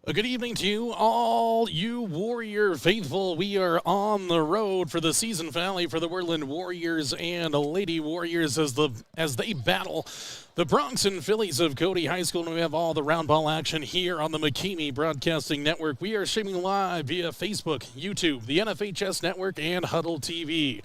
A good evening to you, all you Warrior faithful. We are on the road for the season finale for the Worland Warriors and Lady Warriors as they battle the Bronx and Phillies of Cody High School. And we have all the round ball action here on the McKamey Broadcasting Network. We are streaming live via Facebook, YouTube, the NFHS Network, and Huddle TV.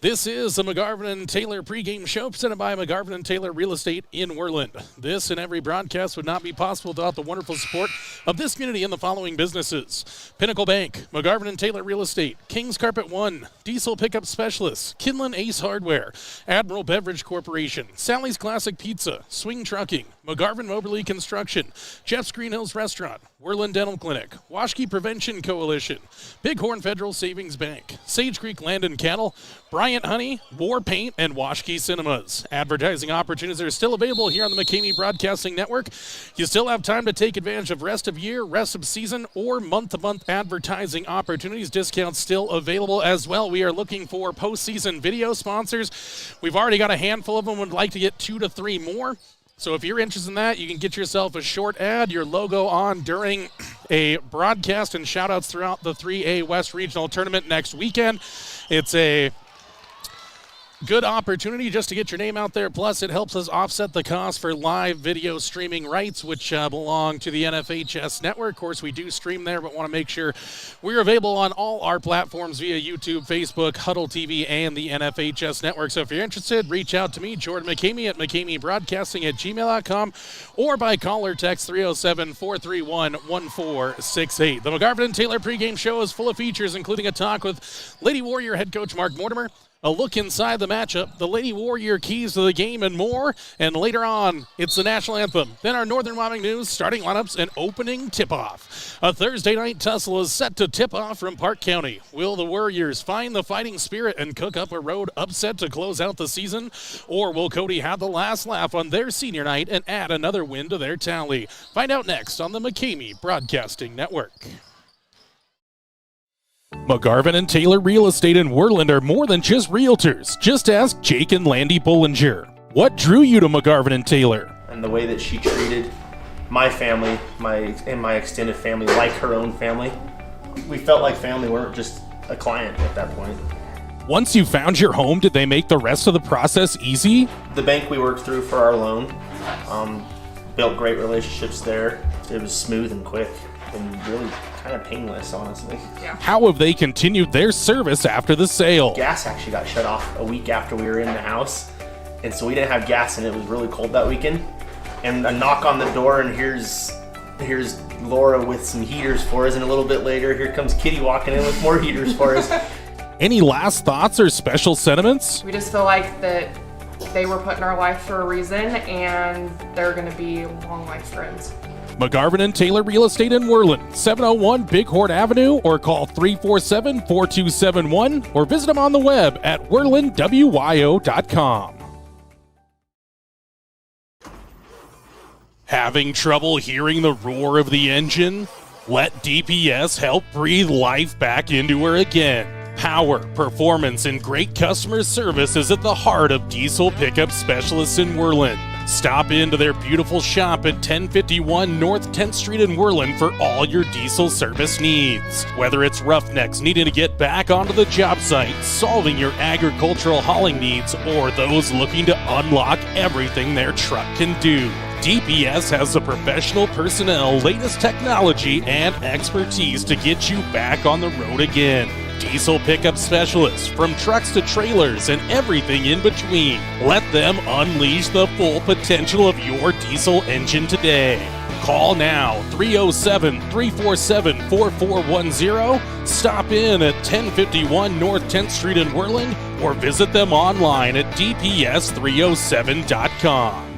This is the McGarvin and Taylor pregame show presented by McGarvin and Taylor Real Estate in Worland. This and every broadcast would not be possible without the wonderful support of this community and the following businesses: Pinnacle Bank, McGarvin and Taylor Real Estate, Kings Carpet One, Diesel Pickup Specialists, Kinlan Ace Hardware, Admiral Beverage Corporation, Sally's Classic Pizza, Swing Trucking, McGarvin Moberly Construction, Jeff's Green Hills Restaurant, Worland Dental Clinic, Washkey Prevention Coalition, Bighorn Federal Savings Bank, Sage Creek Land and Cattle, Bryant Honey, War Paint, and Washkey Cinemas. Advertising opportunities are still available here on the McKamey Broadcasting Network. You still have time to take advantage of rest of year, rest of season, or month-to-month advertising opportunities. Discounts still available as well. We are looking for postseason video sponsors. We've already got a handful of them. Would like to get 2 to 3 more. So if you're interested in that, you can get yourself a short ad, your logo on during a broadcast, and shout-outs throughout the 3A West Regional Tournament next weekend. It's a good opportunity just to get your name out there. Plus, it helps us offset the cost for live video streaming rights, which belong to the NFHS network. Of course, we do stream there, but want to make sure we're available on all our platforms via YouTube, Facebook, Huddle TV, and the NFHS network. So if you're interested, reach out to me, Jordan McKamey, at McKameyBroadcasting@gmail.com, or by call or text 307-431-1468. The McGarvin and Taylor pregame show is full of features, including a talk with Lady Warrior head coach Mark Mortimer, a look inside the matchup, the Lady Warrior keys to the game, and more. And later on, it's the national anthem. Then our Northern Wyoming news, starting lineups, and opening tip-off. A Thursday night tussle is set to tip off from Park County. Will the Warriors find the fighting spirit and cook up a road upset to close out the season? Or will Cody have the last laugh on their senior night and add another win to their tally? Find out next on the McKamey Broadcasting Network. McGarvin and Taylor Real Estate in Worland are more than just realtors. Just ask Jake and Landy Bollinger. What drew you to McGarvin and Taylor? And the way that she treated my family, and my extended family, like her own family. We felt like family. We weren't just a client at that point. Once you found your home, did they make the rest of the process easy? The bank we worked through for our loan, built great relationships there. It was smooth and quick and really kind of painless, honestly. Yeah. How have they continued their service after the sale? Gas actually got shut off a week after we were in the house, and so we didn't have gas, and it was really cold that weekend. And a knock on the door, and here's Laura with some heaters for us, and a little bit later, here comes Kitty walking in with more heaters for us. Any last thoughts or special sentiments? We just feel like that they were put in our life for a reason, and they're going to be long life friends. McGarvin and Taylor Real Estate in Worland, 701 Bighorn Avenue, or call 347-4271, or visit them on the web at worlandwyo.com. Having trouble hearing the roar of the engine? Let DPS help breathe life back into her again. Power, performance, and great customer service is at the heart of Diesel Pickup Specialists in Worland. Stop into their beautiful shop at 1051 North 10th Street in Worland for all your diesel service needs. Whether it's roughnecks needing to get back onto the job site, solving your agricultural hauling needs, or those looking to unlock everything their truck can do, DPS has the professional personnel, latest technology, and expertise to get you back on the road again. Diesel Pickup Specialists, from trucks to trailers and everything in between. Let them unleash the full potential of your diesel engine today. Call now, 307-347-4410. Stop in at 1051 North 10th Street in Worland, or visit them online at dps307.com.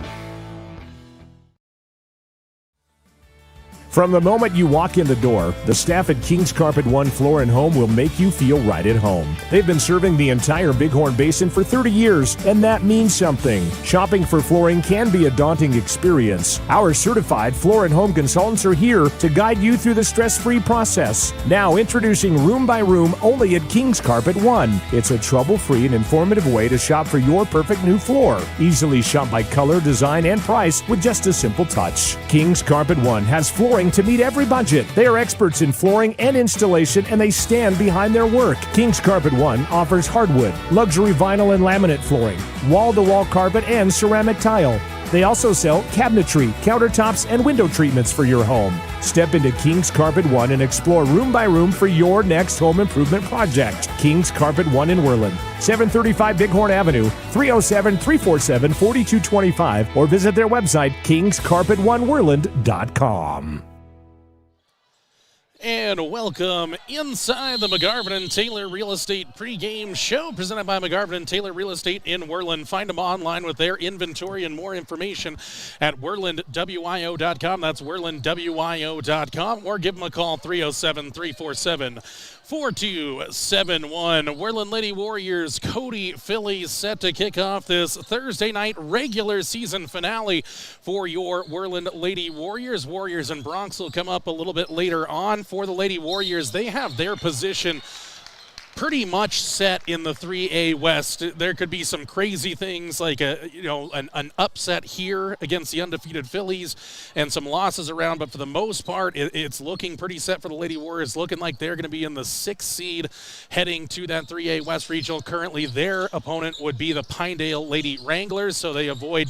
From the moment you walk in the door, the staff at Kings Carpet One Floor and Home will make you feel right at home. They've been serving the entire Bighorn Basin for 30 years, and that means something. Shopping for flooring can be a daunting experience. Our certified floor and home consultants are here to guide you through the stress-free process. Now introducing Room by Room only at Kings Carpet One. It's a trouble-free and informative way to shop for your perfect new floor. Easily shop by color, design, and price with just a simple touch. Kings Carpet One has flooring flooring to meet every budget. They are experts in flooring and installation, and they stand behind their work. Kings Carpet One offers hardwood, luxury vinyl and laminate flooring, wall-to-wall carpet, and ceramic tile. They also sell cabinetry, countertops, and window treatments for your home. Step into Kings Carpet One and explore room by room for your next home improvement project. Kings Carpet One in Worland, 735 Bighorn Avenue, 307-347-4225, or visit their website, kingscarpetoneworland.com. And welcome inside the McGarvin & Taylor Real Estate pregame show presented by McGarvin & Taylor Real Estate in Worland. Find them online with their inventory and more information at worlandwio.com. That's worlandwio.com, or give them a call, 307-347-4271. Worland Lady Warriors, Cody Phillies set to kick off this Thursday night regular season finale for your Worland Lady Warriors. Warriors and Bronx will come up a little bit later on. For the Lady Warriors, they have their position pretty much set in the 3A West. There could be some crazy things like an upset here against the undefeated Phillies and some losses around, but for the most part, it's looking pretty set for the Lady Warriors, looking like they're going to be in the 6th seed heading to that 3A West Regional. Currently, their opponent would be the Pinedale Lady Wranglers, so they avoid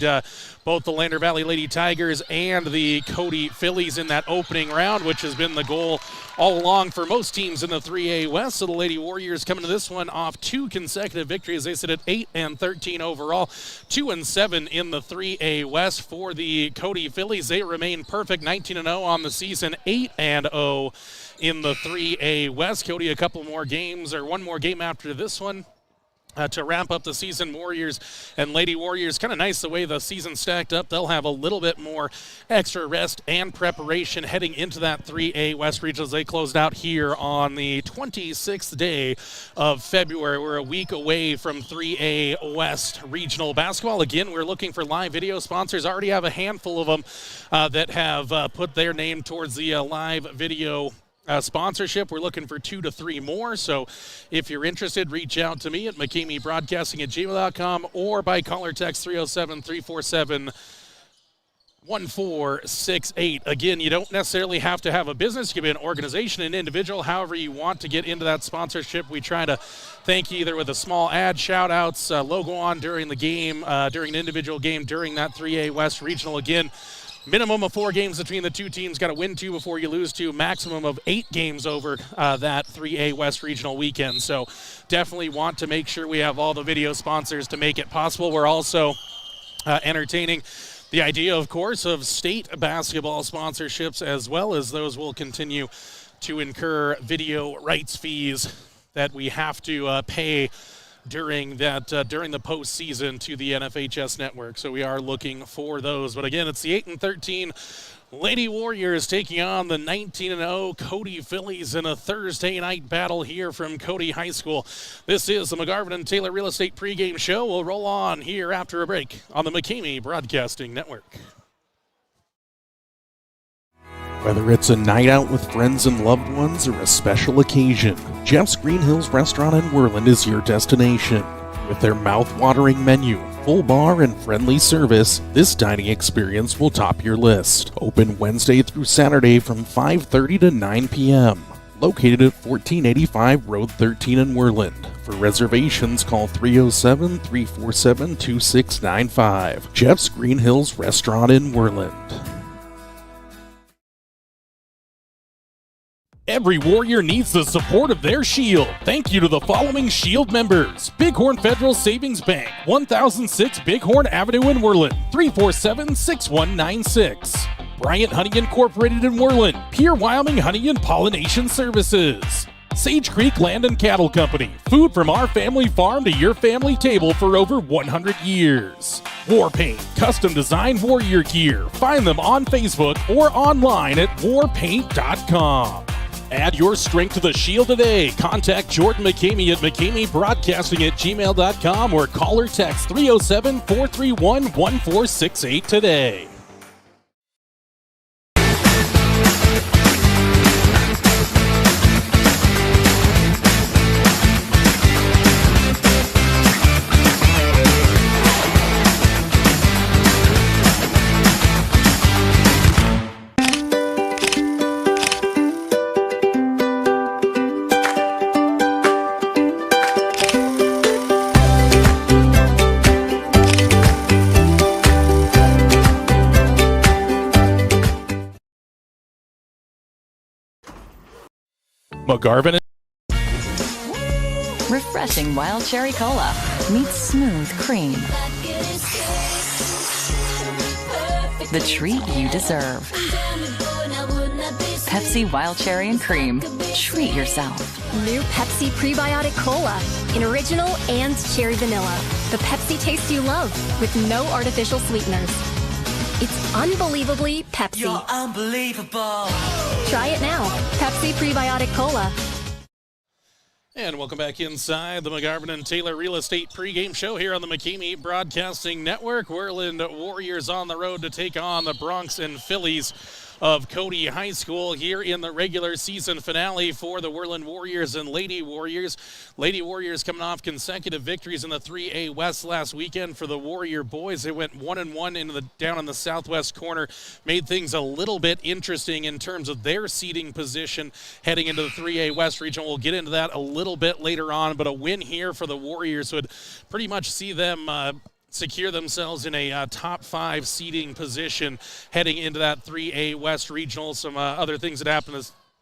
both the Lander Valley Lady Tigers and the Cody Phillies in that opening round, which has been the goal all along for most teams in the 3A West. So the Lady Warriors coming to this one off 2 consecutive victories. They sit at 8-13 overall, 2-7 in the 3A West. For the Cody Phillies, they remain perfect, 19-0 on the season, 8-0 in the 3A West. Cody, a couple more games, or one more game after this one to wrap up the season. Warriors and Lady Warriors, kind of nice the way the season stacked up. They'll have a little bit more extra rest and preparation heading into that 3A West Regionals. They closed out here on the 26th day of February. We're a week away from 3A West Regional Basketball. Again, we're looking for live video sponsors. Already have a handful of them that have put their name towards the live video sponsorship. We're looking for 2 to 3 more, so if you're interested, reach out to me at McKameyBroadcasting@gmail.com or by call or text 307-347-1468. Again, you don't necessarily have to have a business. You can be an organization, an individual, however you want to get into that sponsorship. We try to thank you either with a small ad, shout-outs, logo on during the game, during an individual game, during that 3A West Regional. Again, minimum of 4 games between the two teams. Got to win 2 before you lose 2. Maximum of 8 games over that 3A West Regional weekend. So definitely want to make sure we have all the video sponsors to make it possible. We're also entertaining the idea, of course, of state basketball sponsorships, as well as those will continue to incur video rights fees that we have to pay during the postseason to the NFHS network. So we are looking for those. But again, it's the 8-13 Lady Warriors taking on the 19-0 Cody Phillies in a Thursday night battle here from Cody High School. This is the McGarvin & Taylor Real Estate pregame show. We'll roll on here after a break on the McKamey Broadcasting Network. Whether it's a night out with friends and loved ones or a special occasion, Jeff's Green Hills Restaurant in Worland is your destination. With their mouth-watering menu, full bar, and friendly service, this dining experience will top your list. Open Wednesday through Saturday from 5:30 to 9 p.m. Located at 1485 Road 13 in Worland. For reservations, call 307-347-2695. Jeff's Green Hills Restaurant in Worland. Every Warrior needs the support of their Shield. Thank you to the following Shield members: Bighorn Federal Savings Bank, 1006 Bighorn Avenue in Worland, 347-6196. Bryant Honey Incorporated in Worland, Pierre Wyoming Honey and Pollination Services. Sage Creek Land and Cattle Company, food from our family farm to your family table for over 100 years. War Paint, custom design warrior gear. Find them on Facebook or online at warpaint.com. Add your strength to the Shield today. Contact Jordan McKamey at McKameyBroadcasting@gmail.com or call or text 307-431-1468 today. McGarvin. Refreshing wild cherry cola meets smooth cream. The treat you deserve. Pepsi Wild Cherry and Cream. Treat yourself. New Pepsi Prebiotic Cola in original and cherry vanilla. The Pepsi taste you love with no artificial sweeteners. It's unbelievably Pepsi. You're unbelievable. Try it now. Pepsi Prebiotic Cola. And welcome back inside the McGarvin and Taylor Real Estate pregame show here on the McKamey Broadcasting Network. Worland Warriors on the road to take on the Bronx and Phillies of Cody High School here in the regular season finale for the Worland Warriors and Lady Warriors. Lady Warriors coming off consecutive victories in the 3A West last weekend for the Warrior boys. They went 1-1 down in the southwest corner, made things a little bit interesting in terms of their seeding position heading into the 3A West region. We'll get into that a little bit later on, but a win here for the Warriors would pretty much see them secure themselves in a top 5 seeding position heading into that 3A West regional. Some other things that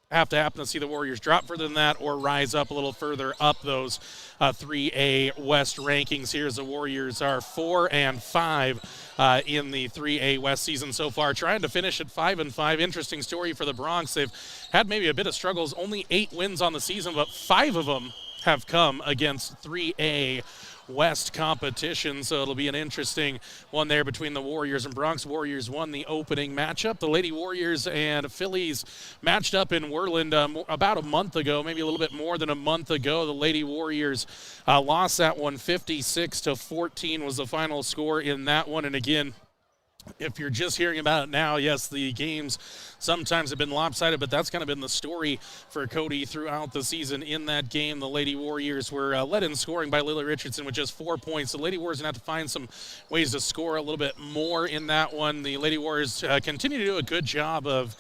have to happen to see the Warriors drop further than that or rise up a little further up those 3A West rankings here, as the Warriors are 4-5 in the 3A West season so far, trying to finish at 5-5. Interesting story for the Bronx. They've had maybe a bit of struggles, only 8 wins on the season, but 5 of them have come against 3A West competition, so it'll be an interesting one there between the Warriors and Bronx. Warriors won the opening matchup. The Lady Warriors and Phillies matched up in Worland about a month ago, maybe a little bit more than a month ago. The Lady Warriors lost that one 56-14 was the final score in that one. And again, if you're just hearing about it now, yes, the games sometimes have been lopsided, but that's kind of been the story for Cody throughout the season. In that game, the Lady Warriors were led in scoring by Lily Richardson with just 4 points. The Lady Warriors are going to have to find some ways to score a little bit more in that one. The Lady Warriors continue to do a good job of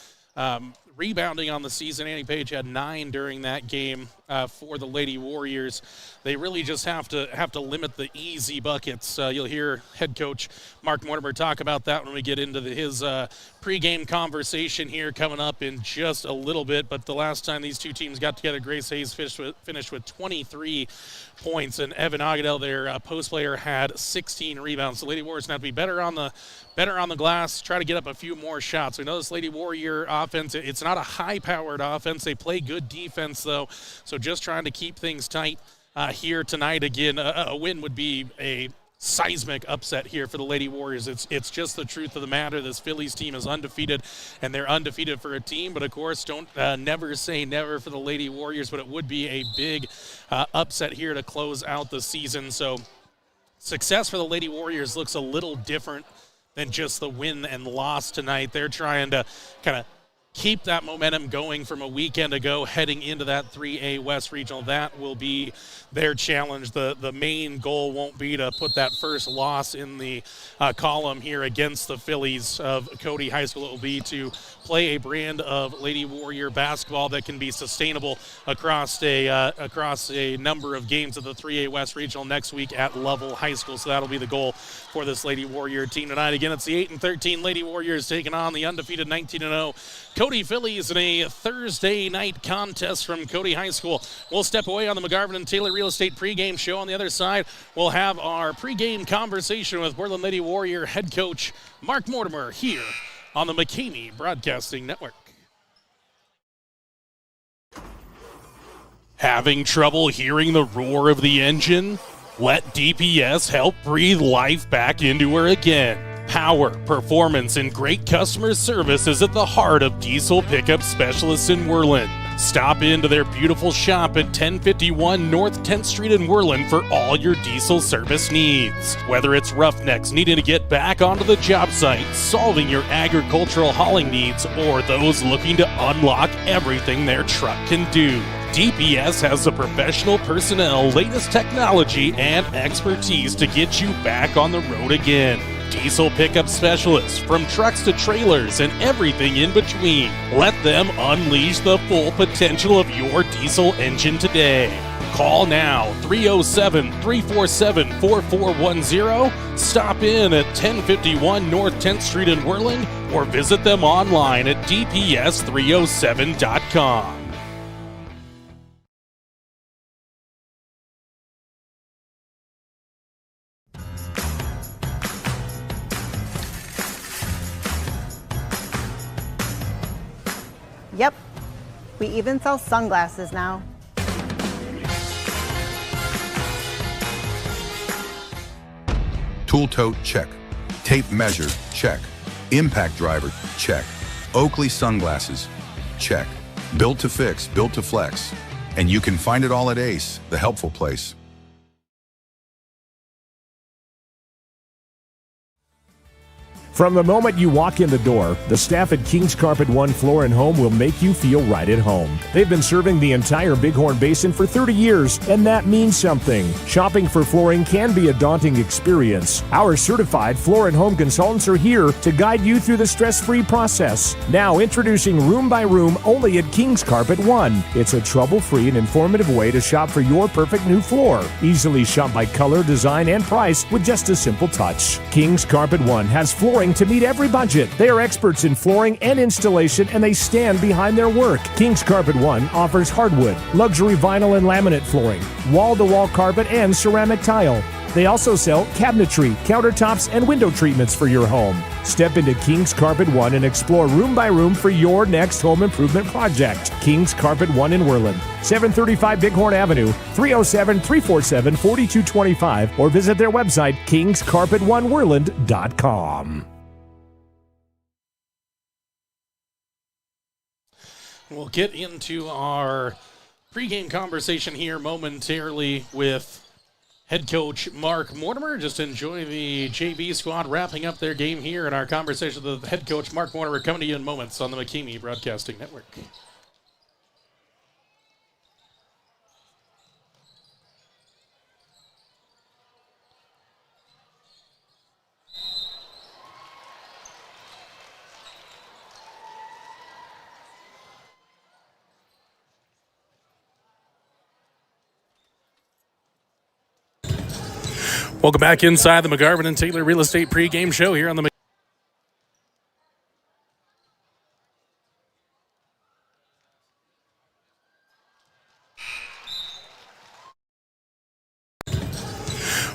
rebounding on the season. Annie Page had 9 during that game for the Lady Warriors. They really just have to limit the easy buckets. You'll hear head coach Mark Mortimer talk about that when we get into his pregame conversation here coming up in just a little bit. But the last time these two teams got together, Grace Hayes finished with 23 points, and Evan Agudel, their post player, had 16 rebounds. The Lady Warriors have to be better on the glass, try to get up a few more shots. We know this Lady Warrior offense, it's not a high-powered offense. They play good defense, though, so just trying to keep things tight here tonight. Again, a win would be a seismic upset here for the Lady Warriors. It's just the truth of the matter. This Phillies team is undefeated, and they're undefeated for a team. But, of course, don't never say never for the Lady Warriors, but it would be a big upset here to close out the season. So success for the Lady Warriors looks a little different than just the win and loss tonight. They're trying to kind of keep that momentum going from a weekend ago heading into that 3A West Regional. That will be their challenge. The main goal won't be to put that first loss in the column here against the Phillies of Cody High School. It will be to play a brand of Lady Warrior basketball that can be sustainable across a number of games of the 3A West Regional next week at Lovell High School. So that'll be the goal for this Lady Warrior team tonight. Again, it's the 8-13 Lady Warriors taking on the undefeated 19-0 Cody Phillies in a Thursday night contest from Cody High School. We'll step away on the McGarvin and Taylor Real Estate pregame show. On the other side, we'll have our pregame conversation with Worland Lady Warrior head coach Mark Mortimer here on the McKamey Broadcasting Network. Having trouble hearing the roar of the engine? Let DPS help breathe life back into her again. Power, performance, and great customer service is at the heart of diesel pickup specialists in Worland. Stop into their beautiful shop at 1051 North 10th Street in Worland for all your diesel service needs. Whether it's roughnecks needing to get back onto the job site, solving your agricultural hauling needs, or those looking to unlock everything their truck can do, DPS has the professional personnel, latest technology, and expertise to get you back on the road again. Diesel pickup specialists, from trucks to trailers and everything in between. Let them unleash the full potential of your diesel engine today. Call now, 307-347-4410. Stop in at 1051 North 10th Street in Worland, or visit them online at dps307.com. Yep, we even sell sunglasses now. Tool tote, check. Tape measure, check. Impact driver, check. Oakley sunglasses, check. Built to fix, built to flex. And you can find it all at Ace, the helpful place. From the moment you walk in the door, the staff at King's Carpet One Floor and Home will make you feel right at home. They've been serving the entire Bighorn Basin for 30 years, and that means something. Shopping for flooring can be a daunting experience. Our certified floor and home consultants are here to guide you through the stress-free process. Now introducing Room by Room only at King's Carpet One. It's a trouble-free and informative way to shop for your perfect new floor. Easily shop by color, design, and price with just a simple touch. King's Carpet One has flooring to meet every budget. They are experts in flooring and installation, and they stand behind their work. King's Carpet One offers hardwood, luxury vinyl and laminate flooring, wall-to-wall carpet, and ceramic tile. They also sell cabinetry, countertops, and window treatments for your home. Step into King's Carpet One and explore room by room for your next home improvement project. King's Carpet One in Worland, 735 Bighorn Avenue, 307-347-4225, or visit their website, kingscarpetoneworland.com. We'll get into our pregame conversation here momentarily with head coach Mark Mortimer. Just enjoy the JV squad wrapping up their game here, and our conversation with head coach Mark Mortimer coming to you in moments on the McKamey Broadcasting Network. Welcome back inside the McGarvin and Taylor Real Estate pregame show here on the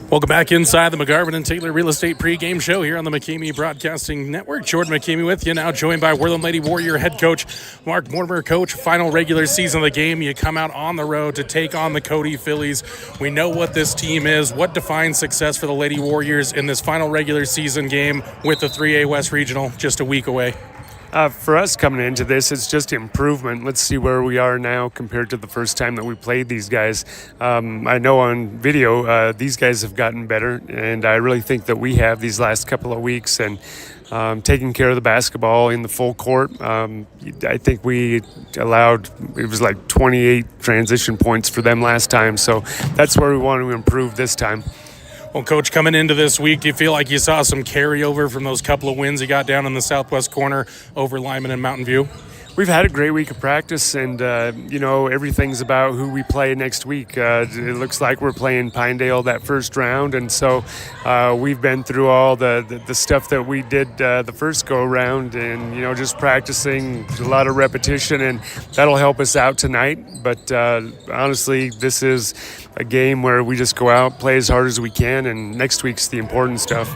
Welcome back inside the McGarvin and Taylor Real Estate pregame show here on the McKamey Broadcasting Network. Jordan McKamey with you, now joined by Worland Lady Warrior head coach Mark Mortimer. Coach, final regular season of the game, you come out on the road to take on the Cody Phillies. We know what this team is. What defines success for the Lady Warriors in this final regular season game with the 3A West Regional just a week away? For us coming into this, it's just improvement. Let's see where we are now compared to the first time that we played these guys. I know on video these guys have gotten better, and I really think that we have these last couple of weeks and taking care of the basketball in the full court. I think we allowed, it was like 28 transition points for them last time, so that's where we want to improve this time. Well, Coach, coming into this week, do you feel like you saw some carryover from those couple of wins you got down in the southwest corner over Lyman and Mountain View? We've had a great week of practice, and, everything's about who we play next week. It looks like we're playing Pinedale that first round, and so we've been through all the stuff that we did the first go-around and, just practicing, a lot of repetition, and that'll help us out tonight. But honestly, this is a game where we just go out, play as hard as we can, and next week's the important stuff.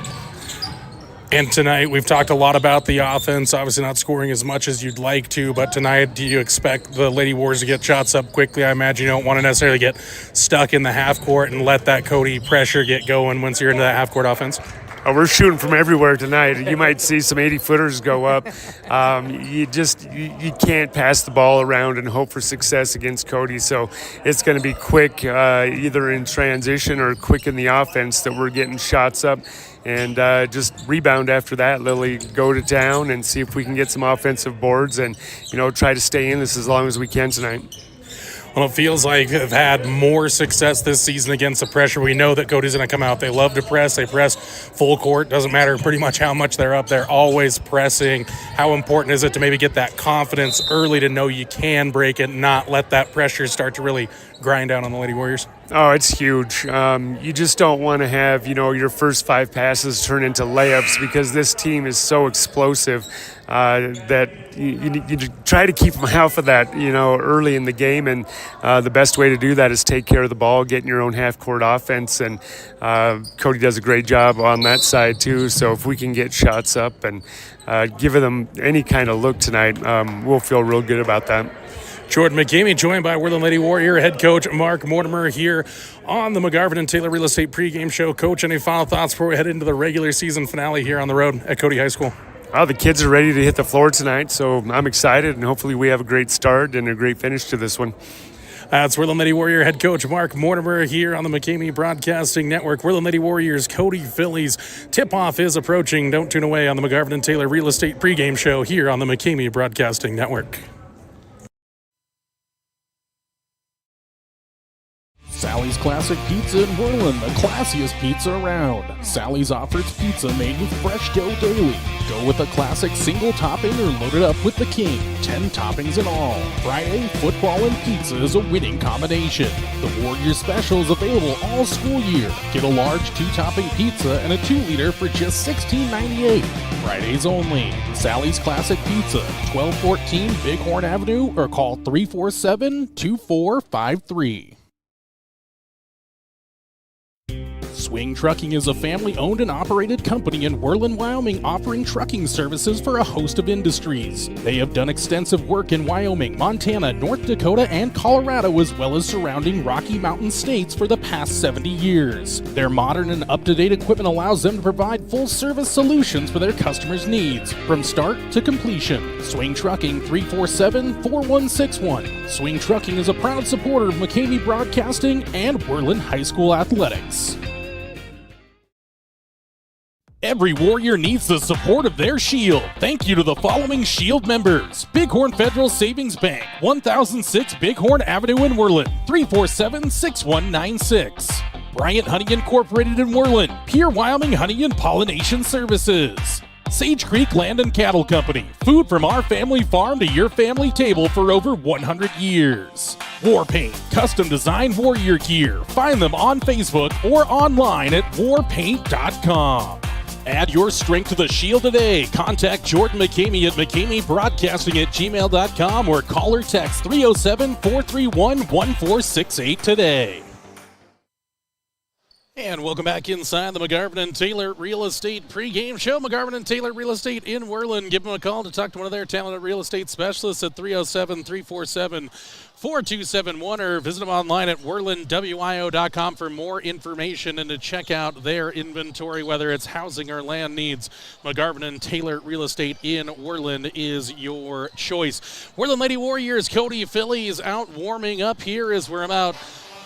And tonight, we've talked a lot about the offense, obviously not scoring as much as you'd like to, but tonight, do you expect the Lady Warriors to get shots up quickly? I imagine you don't want to necessarily get stuck in the half court and let that Cody pressure get going once you're into that half court offense. Oh, we're shooting from everywhere tonight. You might see some 80-footers go up. You can't pass the ball around and hope for success against Cody. So it's going to be quick, either in transition or quick in the offense that we're getting shots up. And just rebound after that, Lily, go to town and see if we can get some offensive boards and, try to stay in this as long as we can tonight. Well, it feels like they've had more success this season against the pressure. We know that Cody's going to come out. They love to press. They press full court. Doesn't matter pretty much how much they're up. They're always pressing. How important is it to maybe get that confidence early to know you can break it and not let that pressure start to really grind down on the Lady Warriors? Oh, it's huge. You just don't want to have, your first 5 passes turn into layups because this team is so explosive that you try to keep them off of that, early in the game. And the best way to do that is take care of the ball, get in your own half-court offense. And Cody does a great job on that side, too. So if we can get shots up and give them any kind of look tonight, we'll feel real good about that. Jordan McCamey joined by Worland Lady Warrior head coach Mark Mortimer here on the McGarvin and Taylor Real Estate pregame show. Coach, any final thoughts before we head into the regular season finale here on the road at Cody High School? Well, the kids are ready to hit the floor tonight, so I'm excited, and hopefully we have a great start and a great finish to this one. That's Worland Lady Warrior head coach Mark Mortimer here on the McCamey Broadcasting Network. Worland Lady Warriors, Cody Phillies. Tip-off is approaching. Don't tune away on the McGarvin and Taylor Real Estate pregame show here on the McCamey Broadcasting Network. Sally's Classic Pizza in Worland, the classiest pizza around. Sally's offers pizza made with fresh dough daily. Go with a classic single topping or load it up with the king. 10 toppings in all. Friday, football and pizza is a winning combination. The Warrior Special is available all school year. Get a large 2-topping pizza and a 2-liter for just $16.98. Fridays only. Sally's Classic Pizza, 1214 Bighorn Avenue, or call 347-2453. Swing Trucking is a family-owned and operated company in Worland, Wyoming, offering trucking services for a host of industries. They have done extensive work in Wyoming, Montana, North Dakota, and Colorado, as well as surrounding Rocky Mountain states for the past 70 years. Their modern and up-to-date equipment allows them to provide full-service solutions for their customers' needs, from start to completion. Swing Trucking, 347-4161. Swing Trucking is a proud supporter of McCamey Broadcasting and Worland High School Athletics. Every Warrior needs the support of their Shield. Thank you to the following Shield members: Bighorn Federal Savings Bank, 1006 Bighorn Avenue in Worland, 347-6196. Bryant Honey Incorporated in Worland, Pure Wyoming Honey and Pollination Services. Sage Creek Land and Cattle Company, food from our family farm to your family table for over 100 years. War Paint, custom designed warrior gear. Find them on Facebook or online at warpaint.com. Add your strength to the Shield today. Contact Jordan McCamey at McCameyBroadcasting@gmail.com or call or text 307-431-1468 today. And welcome back inside the McGarvin and Taylor Real Estate pregame show. McGarvin and Taylor Real Estate in Worland. Give them a call to talk to one of their talented real estate specialists at 307-347-4271 or visit them online at worlandwio.com for more information and to check out their inventory, whether it's housing or land needs. McGarvin and Taylor Real Estate in Worland is your choice. Worland Lady Warriors, Cody Phillies out warming up here as we're about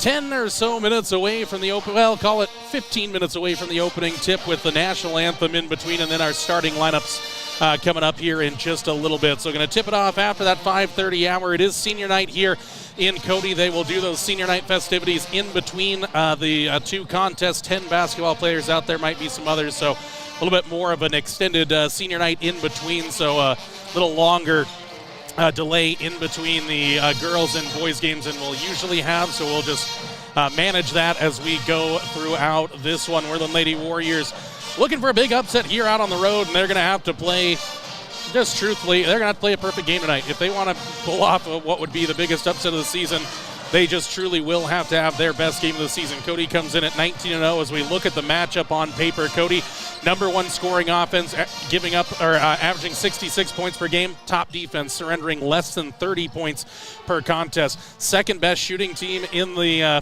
10 or so minutes away from the call it 15 minutes away from the opening tip with the national anthem in between, and then our starting lineups coming up here in just a little bit. So going to tip it off after that 5:30 hour. It is senior night here in Cody. They will do those senior night festivities in between the two contests. 10 basketball players out there, might be some others, so a little bit more of an extended senior night in between, so a little longer delay in between the girls and boys games than we'll usually have, so we'll just manage that as we go throughout this one. Worland Lady Warriors looking for a big upset here out on the road, and they're going to have to play, just truthfully, they're going to have to play a perfect game tonight. If they want to pull off what would be the biggest upset of the season, they just truly will have to have their best game of the season. Cody comes in at 19-0 as we look at the matchup on paper. Cody, number one scoring offense, averaging 66 points per game. Top defense, surrendering less than 30 points per contest. Second best shooting team in the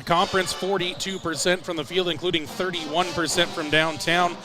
conference, 42% from the field, including 31% from downtown.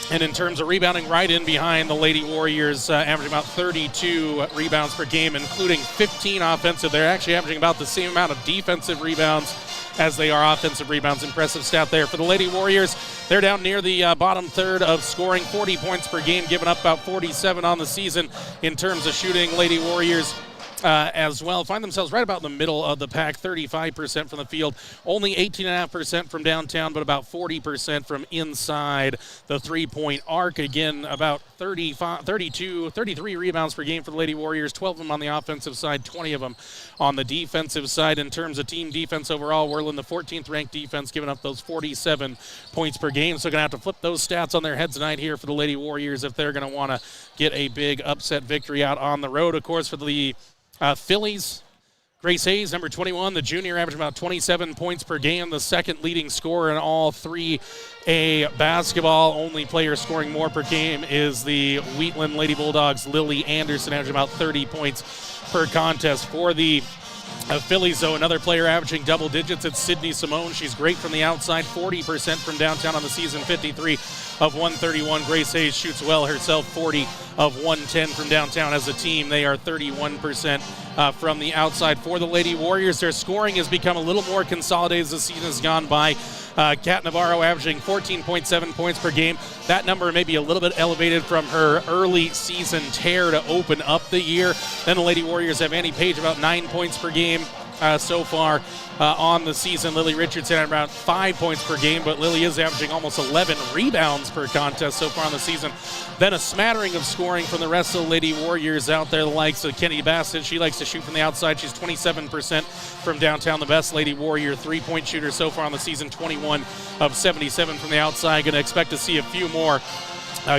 And in terms of rebounding, right in behind the Lady Warriors, averaging about 32 rebounds per game, including 15 offensive. They're actually averaging about the same amount of defensive rebounds as they are offensive rebounds. Impressive stat there for the Lady Warriors. They're down near the bottom third of scoring, 40 points per game, giving up about 47 on the season in terms of shooting. Lady Warriors as well. Find themselves right about in the middle of the pack, 35% from the field, only 18.5% from downtown, but about 40% from inside the three-point arc. Again, about 33 rebounds per game for the Lady Warriors, 12 of them on the offensive side, 20 of them on the defensive side. In terms of team defense overall, Worland, the 14th ranked defense, giving up those 47 points per game. So going to have to flip those stats on their heads tonight here for the Lady Warriors if they're going to want to get a big upset victory out on the road. Of course, for the Phillies, Grace Hayes, number 21, the junior, averaging about 27 points per game, the second leading scorer in all 3A basketball. Only player scoring more per game is the Wheatland Lady Bulldogs' Lily Anderson, averaging about 30 points per contest. For the Phillies, though, another player averaging double digits, it's Sydney Simone. She's great from the outside, 40% from downtown on the season, 53 of 131. Grace Hayes shoots well herself, 40 of 110 from downtown. As a team, they are 31% from the outside. For the Lady Warriors, their scoring has become a little more consolidated as the season has gone by. Kat Navarro averaging 14.7 points per game. That number may be a little bit elevated from her early season tear to open up the year. Then the Lady Warriors have Annie Page about 9 points per game so far on the season. Lily Richardson at around 5 points per game, but Lily is averaging almost 11 rebounds per contest so far on the season. Then a smattering of scoring from the rest of the Lady Warriors out there, the likes of Kenny Bassett. She likes to shoot from the outside. She's 27% from downtown, the best Lady Warrior three-point shooter so far on the season, 21 of 77 from the outside. Going to expect to see a few more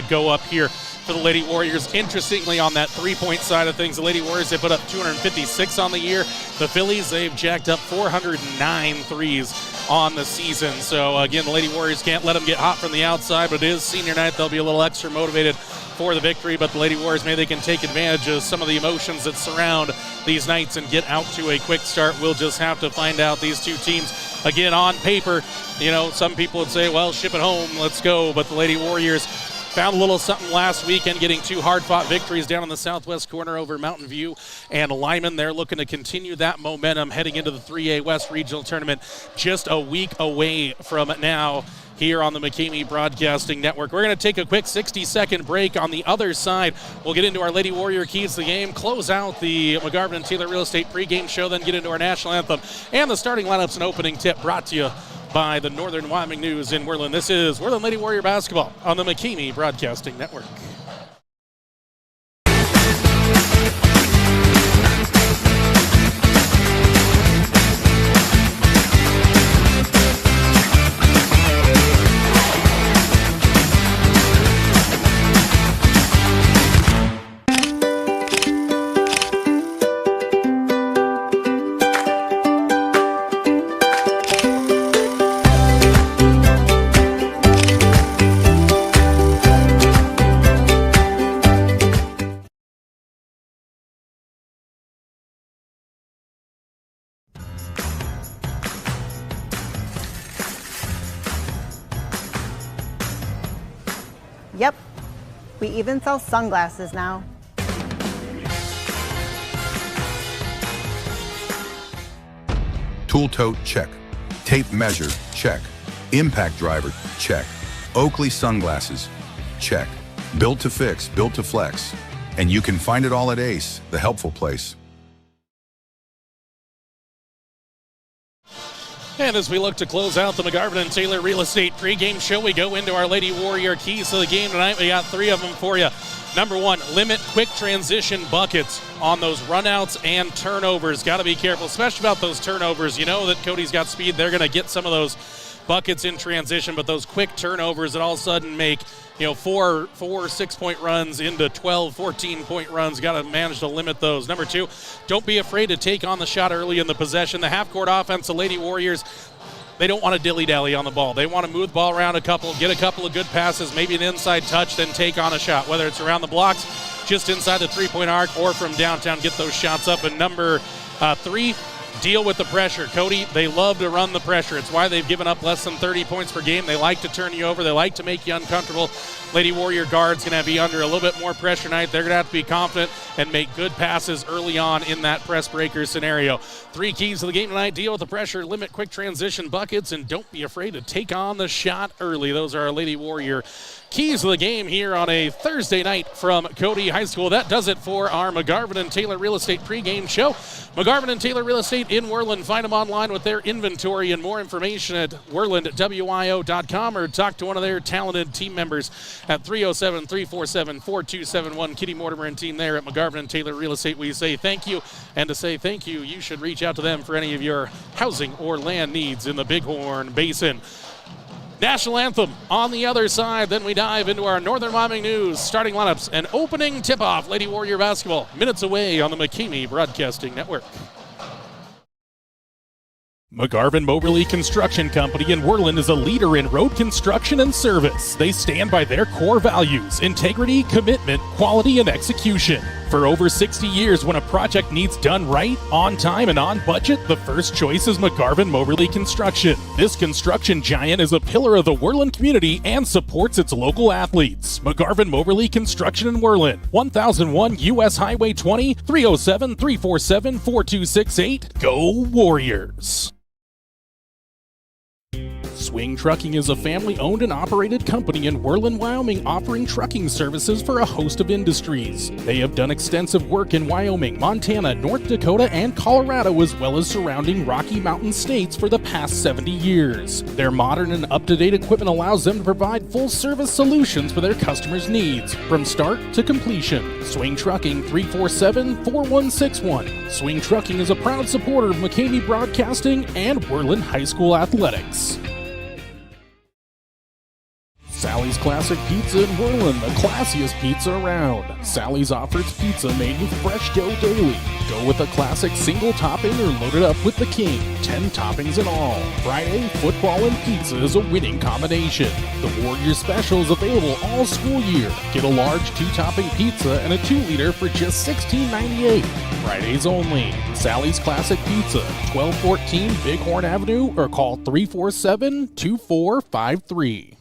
go up here for the Lady Warriors. Interestingly, on that three-point side of things, the Lady Warriors, they put up 256 on the year. The Phillies, they've jacked up 409 threes on the season. So, again, the Lady Warriors can't let them get hot from the outside, but it is senior night. They'll be a little extra motivated for the victory, but the Lady Warriors, maybe they can take advantage of some of the emotions that surround these nights and get out to a quick start. We'll just have to find out. These two teams, again, on paper, you know, some people would say, well, ship it home, let's go, but the Lady Warriors found a little something last weekend, getting two hard-fought victories down in the southwest corner over Mountain View and Lyman. They're looking to continue that momentum heading into the 3A West Regional Tournament just a week away from now here on the McCamey Broadcasting Network. We're going to take a quick 60-second break. On the other side, we'll get into our Lady Warrior Keys to the Game, close out the McGarvin and Taylor Real Estate pregame show, then get into our national anthem and the starting lineups and opening tip brought to you by the Northern Wyoming News in Worland. This is Worland Lady Warrior Basketball on the McCamey Broadcasting Network. Yep, we even sell sunglasses now. Tool tote, check. Tape measure, check. Impact driver, check. Oakley sunglasses, check. Built to fix, built to flex. And you can find it all at Ace, the helpful place. And as we look to close out the McGarvin and Taylor Real Estate pregame show, we go into our Lady Warrior keys to the game tonight. We got three of them for you. Number one, limit quick transition buckets on those runouts and turnovers. Got to be careful, especially about those turnovers. You know that Cody's got speed. They're going to get some of those buckets in transition, but those quick turnovers that all of a sudden make, you know, 4 6-point runs into 12, 14-point runs. Got to manage to limit those. Number two, don't be afraid to take on the shot early in the possession. The half-court offense, the Lady Warriors, they don't want to dilly-dally on the ball. They want to move the ball around a couple, get a couple of good passes, maybe an inside touch, then take on a shot, whether it's around the blocks, just inside the three-point arc, or from downtown, get those shots up. And number three, deal with the pressure. Cody, they love to run the pressure. It's why they've given up less than 30 points per game. They like to turn you over. They like to make you uncomfortable. Lady Warrior guard's going to be under a little bit more pressure tonight. They're going to have to be confident and make good passes early on in that press breaker scenario. 3 keys to the game tonight: deal with the pressure, limit quick transition buckets, and don't be afraid to take on the shot early. Those are our Lady Warrior keys to the game here on a Thursday night from Cody High School. That does it for our McGarvin and Taylor Real Estate pregame show. McGarvin and Taylor Real Estate in Worland. Find them online with their inventory and more information at worlandwio.com, or talk to one of their talented team members at 307-347-4271. Kitty Mortimer and team there at McGarvin and Taylor Real Estate. We say thank you, and to say thank you, you should reach out to them for any of your housing or land needs in the Bighorn Basin. National anthem on the other side. Then we dive into our Northern Wyoming news, starting lineups, and opening tip-off. Lady Warrior basketball minutes away on the McKamey Broadcasting Network. McGarvin Moberly Construction Company in Worland is a leader in road construction and service. They stand by their core values: integrity, commitment, quality, and execution. For over 60 years, when a project needs done right, on time, and on budget, the first choice is McGarvin Moberly Construction. This construction giant is a pillar of the Worland community and supports its local athletes. McGarvin Moberly Construction in Worland, 1001 U.S. Highway 20, 307-347-4268. Go Warriors! Swing Trucking is a family-owned and operated company in Worland, Wyoming, offering trucking services for a host of industries. They have done extensive work in Wyoming, Montana, North Dakota, and Colorado, as well as surrounding Rocky Mountain states for the past 70 years. Their modern and up-to-date equipment allows them to provide full-service solutions for their customers' needs, from start to completion. Swing Trucking, 347-4161. Swing Trucking is a proud supporter of McKamey Broadcasting and Worland High School Athletics. Sally's Classic Pizza in Worland, the classiest pizza around. Sally's offers pizza made with fresh dough daily. Go with a classic single topping or load it up with the king. 10 toppings in all. Friday, football and pizza is a winning combination. The Warrior Special is available all school year. Get a large 2-topping pizza and a 2-liter for just $16.98. Fridays only. Sally's Classic Pizza, 1214 Bighorn Avenue, or call 347-2453.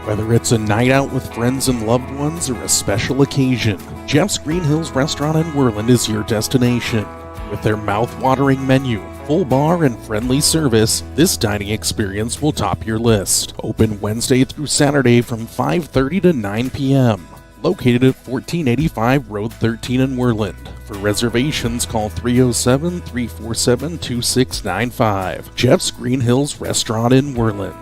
Whether it's a night out with friends and loved ones or a special occasion, Jeff's Green Hills Restaurant in Worland is your destination. With their mouth-watering menu, full bar, and friendly service, this dining experience will top your list. Open Wednesday through Saturday from 5:30 to 9 p.m. Located at 1485 Road 13 in Worland. For reservations, call 307-347-2695. Jeff's Green Hills Restaurant in Worland.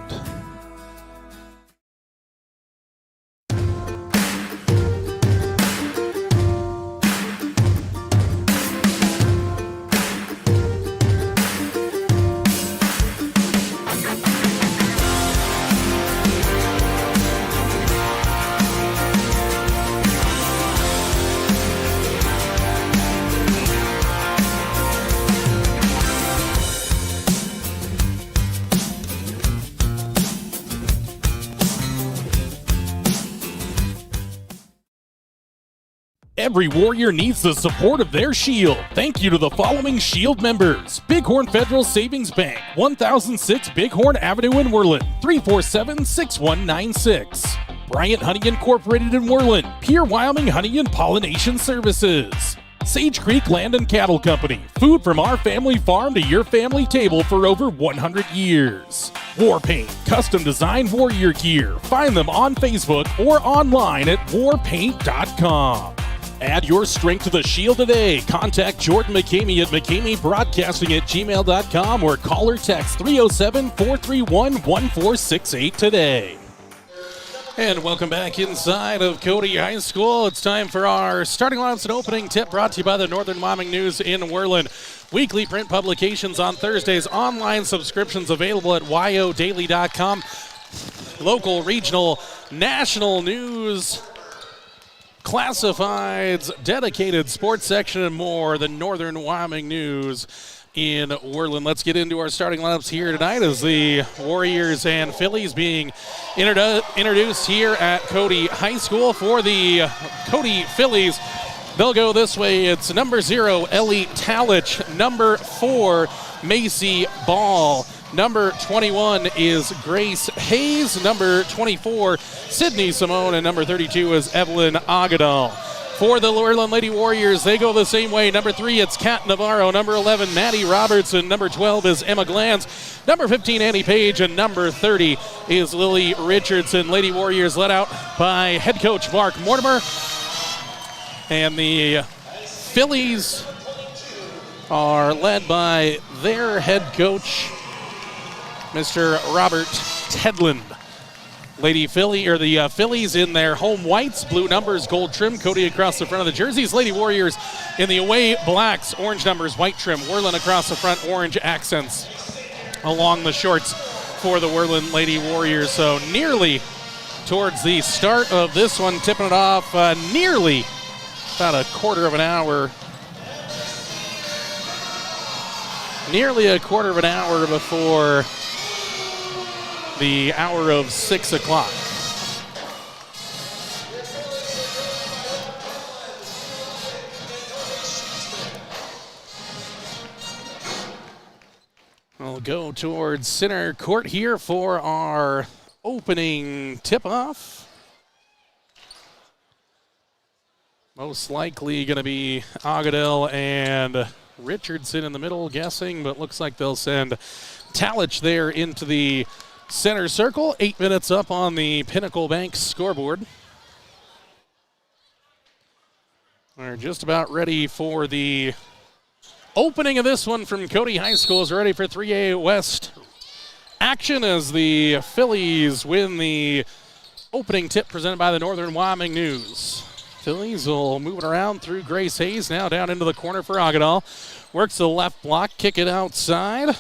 Every Warrior needs the support of their Shield. Thank you to the following Shield members. Bighorn Federal Savings Bank, 1006 Bighorn Avenue in Worland, 347-6196. Bryant Honey Incorporated in Worland, Pure Wyoming Honey and Pollination Services. Sage Creek Land and Cattle Company, food from our family farm to your family table for over 100 years. War Paint, custom designed warrior gear. Find them on Facebook or online at warpaint.com. Add your strength to the Shield today. Contact Jordan McCamey at McCameyBroadcasting@gmail.com or call or text 307-431-1468 today. And welcome back inside of Cody High School. It's time for our starting lineups and opening tip brought to you by the Northern Wyoming News in Worland. Weekly print publications on Thursdays, online subscriptions available at yodaily.com. Local, regional, national news, classifieds, dedicated sports section, and more. The Northern Wyoming News in Worland. Let's get into our starting lineups here tonight as the Warriors and Phillies being introduced here at Cody High School. For the Cody Phillies, they'll go this way. It's number 0, Ellie Talich. Number 4, Macy Ball. Number 21 is Grace Hayes. Number 24, Sydney Simone. And number 32 is Evelyn Agadal. For the Worland Lady Warriors, they go the same way. Number 3, it's Kat Navarro. Number 11, Maddie Robertson. Number 12 is Emma Glanz. Number 15, Annie Page. And number 30 is Lily Richardson. Lady Warriors led out by head coach Mark Mortimer. And the Phillies are led by their head coach, Mr. Robert Tedland. The Phillies in their home whites, blue numbers, gold trim, Cody across the front of the jerseys. Lady Warriors in the away blacks, orange numbers, white trim. Worland across the front, orange accents along the shorts for the Worland Lady Warriors. So nearly towards the start of this one, tipping it off nearly about a quarter of an hour. Nearly a quarter of an hour before the hour of 6 o'clock. We'll go towards center court here for our opening tip-off. Most likely going to be Agadel and Richardson in the middle, guessing, but looks like they'll send Talich there into the center circle. 8 minutes up on the Pinnacle Bank scoreboard. We're just about ready for the opening of this one from Cody High School. Is ready for 3A West action as the Phillies win the opening tip presented by the Northern Wyoming News. Phillies will move it around through Grace Hayes, now down into the corner for Agadal. Works the left block, kick it outside.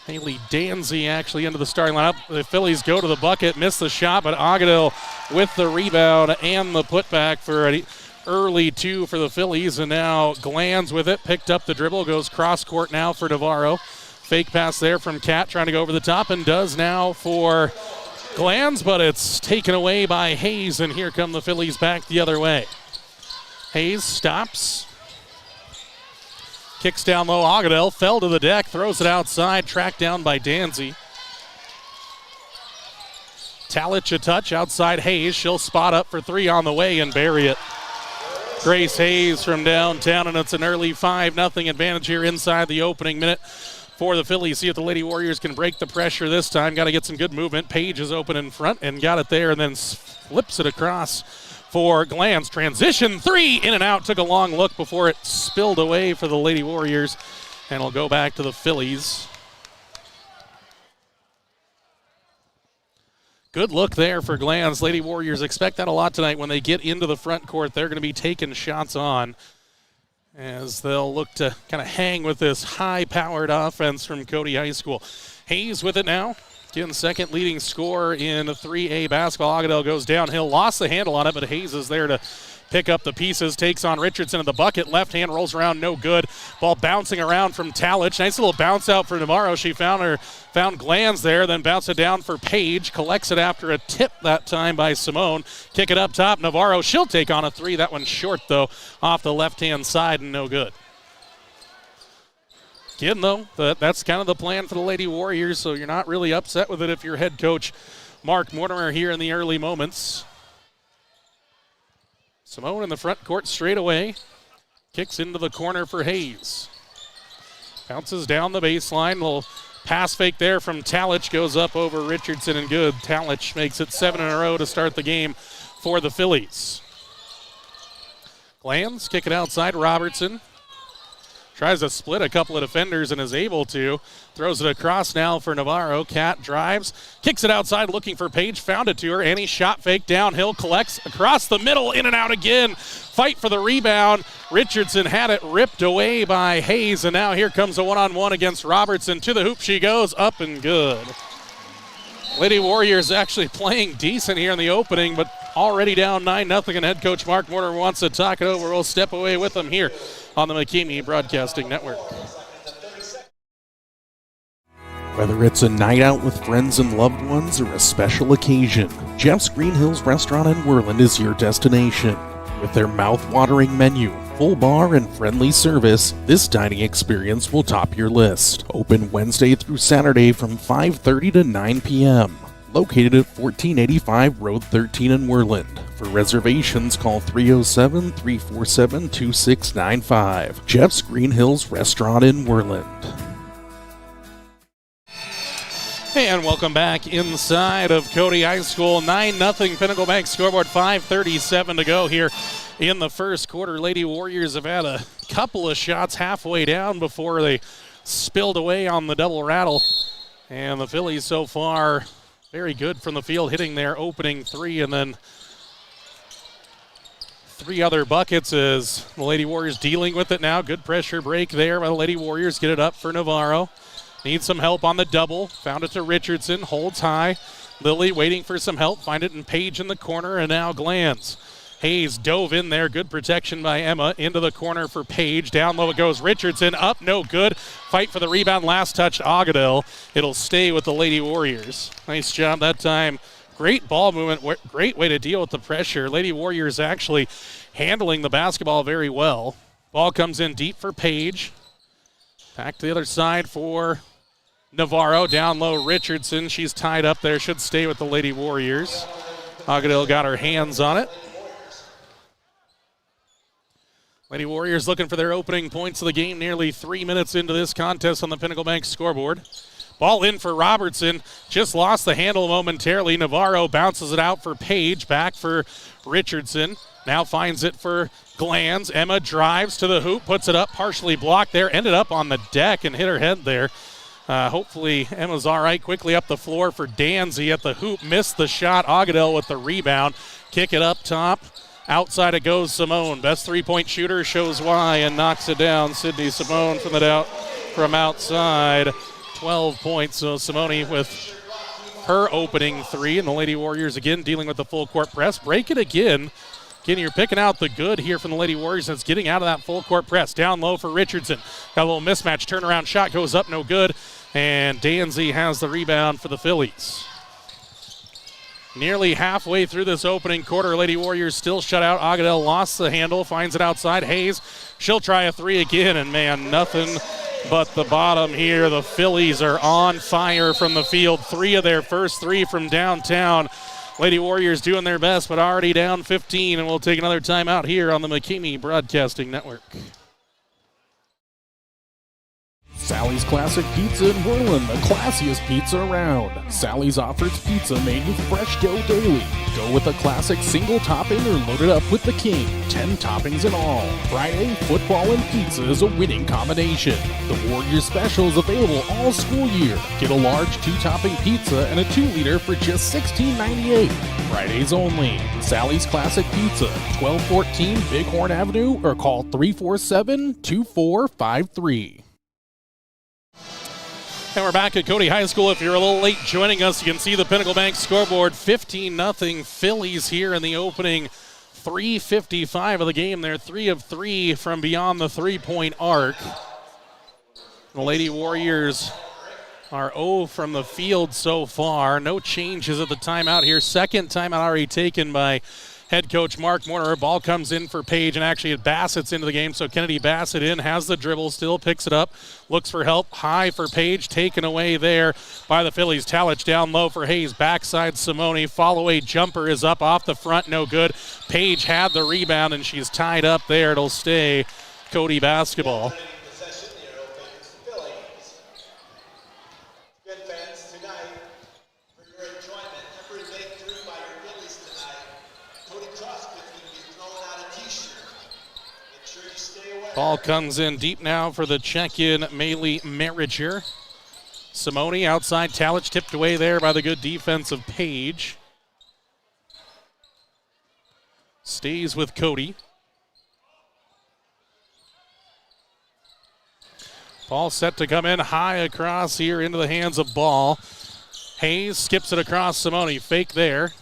Haley Danzy actually into the starting lineup. The Phillies go to the bucket, miss the shot, but Agadil with the rebound and the putback for an early 2 for the Phillies. And now Glanz with it, picked up the dribble, goes cross court now for Navarro. Fake pass there from Kat, trying to go over the top, and does now for Glanz, but it's taken away by Hayes, and here come the Phillies back the other way. Hayes stops. Kicks down low. Agadel fell to the deck, throws it outside, tracked down by Danzy. Talich a touch outside Hayes. She'll spot up for 3 on the way and bury it. Grace Hayes from downtown, and it's an early 5-0 advantage here inside the opening minute for the Phillies. See if the Lady Warriors can break the pressure this time. Got to get some good movement. Page is open in front and got it there, and then flips it across for Glanz. Transition 3, in and out. Took a long look before it spilled away for the Lady Warriors, and it'll go back to the Phillies. Good look there for Glanz. Lady Warriors expect that a lot tonight when they get into the front court. They're going to be taking shots on as they'll look to kind of hang with this high-powered offense from Cody High School. Hayes with it now. Again, second leading scorer in 3A basketball. Agadel goes downhill, lost the handle on it, but Hayes is there to pick up the pieces, takes on Richardson in the bucket. Left hand rolls around, no good. Ball bouncing around from Talich. Nice little bounce out for Navarro. She found Glanz there, then bounced it down for Page. Collects it after a tip that time by Simone. Kick it up top. Navarro, she'll take on a three. That one's short, though, off the left-hand side and no good. Again, though, that's kind of the plan for the Lady Warriors, so you're not really upset with it if you're head coach Mark Mortimer here in the early moments. Simone in the front court straight away. Kicks into the corner for Hayes. Bounces down the baseline. Little pass fake there from Talich. Goes up over Richardson and good. Talich makes it 7 in a row to start the game for the Phillies. Glanz kick it outside. Robertson tries to split a couple of defenders and is able to. Throws it across now for Navarro. Cat drives, kicks it outside looking for Page. Found it to her. Annie shot fake downhill, collects across the middle, in and out again. Fight for the rebound. Richardson had it ripped away by Hayes, and now here comes a one-on-one against Robertson. To the hoop she goes, up and good. Lady Warriors actually playing decent here in the opening, but already down 9-0, and head coach Mark Mortimer wants to talk it over. We'll step away with them here on the McKamey Broadcasting Network. Whether it's a night out with friends and loved ones or a special occasion, Jeff's Green Hills Restaurant in Worland is your destination. With their mouth-watering menu, full bar, and friendly service, this dining experience will top your list. Open Wednesday through Saturday from 5:30 to 9 p.m. Located at 1485 Road 13 in Worland. For reservations, call 307-347-2695. Jeff's Green Hills Restaurant in Worland. And welcome back inside of Cody High School. 9-0 Pinnacle Bank scoreboard, 5:37 to go here in the first quarter. Lady Warriors have had a couple of shots halfway down before they spilled away on the double rattle. And the Phillies so far very good from the field, hitting their opening three, and then three other buckets as the Lady Warriors dealing with it now. Good pressure break there by the Lady Warriors. Get it up for Navarro. Needs some help on the double. Found it to Richardson. Holds high. Lily waiting for some help. Find it in Page in the corner, and now Glanz. Hayes dove in there. Good protection by Emma. Into the corner for Page. Down low it goes. Richardson up. No good. Fight for the rebound. Last touch Agudel. It'll stay with the Lady Warriors. Nice job that time. Great ball movement. Great way to deal with the pressure. Lady Warriors actually handling the basketball very well. Ball comes in deep for Page. Back to the other side for Navarro. Down low Richardson. She's tied up there. Should stay with the Lady Warriors. Agudel got her hands on it. Lady Warriors looking for their opening points of the game, nearly 3 minutes into this contest on the Pinnacle Bank scoreboard. Ball in for Robertson, just lost the handle momentarily. Navarro bounces it out for Page, back for Richardson. Now finds it for Glanz. Emma drives to the hoop, puts it up, partially blocked there, ended up on the deck and hit her head there. Hopefully Emma's all right. Quickly up the floor for Danzy at the hoop, missed the shot. Agudel with the rebound, kick it up top. Outside it goes Simone. Best three-point shooter, shows why, and knocks it down. Sydney Simone from outside. 12 points. So Simone with her opening three. And the Lady Warriors again dealing with the full court press. Break it again. Again, you're picking out the good here from the Lady Warriors. That's getting out of that full court press. Down low for Richardson. Got a little mismatch. Turnaround shot goes up, no good. And Danzy has the rebound for the Phillies. Nearly halfway through this opening quarter, Lady Warriors still shut out. Agudel lost the handle, finds it outside. Hayes, she'll try a three again, and man, nothing but the bottom here. The Phillies are on fire from the field. 3 of their first 3 from downtown. Lady Warriors doing their best, but already down 15, and we'll take another timeout here on the McKamey Broadcasting Network. Sally's Classic Pizza in Worland, the classiest pizza around. Sally's offers pizza made with fresh dough daily. Go with a classic single topping or load it up with the king. 10 toppings in all. Friday, football and pizza is a winning combination. The Warriors Special is available all school year. Get a large 2-topping pizza and a 2-liter for just $16.98. Fridays only. Sally's Classic Pizza, 1214 Bighorn Avenue, or call 347-2453. And we're back at Cody High School. If you're a little late joining us, you can see the Pinnacle Bank scoreboard. 15-0 Phillies here in the opening 3:55 of the game there, 3 of 3 from beyond the three-point arc. The Lady Warriors are 0 from the field so far. No changes at the timeout here. Second timeout already taken by head coach Mark Mortimer. Ball comes in for Page, and actually Bassett's into the game, so Kennedy Bassett in, has the dribble, still picks it up, looks for help, high for Page, taken away there by the Phillies. Talich down low for Hayes, backside Simone, follow-away jumper is up off the front, no good. Page had the rebound, and she's tied up there. It'll stay Cody basketball. Ball comes in deep now for the check-in, Maylee Merriger. Simone outside, Talich tipped away there by the good defense of Page. Stays with Cody. Ball set to come in high across here into the hands of Ball. Hayes skips it across Simone, fake there.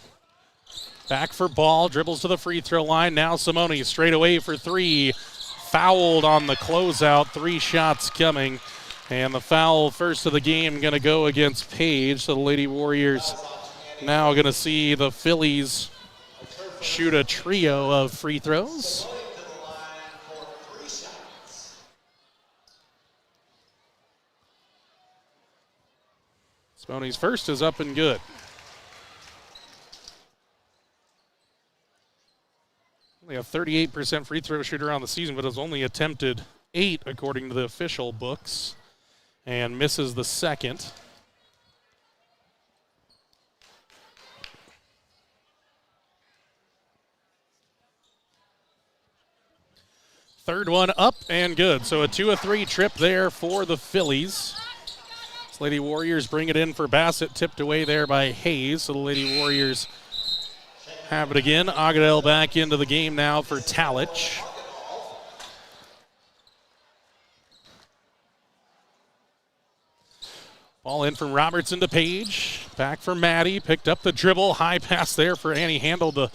Back for Ball, dribbles to the free throw line. Now Simone straight away for three. Fouled on the closeout, 3 shots coming. And the foul first of the game going to go against Page. So the Lady Warriors now going to see the Phillies shoot a trio of free throws. Simone's first is up and good. Only a 38% free throw shooter on the season, but has only attempted 8 according to the official books, and misses the second. Third one up and good. So a 2 of 3 trip there for the Phillies. So Lady Warriors bring it in for Bassett, tipped away there by Hayes. So the Lady Warriors have it again. Agudelo back into the game now for Talich. Ball in from Robertson to Page. Back for Maddie. Picked up the dribble. High pass there for Annie. Handled the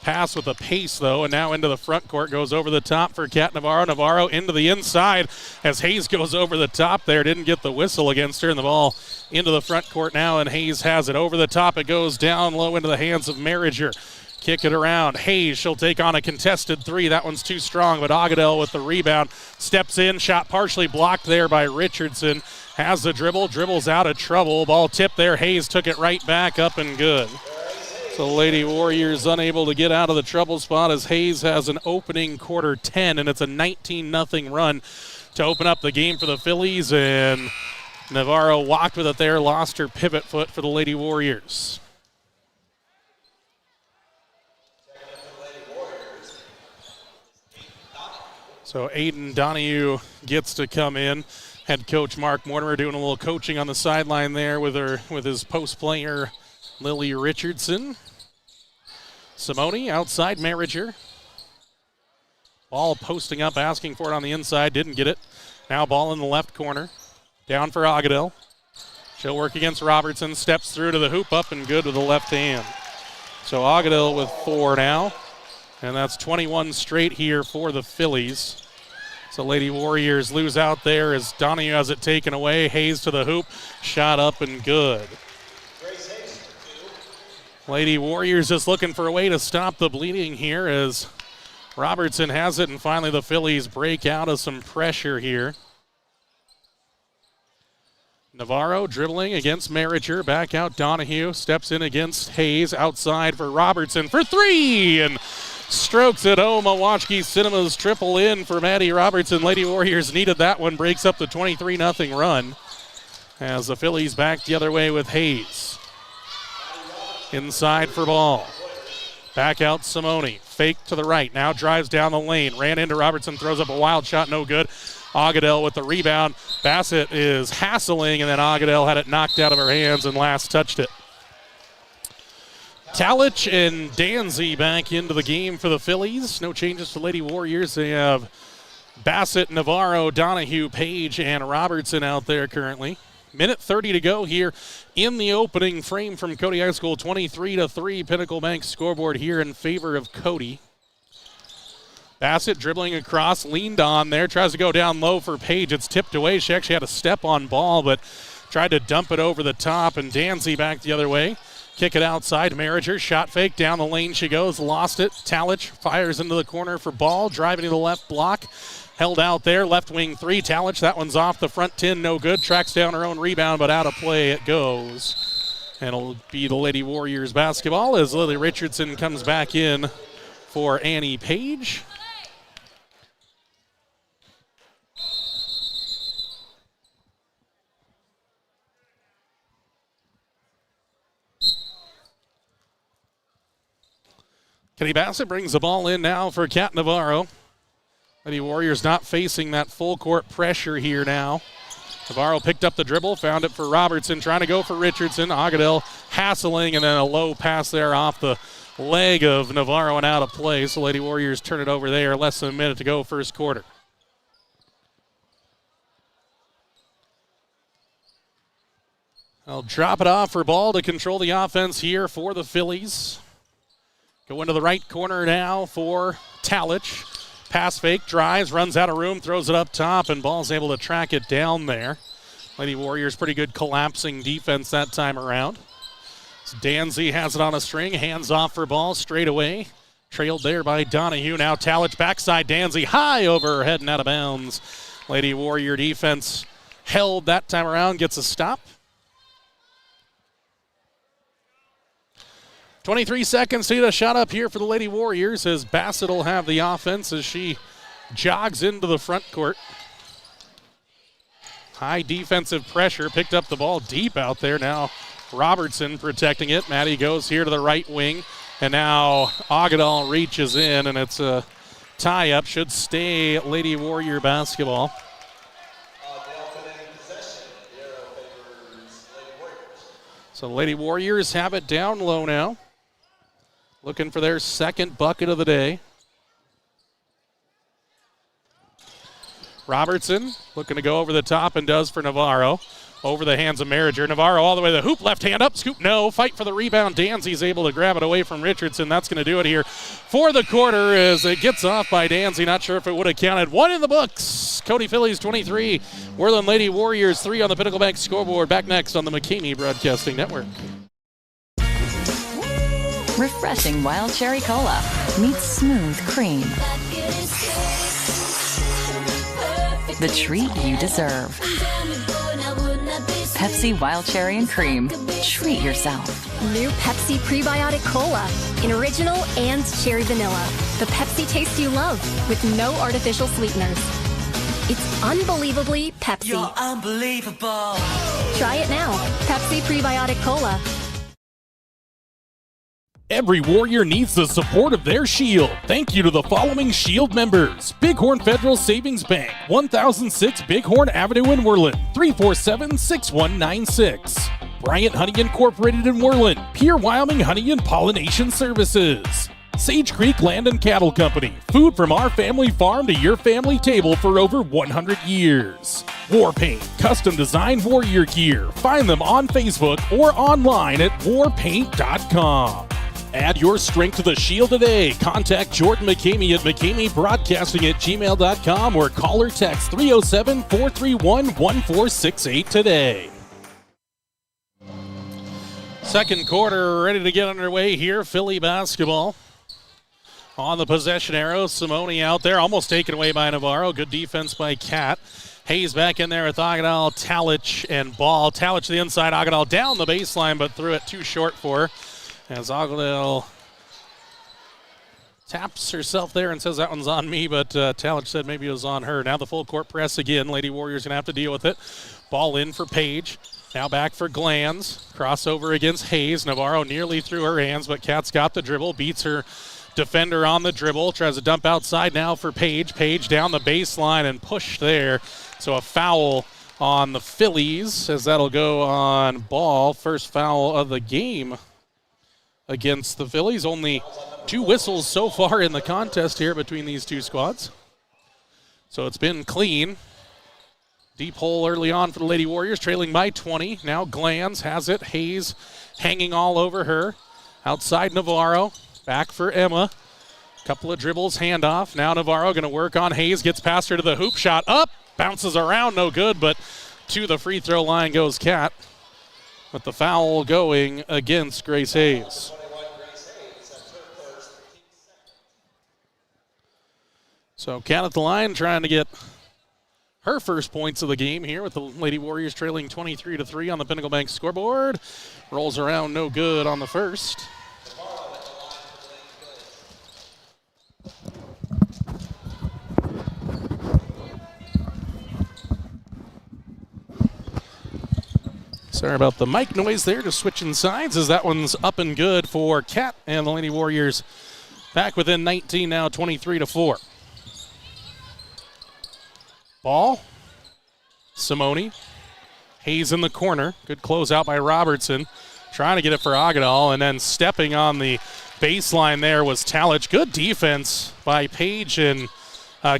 pass with a pace, though, and now into the front court. Goes over the top for Kat Navarro. Navarro into the inside as Hayes goes over the top there. Didn't get the whistle against her, and the ball into the front court now, and Hayes has it. Over the top, it goes down low into the hands of Merriger. Kick it around. Hayes, she'll take on a contested 3. That one's too strong, but Agudelo with the rebound. Steps in, shot partially blocked there by Richardson. Has the dribble, dribbles out of trouble. Ball tipped there. Hayes took it right back, up and good. So Lady Warriors unable to get out of the trouble spot as Hayes has an opening quarter 10, and it's a 19-0 run to open up the game for the Phillies, and Navarro walked with it there, lost her pivot foot for the Lady Warriors. So Aiden Donahue gets to come in. Head coach Mark Mortimer doing a little coaching on the sideline there with his post player Lily Richardson. Simone outside Merriger. Ball posting up, asking for it on the inside, didn't get it. Now ball in the left corner. Down for Agudelo. She'll work against Robertson, steps through to the hoop, up and good with the left hand. So Agudelo with 4 now. And that's 21 straight here for the Phillies. So Lady Warriors lose out there as Donahue has it taken away. Hayes to the hoop, shot up and good. Lady Warriors just looking for a way to stop the bleeding here as Robertson has it, and finally the Phillies break out of some pressure here. Navarro dribbling against Merriger, back out Donahue, steps in against Hayes, outside for Robertson for 3, and strokes it home. Milwaukee Cinema's triple in for Maddie Robertson. Lady Warriors needed that one, breaks up the 23-0 run as the Phillies back the other way with Hayes. Inside for Ball. Back out Simone, fake to the right, now drives down the lane, ran into Robertson, throws up a wild shot, no good. Agudelo with the rebound. Bassett is hassling, and then Agudelo had it knocked out of her hands and last touched it. Talich and Danzy back into the game for the Phillies. No changes for Lady Warriors. They have Bassett, Navarro, Donahue, Page, and Robertson out there currently. Minute 30 to go here in the opening frame from Cody High School. 23-3 Pinnacle Bank scoreboard here in favor of Cody. Bassett dribbling across, leaned on there, tries to go down low for Page. It's tipped away. She actually had a step on ball, but tried to dump it over the top, and Danzy back the other way. Kick it outside. Marriger, shot fake, down the lane she goes, lost it. Talich fires into the corner for ball, driving to the left block. Held out there, left wing three. Talich, that one's off the front tin, no good. Tracks down her own rebound, but out of play it goes. And it'll be the Lady Warriors basketball as Lily Richardson comes back in for Annie Page. Kenny Bassett brings the ball in now for Kat Navarro. Lady Warriors not facing that full court pressure here now. Navarro picked up the dribble, found it for Robertson, trying to go for Richardson. Agadel hassling, and then a low pass there off the leg of Navarro and out of play. So Lady Warriors turn it over there. Less than a minute to go first quarter. I'll drop it off for ball to control the offense here for the Phillies. Go into the right corner now for Talich. Pass fake, drives, runs out of room, throws it up top, and ball's able to track it down there. Lady Warriors pretty good collapsing defense that time around. So Danzy has it on a string, hands off for ball straight away. Trailed there by Donahue. Now Talich backside, Danzy high over her head and out of bounds. Lady Warrior defense held that time around, gets a stop. 23 seconds to get a shot up here for the Lady Warriors as Bassett will have the offense as she jogs into the front court. High defensive pressure, picked up the ball deep out there. Now Robertson protecting it. Maddie goes here to the right wing, and now Agadal reaches in, and it's a tie-up. Should stay Lady Warrior basketball. So the Lady Warriors have it down low now. Looking for their second bucket of the day. Robertson looking to go over the top and does for Navarro. Over the hands of Marriger. Navarro all the way to the hoop. Left hand up. Scoop no. Fight for the rebound. Danzy's able to grab it away from Richardson. That's going to do it here for the quarter as it gets off by Danzy. Not sure if it would have counted. One in the books. Cody Phillies 23. Worland Lady Warriors 3 on the Pinnacle Bank scoreboard. Back next on the McKamey Broadcasting Network. Refreshing Wild Cherry Cola meets smooth cream. The treat you deserve. Pepsi Wild Cherry and Cream. Treat yourself. New Pepsi Prebiotic Cola in original and cherry vanilla. The Pepsi taste you love with no artificial sweeteners. It's unbelievably Pepsi. You're unbelievable. Try it now. Pepsi Prebiotic Cola. Every Warrior needs the support of their Shield. Thank you to the following Shield members. Bighorn Federal Savings Bank, 1006 Bighorn Avenue in Worland, 347-6196. Bryant Honey Incorporated in Worland, Pierre Wyoming Honey and Pollination Services. Sage Creek Land and Cattle Company, food from our family farm to your family table for over 100 years. War Paint, custom designed warrior gear. Find them on Facebook or online at warpaint.com. Add your strength to the Shield today. Contact Jordan McKamey at McKameyBroadcasting@gmail.com or call or text 307-431-1468 today. Second quarter ready to get underway here. Philly basketball. On the possession arrow, Simone out there, almost taken away by Navarro. Good defense by Kat. Hayes back in there with Agadal, Talich, and Ball. Talich to the inside, Agadal down the baseline, but threw it too short for her. As Agadal taps herself there and says that one's on me, but Talich said maybe it was on her. Now the full court press again. Lady Warriors going to have to deal with it. Ball in for Page. Now back for Glanz. Crossover against Hayes. Navarro nearly through her hands, but Kat's got the dribble. Beats her defender on the dribble. Tries to dump outside now for Page. Page down the baseline and pushed there. So a foul on the Phillies as that'll go on Ball. First foul of the game against the Phillies. Only 2 whistles so far in the contest here between these two squads. So it's been clean. Deep hole early on for the Lady Warriors, trailing by 20. Now Glanz has it. Hayes hanging all over her. Outside Navarro. Back for Emma. Couple of dribbles, handoff. Now Navarro going to work on Hayes. Gets past her to the hoop shot. Up. Bounces around. No good, but to the free throw line goes Kat. With the foul going against Grace Hayes. So Kat at the line trying to get her first points of the game here with the Lady Warriors trailing 23-3 on the Pinnacle Bank scoreboard. Rolls around, no good on the first. Sorry about the mic noise there, just switching sides as that one's up and good for Kat and the Lady Warriors back within 19 now, 23-4. Ball, Simone, Hayes in the corner. Good closeout by Robertson. Trying to get it for Agadal, and then stepping on the baseline there was Talich. Good defense by Page, and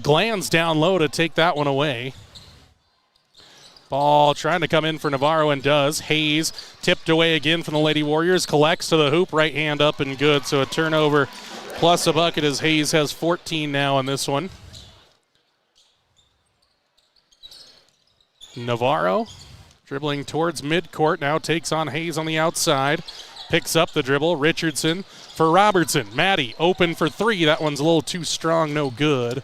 Glanz down low to take that one away. Ball trying to come in for Navarro and does. Hayes tipped away again from the Lady Warriors. Collects to the hoop, right hand up and good. So a turnover plus a bucket as Hayes has 14 now in this one. Navarro dribbling towards midcourt, now takes on Hayes on the outside. Picks up the dribble. Richardson for Robertson. Maddie open for three. That one's a little too strong, no good.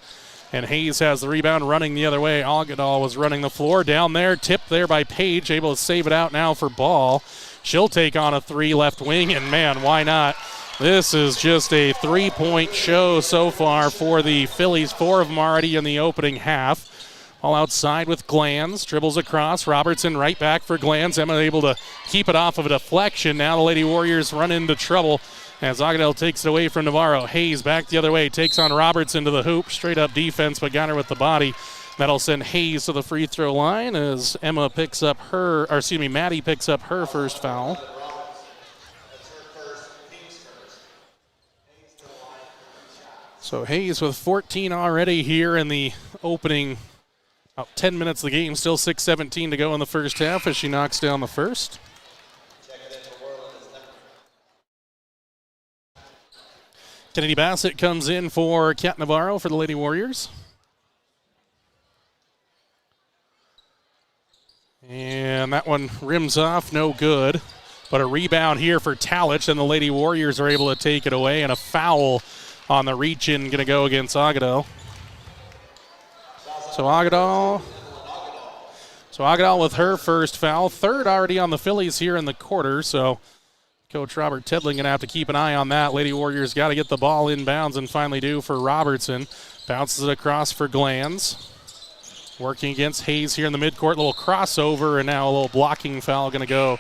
And Hayes has the rebound running the other way. Agadal was running the floor down there. Tipped there by Page, able to save it out now for Ball. She'll take on a three left wing, and man, why not? This is just a three-point show so far for the Phillies. 4 of them already in the opening half. All outside with Glanz. Dribbles across. Robertson right back for Glanz. Emma able to keep it off of a deflection. Now the Lady Warriors run into trouble as Agadal takes it away from Navarro. Hayes back the other way. Takes on Robertson to the hoop. Straight up defense, but got her with the body. That'll send Hayes to the free throw line as Maddie picks up her first foul. So Hayes with 14 already here in the opening about 10 minutes of the game. Still 6:17 to go in the first half as she knocks down the first. Kennedy Bassett comes in for Kat Navarro for the Lady Warriors. And that one rims off, no good. But a rebound here for Talich, and the Lady Warriors are able to take it away, and a foul on the reach-in going to go against Agadal. So Agadal with her first foul. Third already on the Phillies here in the quarter, so Coach Robert Tedling going to have to keep an eye on that. Lady Warriors got to get the ball inbounds and finally do for Robertson. Bounces it across for Glanz. Working against Hayes here in the midcourt. Little crossover, and now a little blocking foul going to go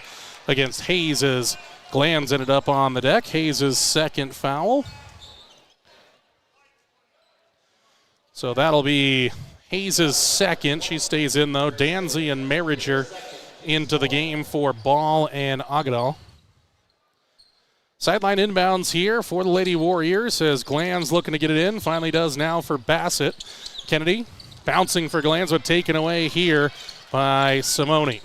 against Hayes as Glanz ended up on the deck. Hayes' second foul. So that'll be Hayes' second. She stays in, though. Danzy and Marriager into the game for Ball and Agadal. Sideline inbounds here for the Lady Warriors as Glanz looking to get it in. Finally does now for Bassett. Kennedy bouncing for Glanz, but taken away here by Simone.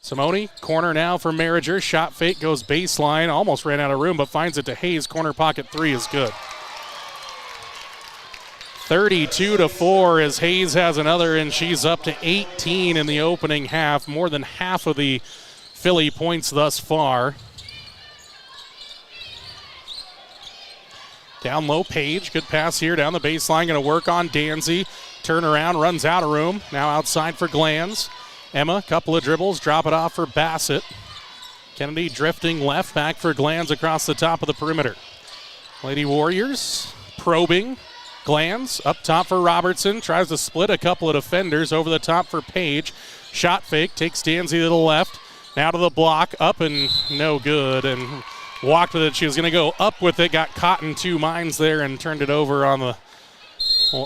Simone, corner now for Marriager. Shot fake, goes baseline. Almost ran out of room, but finds it to Hayes. Corner pocket three is good. 32-4 as Hayes has another, and she's up to 18 in the opening half. More than half of the Philly points thus far. Down low, Page. Good pass here down the baseline. Going to work on Danzy. Turn around, runs out of room. Now outside for Glanz. Emma, couple of dribbles. Drop it off for Bassett. Kennedy drifting left, back for Glanz across the top of the perimeter. Lady Warriors probing. Glanz up top for Robertson. Tries to split a couple of defenders over the top for Page. Shot fake. Takes Danzy to the left. Now to the block. Up and no good. And walked with it. She was going to go up with it. Got caught in two minds there and turned it over on the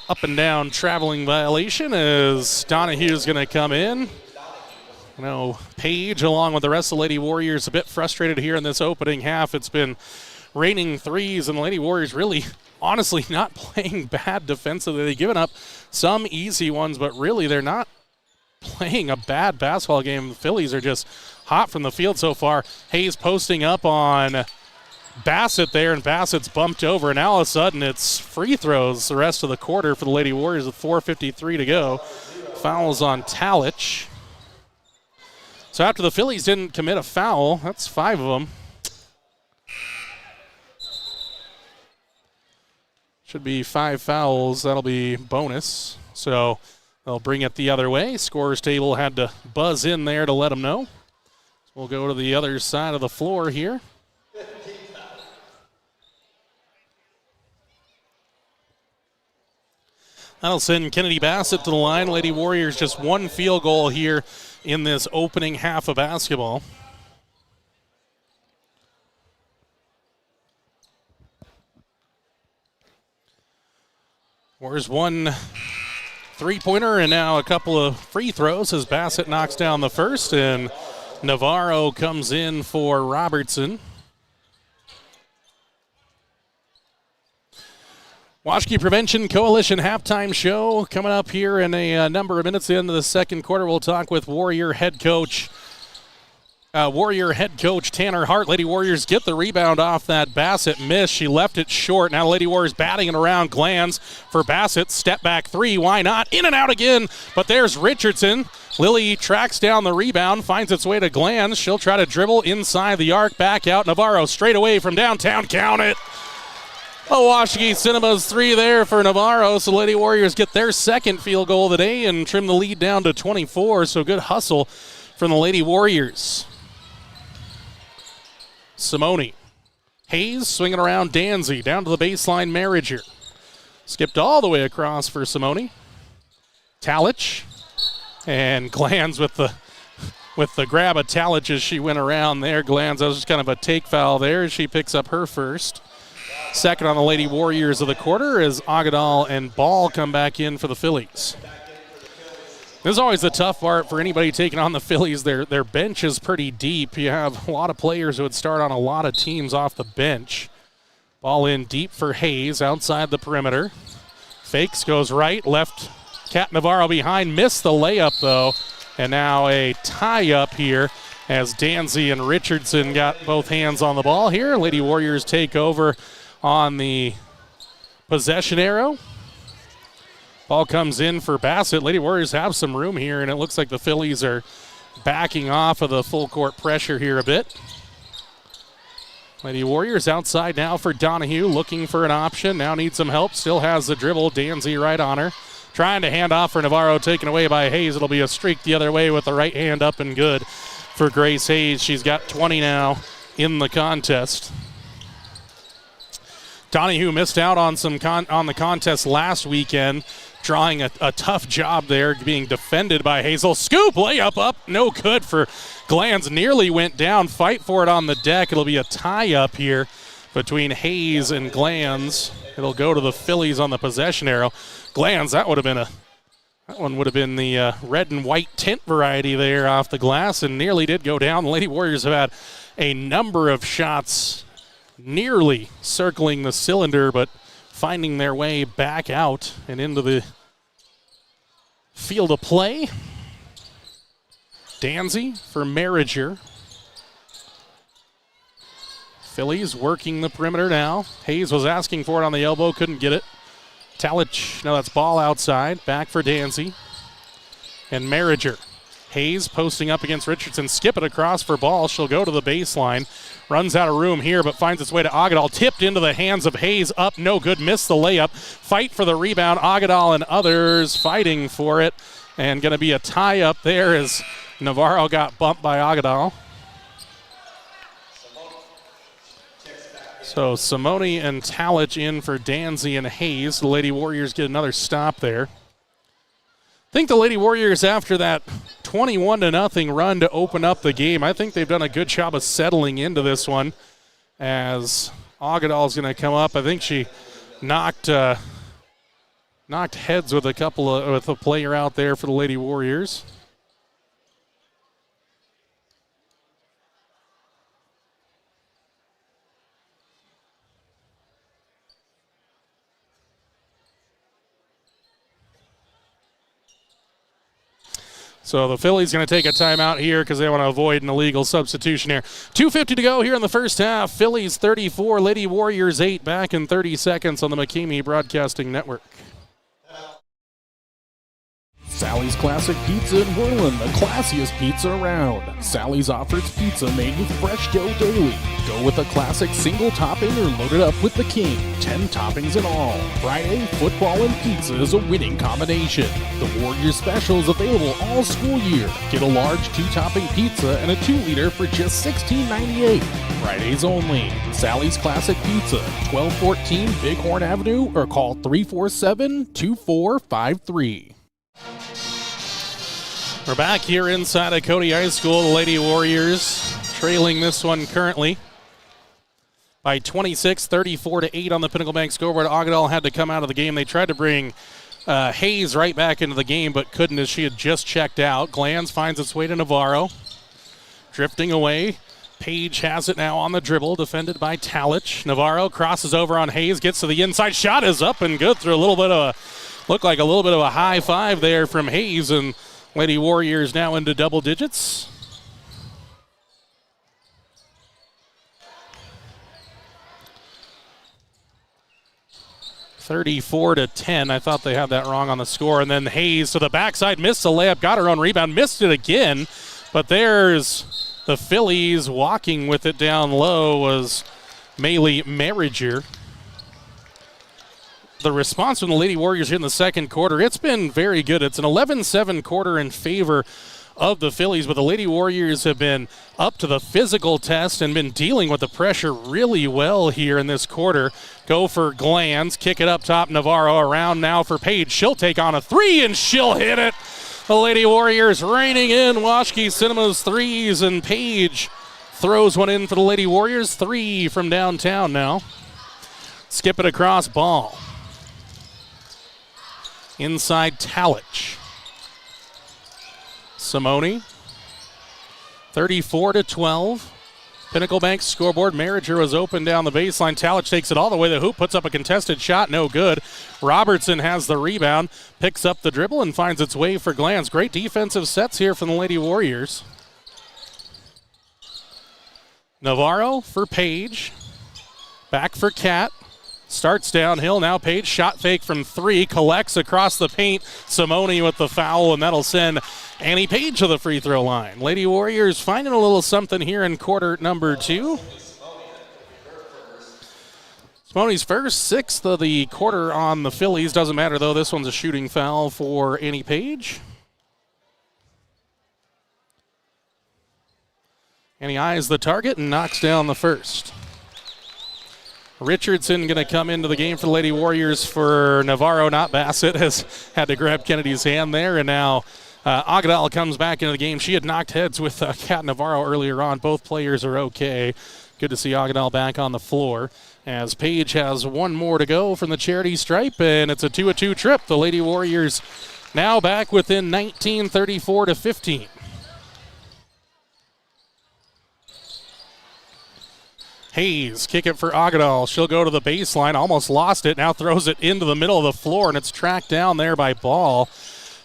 up and down traveling violation as Donahue's going to come in. Page, along with the rest of the Lady Warriors, a bit frustrated here in this opening half. It's been raining threes, and the Lady Warriors really, honestly, not playing bad defensively. They've given up some easy ones, but really they're not playing a bad basketball game. The Phillies are just hot from the field so far. Hayes posting up on Bassett there, and Bassett's bumped over. And now all of a sudden it's free throws the rest of the quarter for the Lady Warriors with 4:53 to go. Fouls on Talich. So after the Phillies didn't commit a foul, that's 5 of them. Should be 5 fouls. That'll be bonus. So they'll bring it the other way. Scorers table had to buzz in there to let them know. We'll go to the other side of the floor here. That'll send Kennedy Bassett to the line. Lady Warriors just 1 field goal here in this opening half of basketball. Warriors 1 3-pointer and now a couple of free throws as Bassett knocks down the first, and Navarro comes in for Robertson. Washkey Prevention Coalition halftime show coming up here in a number of minutes into the second quarter. We'll talk with Warrior head coach Tanner Hart. Lady Warriors get the rebound off that Bassett miss. She left it short. Now Lady Warriors batting it around. Glans for Bassett. Step back 3. Why not? In and out again. But there's Richardson. Lily tracks down the rebound, finds its way to Glans. She'll try to dribble inside the arc. Back out. Navarro straight away from downtown. Count it. Washkey Cinema's 3 there for Navarro. So Lady Warriors get their second field goal of the day and trim the lead down to 24. So good hustle from the Lady Warriors. Simone. Hayes swinging around Danzy. Down to the baseline, Marriager. Skipped all the way across for Simone. Talich. And Glans with the grab of Talich as she went around there. Glans, that was just kind of a take foul there. She picks up her first. Second on the Lady Warriors of the quarter as Agadal and Ball come back in for the Phillies. This is always the tough part for anybody taking on the Phillies. Their bench is pretty deep. You have a lot of players who would start on a lot of teams off the bench. Ball in deep for Hayes outside the perimeter. Fakes, goes right, left. Cat Navarro behind, missed the layup though. And now a tie-up here as Danzy and Richardson got both hands on the ball here. Lady Warriors take over on the possession arrow. Ball comes in for Bassett. Lady Warriors have some room here, and it looks like the Phillies are backing off of the full court pressure here a bit. Lady Warriors outside now for Donahue, looking for an option. Now needs some help. Still has the dribble. Danzy right on her. Trying to hand off for Navarro, taken away by Hayes. It'll be a streak the other way with the right hand up and good for Grace Hayes. She's got 20 now in the contest. Donahue missed out on on the contest last weekend, drawing a tough job there, being defended by Hazel. Scoop, layup up, no good for Glans. Nearly went down. Fight for it on the deck. It'll be a tie-up here between Hayes and Glans. It'll go to the Phillies on the possession arrow. Glans, that one would have been the red and white tint variety there off the glass, and nearly did go down. The Lady Warriors have had a number of shots nearly circling the cylinder, but finding their way back out and into the field of play. Danzy for Marriager. Phillies working the perimeter now. Hayes was asking for it on the elbow, couldn't get it. Talich, no, that's Ball outside. Back for Danzy. And Marriager. Hayes posting up against Richardson. Skip it across for Ball. She'll go to the baseline. Runs out of room here, but finds its way to Agadal. Tipped into the hands of Hayes. Up, no good. Missed the layup. Fight for the rebound. Agadal and others fighting for it. And going to be a tie-up there as Navarro got bumped by Agadal. So Simone and Talich in for Danzy and Hayes. The Lady Warriors get another stop there. I think the Lady Warriors, after that 21-0 run to open up the game, I think they've done a good job of settling into this one as Agadal's going to come up. I think she knocked heads with with a player out there for the Lady Warriors. So the Phillies going to take a timeout here because they want to avoid an illegal substitution here. 2:50 to go here in the first half. Phillies 34, Lady Warriors 8. Back in 30 seconds on the McKamey Broadcasting Network. Sally's Classic Pizza in Worland, the classiest pizza around. Sally's offers pizza made with fresh dough daily. Go with a classic single topping or load it up with the king. 10 toppings in all. Friday, football and pizza is a winning combination. The Warriors special is available all school year. Get a large 2-topping pizza and a 2-liter for just $16.98. Fridays only. Sally's Classic Pizza, 1214 Bighorn Avenue, or call 347-2453. We're back here inside of Cody High School. The Lady Warriors trailing this one currently by 26, 34-8 on the Pinnacle Bank scoreboard. Agdal had to come out of the game. They tried to bring Hayes right back into the game, but couldn't as she had just checked out. Glanz finds its way to Navarro. Drifting away. Page has it now on the dribble, defended by Talich. Navarro crosses over on Hayes, gets to the inside. Shot is up and good through a little bit of looked like a little bit of a high five there from Hayes, and Lady Warriors now into double digits. (34-10). I thought they had that wrong on the score. And then Hayes to the backside, missed the layup, got her own rebound, missed it again. But there's the Phillies walking with it down low was Maylee Marriger. The response from the Lady Warriors here in the second quarter, it's been very good. It's an 11-7 quarter in favor of the Phillies, but the Lady Warriors have been up to the physical test and been dealing with the pressure really well here in this quarter. Go for Glanz, kick it up top, Navarro around now for Page. She'll take on a 3 and she'll hit it. The Lady Warriors reining in Washke Cinema's threes, and Page throws one in for the Lady Warriors. 3 from downtown now. Skip it across, ball. Inside Talich. Simone. 34-12. Pinnacle Bank scoreboard. Marriger was open down the baseline. Talich takes it all the way to the hoop, puts up a contested shot, no good. Robertson has the rebound, picks up the dribble, and finds its way for Glanz. Great defensive sets here from the Lady Warriors. Navarro for Page. Back for Cat. Starts downhill, now Page, shot fake from 3, collects across the paint. Simone with the foul, and that'll send Annie Page to the free throw line. Lady Warriors finding a little something here in quarter number 2. Simone's first, 6th of the quarter on the Phillies. Doesn't matter though, this one's a shooting foul for Annie Page. Annie eyes the target and knocks down the first. Richardson going to come into the game for the Lady Warriors for Navarro, not Bassett, has had to grab Kennedy's hand there. And now Agdal comes back into the game. She had knocked heads with Kat Navarro earlier on. Both players are okay. Good to see Agdal back on the floor as Page has one more to go from the charity stripe, and it's a 2-2 trip. The Lady Warriors now back within 19, 34-15. Hayes, kick it for Agdal. She'll go to the baseline, almost lost it, now throws it into the middle of the floor, and it's tracked down there by Ball.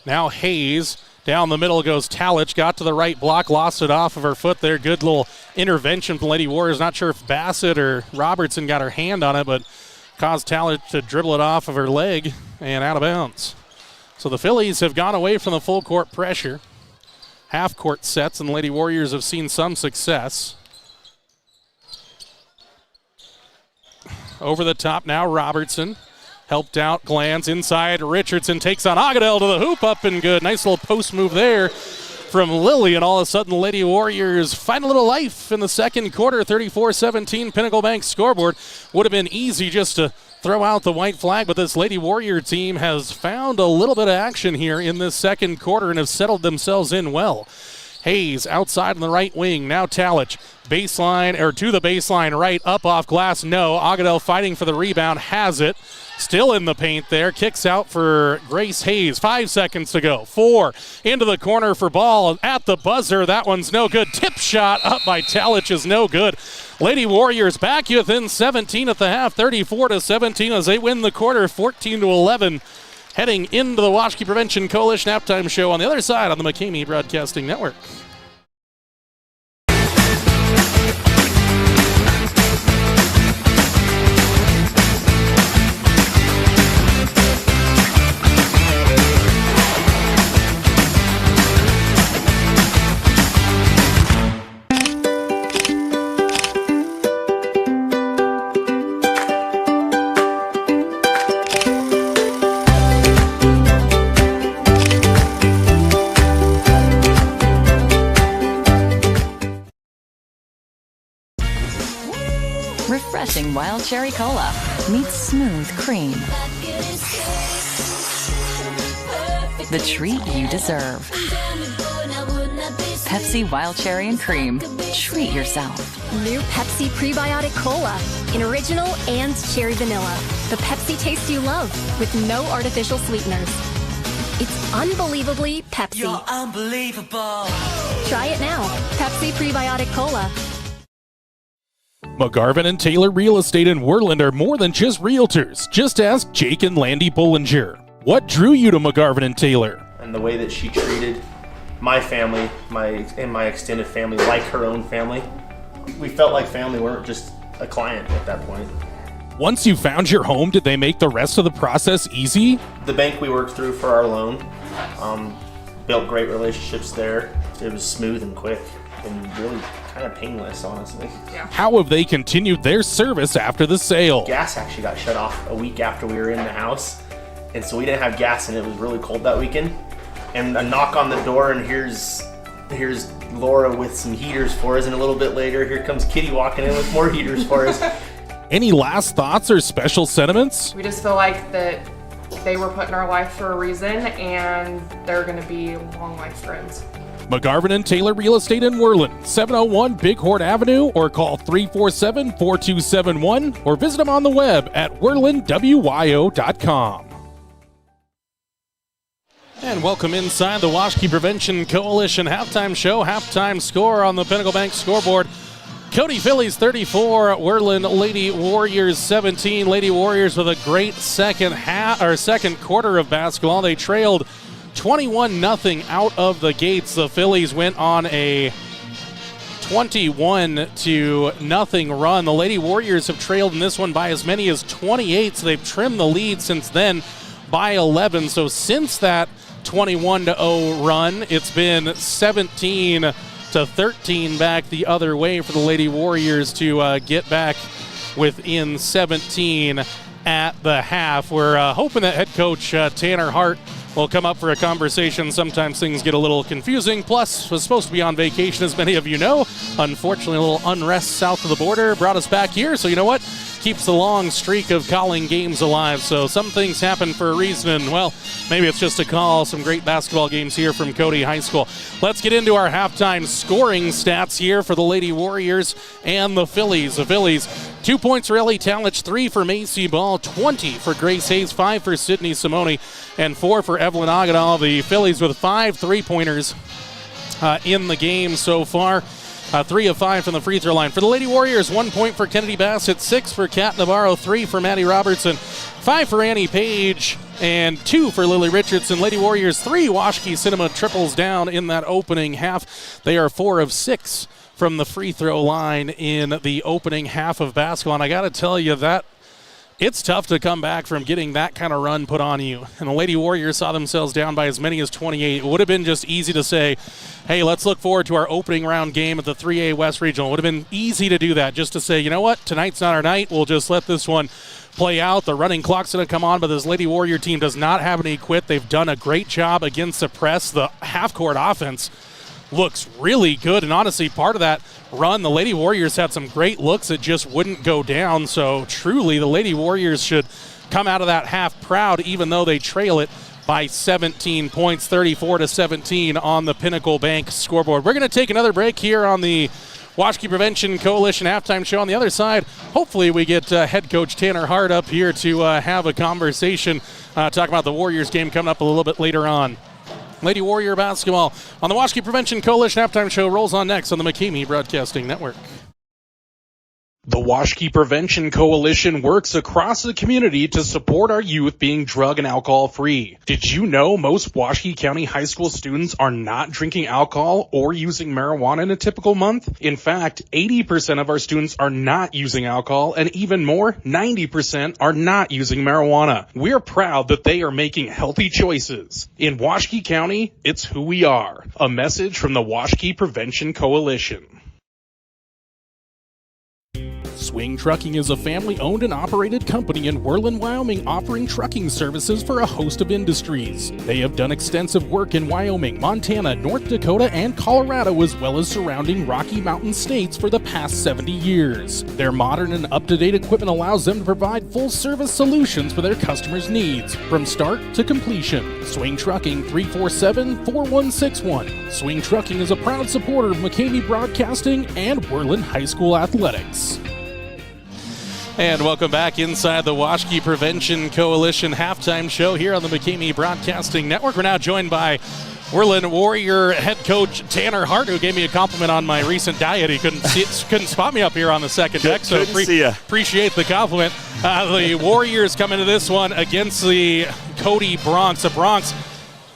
Now Hayes, down the middle goes Talich, got to the right block, lost it off of her foot there. Good little intervention from Lady Warriors. Not sure if Bassett or Robertson got her hand on it, but caused Talich to dribble it off of her leg and out of bounds. So the Phillies have gone away from the full court pressure. Half court sets, and the Lady Warriors have seen some success. Over the top now, Robertson. Helped out, Glanz inside. Richardson takes on Agdal to the hoop, up and good. Nice little post move there from Lilly, and all of a sudden the Lady Warriors find a little life in the second quarter. 34-17 Pinnacle Bank scoreboard. Would have been easy just to throw out the white flag, but this Lady Warrior team has found a little bit of action here in this second quarter and have settled themselves in well. Hayes outside on the right wing. Now Talich. Baseline, or to the baseline right, up off glass, no. Agdal fighting for the rebound, has it. Still in the paint there. Kicks out for Grace Hayes. 5 seconds to go. 4 into the corner for Ball. At the buzzer, that one's no good. Tip shot up by Talich is no good. Lady Warriors back within 17 at the half. 34-17 as they win the quarter. 14-11. heading into the Washkey Prevention Coalition halftime show on the other side on the McCamey Broadcasting Network. Refreshing wild cherry cola meets smooth cream. The treat you deserve. Pepsi Wild Cherry and Cream. Treat yourself. New Pepsi Prebiotic Cola in original and cherry vanilla. The Pepsi taste you love with no artificial sweeteners. It's unbelievably Pepsi. You're unbelievable. Try it now. Pepsi Prebiotic Cola. McGarvin and Taylor Real Estate in Worland are more than just realtors. Just ask Jake and Landy Bollinger. What drew you to McGarvin and Taylor? And the way that she treated my family, my extended family, like her own family. We felt like family. We weren't just a client at that point. Once you found your home, did they make the rest of the process easy? The bank we worked through for our loan, built great relationships there. It was smooth and quick and really kind of painless, honestly. Yeah. How have they continued their service after the sale? Gas actually got shut off a week after we were in the house, and so we didn't have gas, and it was really cold that weekend. And a knock on the door, and here's Laura with some heaters for us, and a little bit later, here comes Kitty walking in with more heaters for us. Any last thoughts or special sentiments? We just feel like that they were put in our life for a reason, and they're going to be long life friends. McGarvin and Taylor Real Estate in Worland, 701 Bighorn Avenue, or call 347-4271, or visit them on the web at worlandwyo.com. And welcome inside the Washkey Prevention Coalition halftime show. Halftime score on the Pinnacle Bank scoreboard. Cody Phillies 34, Worland Lady Warriors 17. Lady Warriors with a great second quarter of basketball. They trailed 21-0 out of the gates. The Phillies went on a 21-0 run. The Lady Warriors have trailed in this one by as many as 28, so they've trimmed the lead since then by 11. So since that 21-0 run, it's been 17-13 back the other way for the Lady Warriors to get back within 17 at the half. We're hoping that head coach Tanner Hart will come up for a conversation. Sometimes things get a little confusing. Plus, was supposed to be on vacation, as many of you know. Unfortunately, a little unrest south of the border brought us back here. So you know what? Keeps the long streak of calling games alive. So some things happen for a reason, and well, maybe it's just to call some great basketball games here from Cody High School. Let's get into our halftime scoring stats here for the Lady Warriors and the Phillies. The Phillies, 2 points for Ellie Talich, 3 for Macy Ball, 20 for Grace Hayes, 5 for Sydney Simone, and 4 for Evelyn Agadal. The Phillies with 5 3-pointers in the game so far. 3 of 5 from the free throw line. For the Lady Warriors, 1 point for Kennedy Bassett, 6 for Kat Navarro, 3 for Maddie Robertson, 5 for Annie Page, and 2 for Lily Richardson. Lady Warriors, 3 Washkey Cinema triples down in that opening half. They are 4 of 6 from the free throw line in the opening half of basketball. And I got to tell you that it's tough to come back from getting that kind of run put on you. And the Lady Warriors saw themselves down by as many as 28. It would have been just easy to say, hey, let's look forward to our opening round game at the 3A West Regional. It would have been easy to do that, just to say, you know what, tonight's not our night. We'll just let this one play out. The running clock's going to come on, but this Lady Warrior team does not have any quit. They've done a great job against the press. The half-court offense looks really good, and honestly, part of that run, the Lady Warriors had some great looks that just wouldn't go down. So truly, the Lady Warriors should come out of that half proud, even though they trail it by 17 points, 34-17 on the Pinnacle Bank scoreboard. We're going to take another break here on the Washkey Prevention Coalition halftime show. On the other side, hopefully we get head coach Tanner Hart up here to have a conversation, talk about the Warriors game coming up a little bit later on. Lady Warrior basketball on the Washkey Prevention Coalition halftime show rolls on next on the McCamey Broadcasting Network. The Washkey Prevention Coalition works across the community to support our youth being drug and alcohol free. Did you know most Washkey County high school students are not drinking alcohol or using marijuana in a typical month? In fact, 80% of our students are not using alcohol, and even more, 90% are not using marijuana. We're proud that they are making healthy choices. In Washkey County, it's who we are. A message from the Washkey Prevention Coalition. Swing Trucking is a family-owned and operated company in Worland, Wyoming, offering trucking services for a host of industries. They have done extensive work in Wyoming, Montana, North Dakota, and Colorado, as well as surrounding Rocky Mountain states for the past 70 years. Their modern and up-to-date equipment allows them to provide full-service solutions for their customers' needs, from start to completion. Swing Trucking, 347-4161. Swing Trucking is a proud supporter of McCamey Broadcasting and Worland High School Athletics. And welcome back inside the Washkey Prevention Coalition halftime show here on the McCamey Broadcasting Network. We're now joined by Worland Warrior head coach Tanner Hart, who gave me a compliment on my recent diet. He couldn't spot me up here on the second deck, so appreciate the compliment. The Warriors come into this one against the Cody Bronx. The Bronx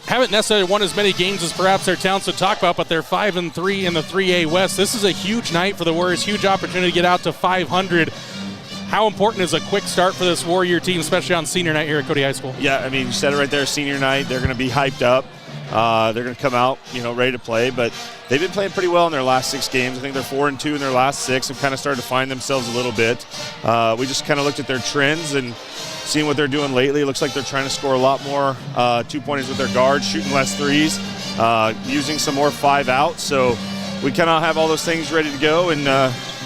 haven't necessarily won as many games as perhaps their towns would talk about, but they're 5-3 in the 3A West. This is a huge night for the Warriors, huge opportunity to get out to 500. How important is a quick start for this Warrior team, especially on senior night here at Cody High School? Yeah, I mean, you said it right there, senior night. They're going to be hyped up. They're going to come out, ready to play. But they've been playing pretty well in their last 6 games. I think they're 4-2 in their last 6 and kind of started to find themselves a little bit. We just kind of looked at their trends and seeing what they're doing lately. It looks like they're trying to score a lot more 2-pointers with their guards, shooting less threes, using some more 5-out. So we kind of have all those things ready to go and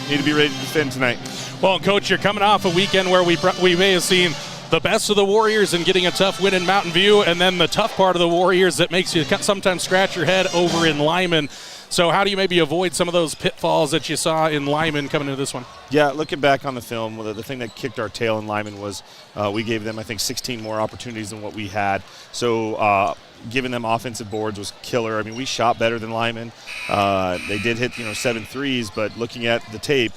need to be ready to defend tonight. Well, Coach, you're coming off a weekend where we may have seen the best of the Warriors and getting a tough win in Mountain View, and then the tough part of the Warriors that makes you sometimes scratch your head over in Lyman. So how do you maybe avoid some of those pitfalls that you saw in Lyman coming into this one? Yeah, looking back on the film, the thing that kicked our tail in Lyman was we gave them, I think, 16 more opportunities than what we had. So giving them offensive boards was killer. I mean, we shot better than Lyman. They did hit 7 threes, but looking at the tape,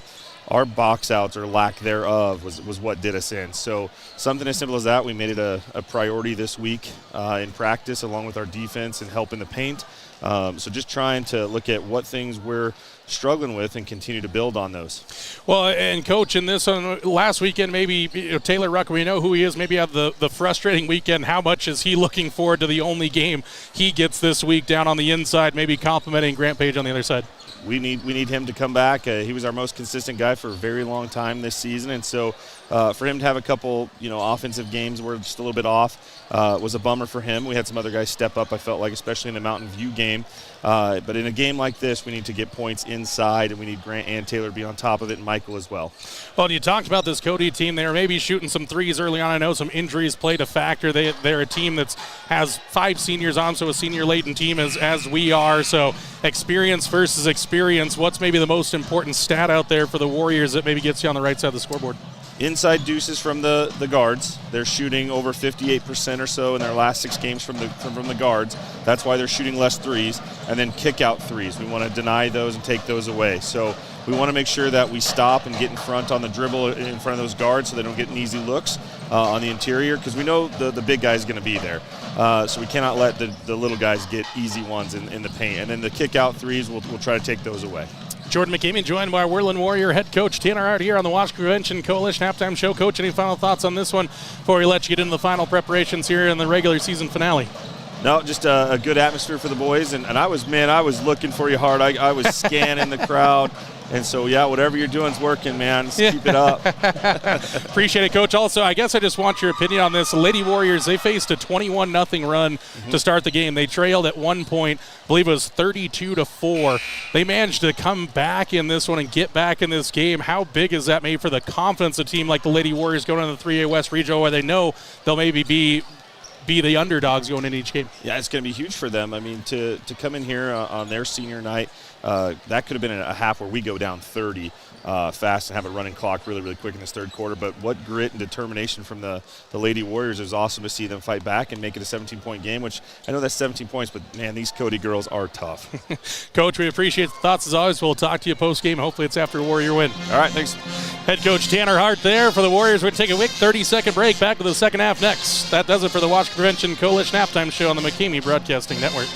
our box outs or lack thereof was what did us in. So something as simple as that, we made it a priority this week in practice along with our defense and help in the paint. So just trying to look at what things we're struggling with and continue to build on those. Well, and Coach, in this one, last weekend, maybe Taylor Rucker, we know who he is, maybe have the frustrating weekend. How much is he looking forward to the only game he gets this week down on the inside, maybe complimenting Grant Page on the other side? We need him to come back. He was our most consistent guy for a very long time this season, and so for him to have a couple offensive games where just a little bit off was a bummer for him. We had some other guys step up, I felt like, especially in the Mountain View game. But in a game like this, we need to get points inside, and we need Grant and Taylor to be on top of it, and Michael as well. Well, you talked about this Cody team. They were maybe shooting some threes early on. I know some injuries played a factor. They're a team that has 5 seniors on, so a senior-laden team as we are. So experience versus experience. What's maybe the most important stat out there for the Warriors that maybe gets you on the right side of the scoreboard? Inside deuces from the guards. They're shooting over 58% or so in their last 6 games from the guards. That's why they're shooting less threes. And then kick out threes. We want to deny those and take those away. So we want to make sure that we stop and get in front on the dribble in front of those guards so they don't get easy looks on the interior, because we know the big guy is going to be there. So we cannot let the little guys get easy ones in the paint. And then the kick out threes, we'll try to take those away. Jordan McCamey joined by Worland Warrior head coach Tanner Hart here on the Washkey Prevention Coalition halftime show. Coach, any final thoughts on this one before we let you get into the final preparations here in the regular season finale? No, just a good atmosphere for the boys. And I was looking for you hard. I was scanning the crowd. And so, yeah, whatever you're doing is working, man. Just keep it up. Appreciate it, Coach. Also, I guess I just want your opinion on this. The Lady Warriors, they faced a 21-0 run to start the game. They trailed at one point, I believe it was 32-4. They managed to come back in this one and get back in this game. How big is that made for the confidence of a team like the Lady Warriors going into the 3A West Regional, where they know they'll maybe be the underdogs going into each game? Yeah, it's going to be huge for them. I mean, to come in here on their senior night, that could have been a half where we go down 30. fast and have a running clock really, really quick in this third quarter. But what grit and determination from the Lady Warriors. It was awesome to see them fight back and make it a 17-point game, which I know that's 17 points, but, man, these Cody girls are tough. Coach, we appreciate the thoughts as always. We'll talk to you post-game. Hopefully it's after a Warrior win. All right, thanks. Head coach Tanner Hart there for the Warriors. We're going to take a quick 30-second break. Back to the second half next. That does it for the Watch Prevention Coalition Halftime Show on the McCamey Broadcasting Network.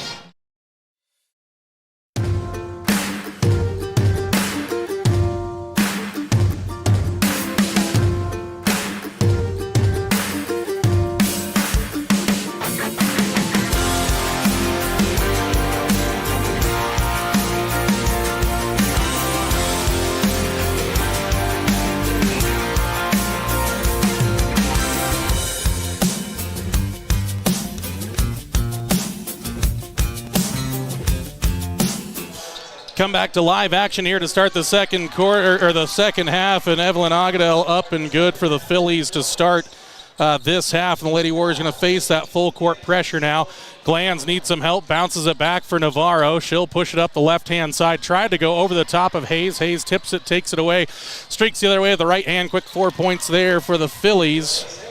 Come back to live action here to start the second quarter or the second half, and Evelyn Agudel up and good for the Phillies to start this half, and the Lady Warriors going to face that full court pressure now. Glanz needs some help, bounces it back for Navarro. She'll push it up the left-hand side. Tried to go over the top of Hayes. Hayes tips it, takes it away, streaks the other way with the right hand. Quick 4 points there for the Phillies.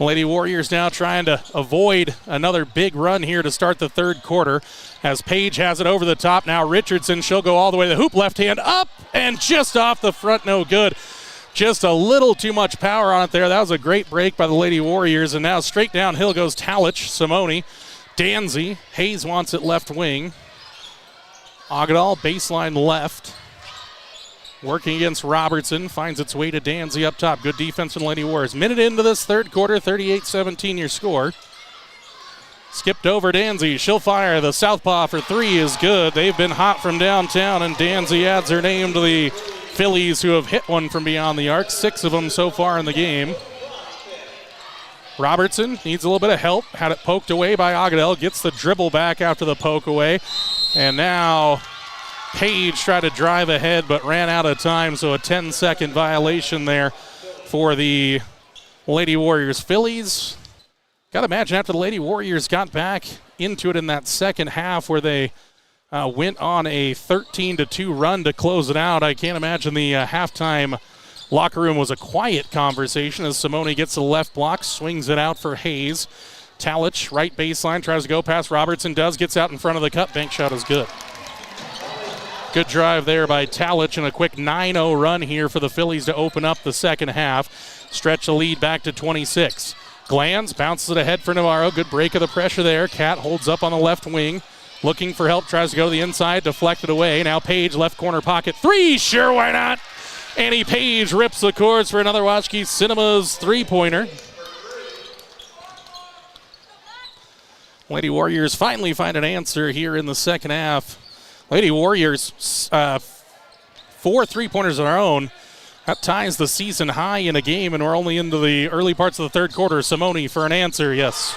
Lady Warriors now trying to avoid another big run here to start the third quarter. As Page has it over the top now. Richardson, she'll go all the way to the hoop, left hand up and just off the front, no good. Just a little too much power on it there. That was a great break by the Lady Warriors. And now straight downhill goes Talich, Simone, Danzy. Hayes wants it left wing. Agudel, baseline left. Working against Robertson, finds its way to Danzy up top. Good defense from Lady Warriors. Minute into this third quarter, 38-17 your score. Skipped over Danzy. She'll fire. The southpaw for three is good. They've been hot from downtown, and Danzy adds her name to the Phillies who have hit one from beyond the arc. 6 of them so far in the game. Robertson needs a little bit of help. Had it poked away by Agudel. Gets the dribble back after the poke away. And now Page tried to drive ahead but ran out of time, so a 10-second violation there for the Lady Warriors. Phillies, got to imagine after the Lady Warriors got back into it in that second half where they went on a 13-2 run to close it out. I can't imagine the halftime locker room was a quiet conversation as Simone gets the left block, swings it out for Hayes. Talich, right baseline, tries to go past Robertson, gets out in front of the cup. Bank shot is good. Good drive there by Talich and a quick 9-0 run here for the Phillies to open up the second half. Stretch the lead back to 26. Glanz bounces it ahead for Navarro. Good break of the pressure there. Cat holds up on the left wing. Looking for help, tries to go to the inside, deflected away. Now Page, left corner pocket. Three, sure, why not? Annie Page rips the cords for another Watchkey Cinemas three-pointer. Lady Warriors finally find an answer here in the second half. Lady Warriors, 4 three-pointers of their own. That ties the season high in a game, and we're only into the early parts of the third quarter. Simone for an answer, yes.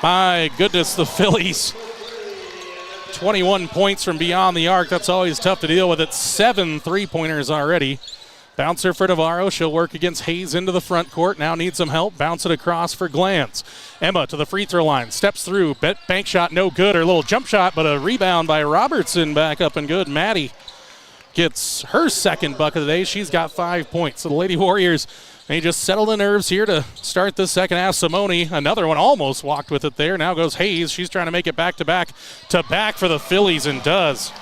My goodness, the Phillies. 21 points from beyond the arc. That's always tough to deal with. It's 7 three-pointers already. Bouncer for Navarro. She'll work against Hayes into the front court. Now needs some help. Bounce it across for Glanz. Emma to the free throw line. Steps through. Bank shot no good. Her little jump shot, but a rebound by Robertson back up and good. Maddie gets her second bucket of the day. She's got 5 points. So the Lady Warriors, they just settle the nerves here to start the second half. Simone, another one, almost walked with it there. Now goes Hayes. She's trying to make it back to back for the Phillies and does.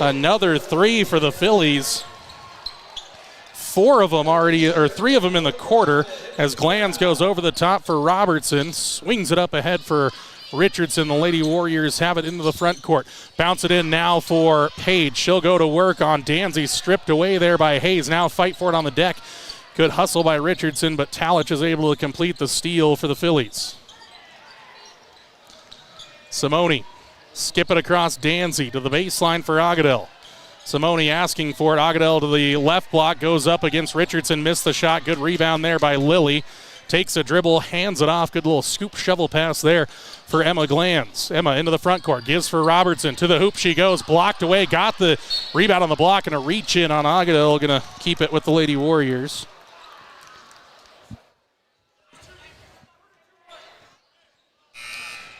Another three for the Phillies. 4 of them already, or 3 of them in the quarter as Glanz goes over the top for Robertson. Swings it up ahead for Richardson. The Lady Warriors have it into the front court. Bounce it in now for Page. She'll go to work on Danzy. Stripped away there by Hayes. Now fight for it on the deck. Good hustle by Richardson, but Talich is able to complete the steal for the Phillies. Simone, skip it across Danzy to the baseline for Agudel. Simone asking for it. Agudel to the left block, goes up against Richardson, missed the shot. Good rebound there by Lilly. Takes a dribble, hands it off. Good little scoop shovel pass there for Emma Glanz. Emma into the front court, gives for Robertson. To the hoop she goes, blocked away, got the rebound on the block, and a reach in on Agudel. Gonna keep it with the Lady Warriors.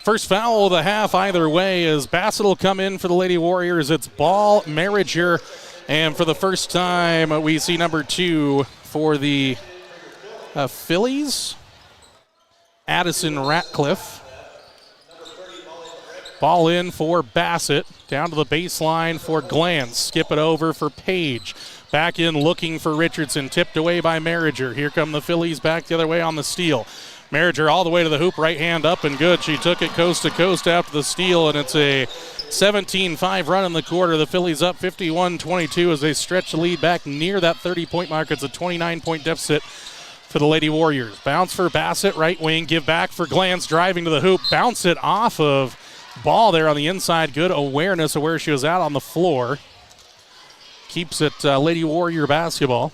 First foul of the half either way as Bassett will come in for the Lady Warriors. It's Ball, Marriager, And for the first time, we see number 2 for the Phillies, Addison Ratcliffe. Ball in for Bassett. Down to the baseline for Glantz. Skip it over for Page. Back in looking for Richardson. Tipped away by Merriger. Here come the Phillies back the other way on the steal. Merriger all the way to the hoop. Right hand up and good. She took it coast to coast after the steal, and it's a 17-5 run in the quarter. The Phillies up 51-22 as they stretch the lead back near that 30-point mark. It's a 29-point deficit for the Lady Warriors. Bounce for Bassett, right wing. Give back for Glantz, driving to the hoop. Bounce it off of Ball there on the inside. Good awareness of where she was out on the floor. Keeps it Lady Warrior basketball.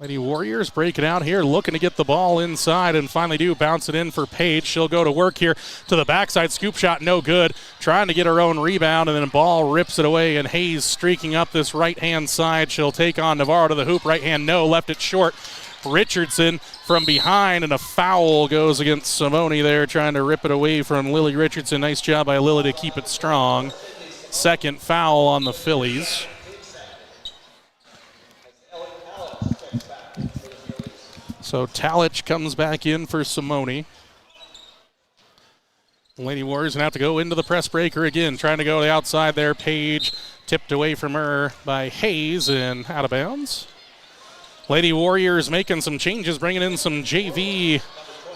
Lady Warriors break it out here, looking to get the ball inside, and finally do bounce it in for Page. She'll go to work here to the backside. Scoop shot, no good. Trying to get her own rebound, and then Ball rips it away, and Hayes streaking up this right-hand side. She'll take on Navarro to the hoop. Right hand, no. Left it short. Richardson from behind, and a foul goes against Simone there, trying to rip it away from Lily Richardson. Nice job by Lily to keep it strong. Second foul on the Phillies. So Talich comes back in for Simone. Lady Warriors going to have to go into the press breaker again, trying to go to the outside there. Page tipped away from her by Hayes and out of bounds. Lady Warriors making some changes, bringing in some JV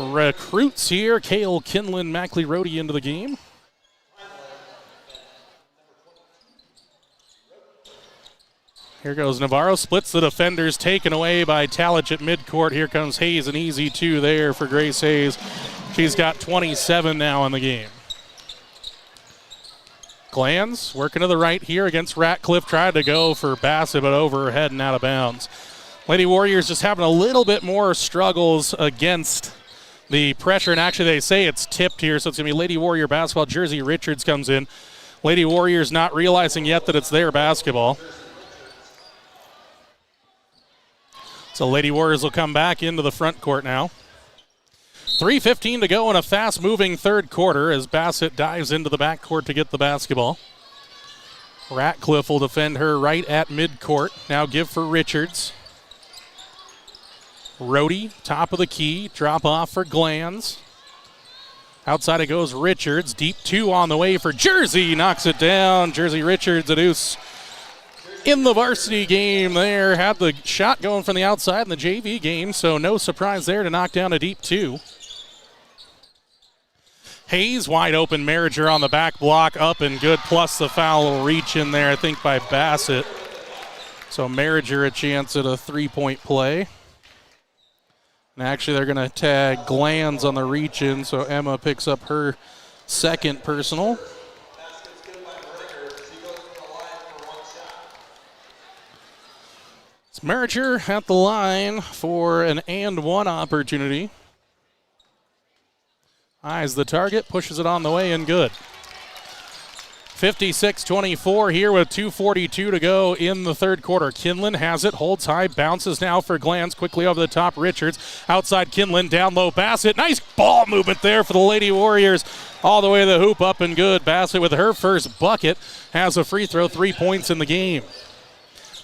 recruits here. Kale Kinlan, Mackley Rohde into the game. Here goes Navarro, splits the defenders, taken away by Talich at midcourt. Here comes Hayes, an easy 2 there for Grace Hayes. She's got 27 now in the game. Glantz working to the right here against Ratcliffe. Tried to go for Bassett, but over her head and out of bounds. Lady Warriors just having a little bit more struggles against the pressure, and actually they say it's tipped here, so it's going to be Lady Warrior basketball. Jersey Richards comes in. Lady Warriors not realizing yet that it's their basketball. So Lady Warriors will come back into the front court now. 3:15 to go in a fast-moving third quarter as Bassett dives into the backcourt to get the basketball. Ratcliffe will defend her right at midcourt. Now give for Richards. Rohde, top of the key, drop off for Glantz. Outside it goes Richards, deep 2 on the way for Jersey, knocks it down. Jersey Richards, a deuce in the varsity game there. Had the shot going from the outside in the JV game, so no surprise there to knock down a deep 2. Hayes wide open, Merriger on the back block, up and good, plus the foul reach in there, I think, by Bassett. So Merriger a chance at a 3-point play. And actually, they're going to tag Glantz on the reach-in, so Emma picks up her second personal. It's Merriger at the line for an and-one opportunity. Eyes the target, pushes it on the way, and good. 56-24 here with 2:42 to go in the third quarter. Kinlan has it, holds high, bounces now for Glantz, quickly over the top, Richards. Outside Kinlan, down low, Bassett. Nice ball movement there for the Lady Warriors. All the way to the hoop, up and good. Bassett with her first bucket has a free throw, 3 points in the game.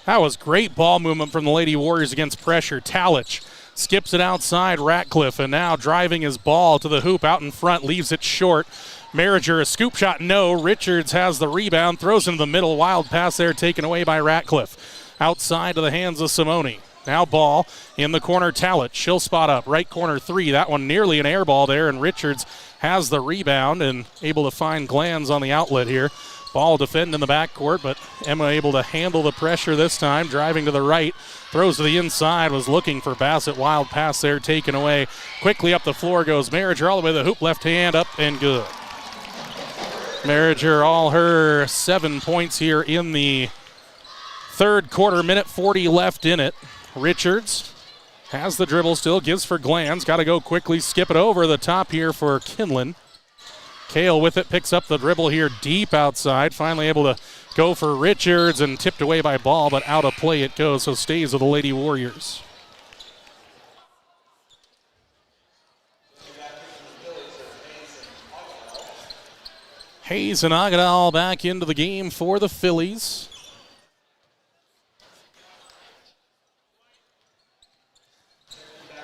That was great ball movement from the Lady Warriors against pressure. Talich skips it outside, Ratcliffe, and now driving his ball to the hoop out in front, leaves it short. Merriger, a scoop shot, no. Richards has the rebound, throws into the middle. Wild pass there taken away by Ratcliffe. Outside to the hands of Simone. Now ball in the corner, Talich. She'll spot up, right corner 3. That one nearly an air ball there, and Richards has the rebound and able to find Glantz on the outlet here. Ball defend in the backcourt, but Emma able to handle the pressure this time, driving to the right. Throws to the inside, was looking for Bassett. Wild pass there taken away. Quickly up the floor goes Merriger all the way to the hoop, left hand up and good. Merriger, all her 7 points here in the third quarter, minute 40 left in it. Richards has the dribble still, gives for Glantz. Got to go quickly, skip it over the top here for Kinlan. Kale with it, picks up the dribble here deep outside. Finally able to go for Richards and tipped away by Ball, but out of play it goes, so stays with the Lady Warriors. Hayes and Agadal back into the game for the Phillies.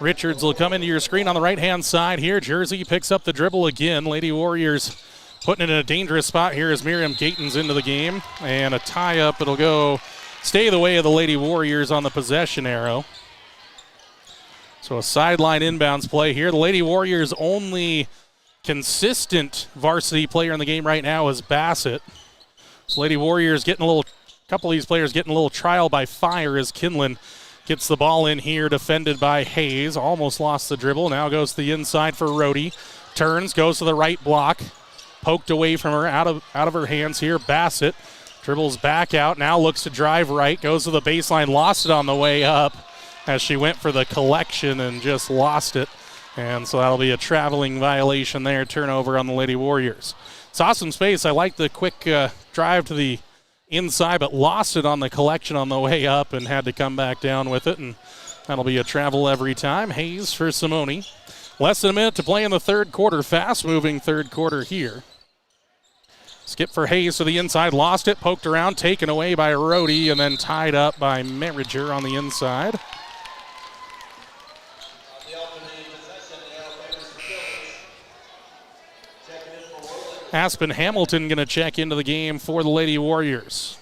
Richards will come into your screen on the right-hand side here. Jersey picks up the dribble again. Lady Warriors putting it in a dangerous spot here as Miriam Gatens into the game. And a tie-up. It'll go stay the way of the Lady Warriors on the possession arrow. So a sideline inbounds play here. The Lady Warriors' only consistent varsity player in the game right now is Bassett. So Lady Warriors getting a couple of these players getting a little trial by fire as Kinlan gets the ball in here, defended by Hayes. Almost lost the dribble. Now goes to the inside for Rhodey. Turns, goes to the right block. Poked away from her, out of her hands here. Bassett dribbles back out. Now looks to drive right. Goes to the baseline. Lost it on the way up as she went for the collection and just lost it. And so that'll be a traveling violation there. Turnover on the Lady Warriors. Saw some space. I like the quick drive to the inside, but lost it on the collection on the way up and had to come back down with it, and that'll be a travel every time. Hayes for Simone. Less than a minute to play in the third quarter. Fast-moving third quarter here. Skip for Hayes to the inside, lost it, poked around, taken away by Rhodey, and then tied up by Merriger on the inside. Aspen Hamilton going to check into the game for the Lady Warriors.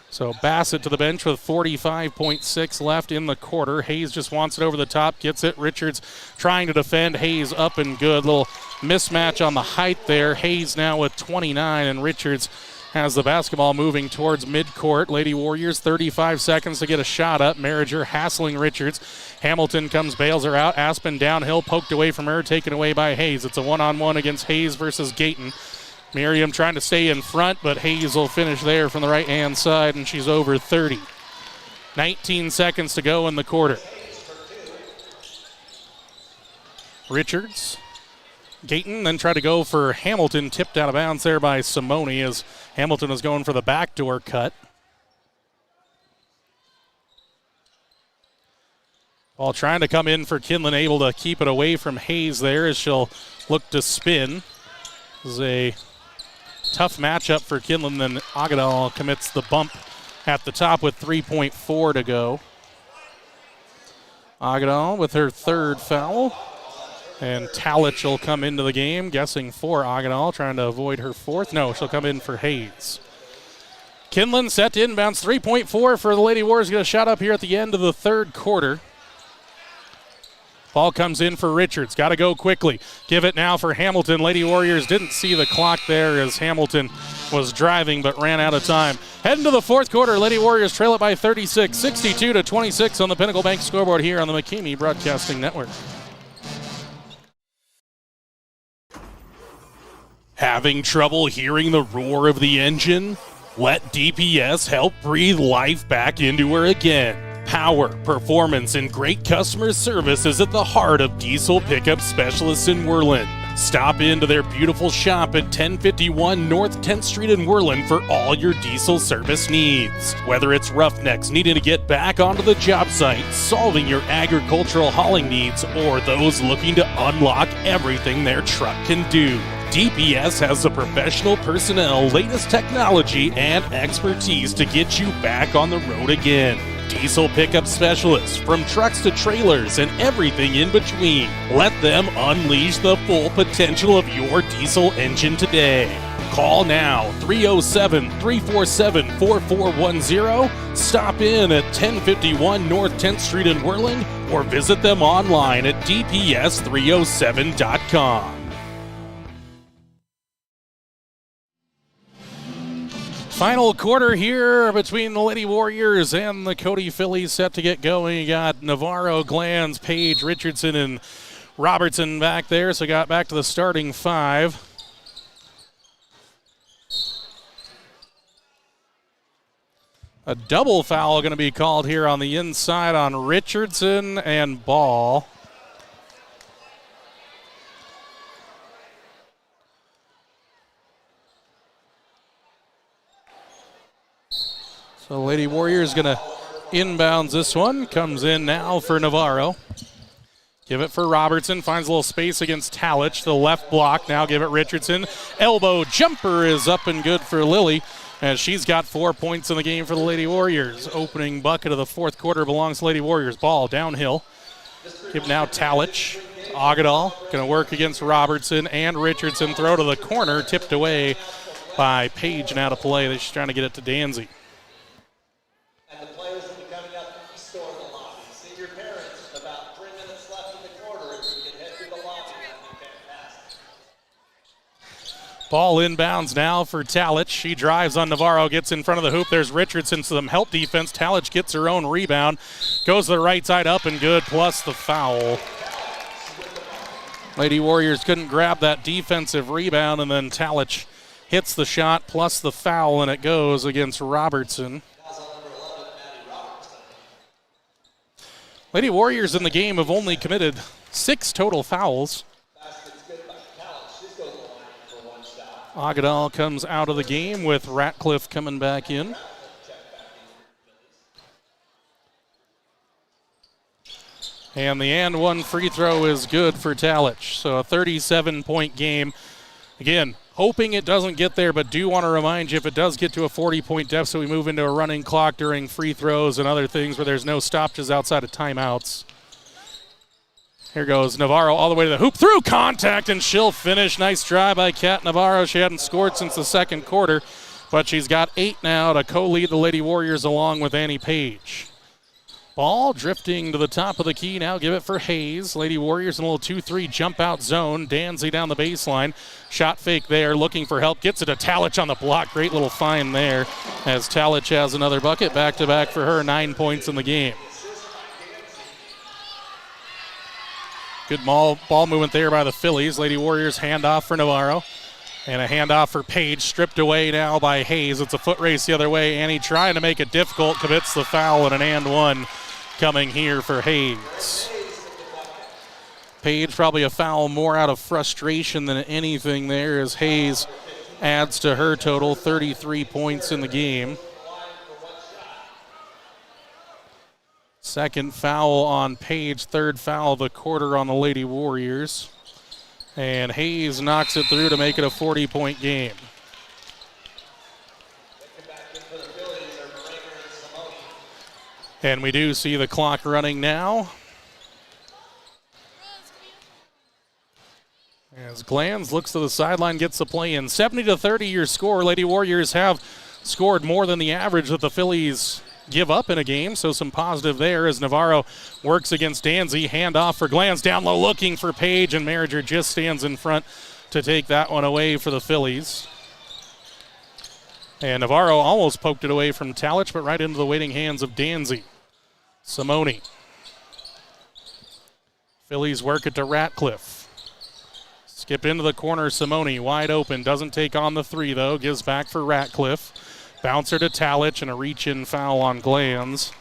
So Bassett to the bench with 45.6 left in the quarter. Hayes just wants it over the top, gets it. Richards trying to defend. Hayes up and good. Little mismatch on the height there. Hayes now with 29, and Richards has the basketball moving towards midcourt. Lady Warriors 35 seconds to get a shot up. Merriger hassling Richards. Hamilton comes, bails her out. Aspen downhill, poked away from her, taken away by Hayes. It's a one-on-one against Hayes versus Gayton. Miriam trying to stay in front, but Hayes will finish there from the right-hand side, and she's over 30. 19 seconds to go in the quarter. Richards. Gayton then tried to go for Hamilton, tipped out of bounds there by Simone as Hamilton was going for the backdoor cut. Ball trying to come in for Kinlan, able to keep it away from Hayes there as she'll look to spin. This is a tough matchup for Kinlan, then Agadal commits the bump at the top with 3.4 to go. Agadal with her third foul. And Talich will come into the game, guessing for Agadal, trying to avoid her fourth. No, she'll come in for Hayes. Kinlan set to inbounds, 3.4 for the Lady Warriors. Get a shot up here at the end of the third quarter. Ball comes in for Richards. Got to go quickly. Give it now for Hamilton. Lady Warriors didn't see the clock there as Hamilton was driving but ran out of time. Heading to the fourth quarter, Lady Warriors trail it by 36, 62-26 on the Pinnacle Bank scoreboard here on the McKamey Broadcasting Network. Having trouble hearing the roar of the engine? Let DPS help breathe life back into her again. Power, performance, and great customer service is at the heart of diesel pickup specialists in Worland. Stop into their beautiful shop at 1051 North 10th Street in Worland for all your diesel service needs. Whether it's roughnecks needing to get back onto the job site, solving your agricultural hauling needs, or those looking to unlock everything their truck can do, DPS has the professional personnel, latest technology, and expertise to get you back on the road again. Diesel pickup specialists, from trucks to trailers and everything in between. Let them unleash the full potential of your diesel engine today. Call now, 307-347-4410. Stop in at 1051 North 10th Street in Worland, or visit them online at dps307.com. Final quarter here between the Lady Warriors and the Cody Phillies set to get going. You got Navarro, Glanz, Page, Richardson, and Robertson back there, so got back to the starting five. A double foul going to be called here on the inside on Richardson and Ball. So Lady Warriors going to inbounds this one. Comes in now for Navarro. Give it for Robertson, finds a little space against Talich. The left block, now give it Richardson. Elbow jumper is up and good for Lily, as she's got 4 points in the game for the Lady Warriors. Opening bucket of the fourth quarter belongs to Lady Warriors. Ball downhill. Give now Talich. Agadal going to work against Robertson and Richardson. Throw to the corner, tipped away by Page now to play. She's trying to get it to Danzy. And the players will be coming up east door of the lobby. See your parents. About 3 minutes left in the quarter. If you can head through the lobby, that'd be fantastic. Ball inbounds now for Talich. She drives on Navarro, gets in front of the hoop. There's Richardson, some help defense. Talich gets her own rebound. Goes to the right side, up and good, plus the foul. Lady Warriors couldn't grab that defensive rebound, and then Talich hits the shot, plus the foul, and it goes against Robertson. Lady Warriors in the game have only committed 6 total fouls. Agadal comes out of the game with Ratcliffe coming back in. And the and one free throw is good for Talich. So a 37-point game. Again, hoping it doesn't get there, but do want to remind you if it does get to a 40-point deficit, we move into a running clock during free throws and other things where there's no stoppages outside of timeouts. Here goes Navarro all the way to the hoop, through contact, and she'll finish. Nice drive by Kat Navarro. She hadn't scored since the second quarter, but she's got 8 now to co-lead the Lady Warriors along with Annie Page. Ball drifting to the top of the key. Now give it for Hayes. Lady Warriors in a little 2-3 jump out zone. Danzy down the baseline. Shot fake there, looking for help. Gets it to Talich on the block. Great little find there as Talich has another bucket. Back-to-back for her, 9 points in the game. Good ball movement there by the Phillies. Lady Warriors handoff for Navarro. And a handoff for Page, stripped away now by Hayes. It's a foot race the other way. Annie trying to make it difficult, commits the foul, and an and one coming here for Hayes. Page probably a foul more out of frustration than anything there as Hayes adds to her total, 33 points in the game. Second foul on Page, third foul of the quarter on the Lady Warriors. And Hayes knocks it through to make it a 40-point game. And we do see the clock running now. As Glanz looks to the sideline, gets the play in. 70-30 your score. Lady Warriors have scored more than the average that the Phillies give up in a game, so some positive there as Navarro works against Danzy. Handoff for Glanz, down low looking for Page, and Merriger just stands in front to take that one away for the Phillies. And Navarro almost poked it away from Talich, but right into the waiting hands of Danzy. Simone. Phillies work it to Ratcliffe. Skip into the corner, Simone wide open. Doesn't take on the three, though. Gives back for Ratcliffe. Bouncer to Talich and a reach-in foul on Glanz.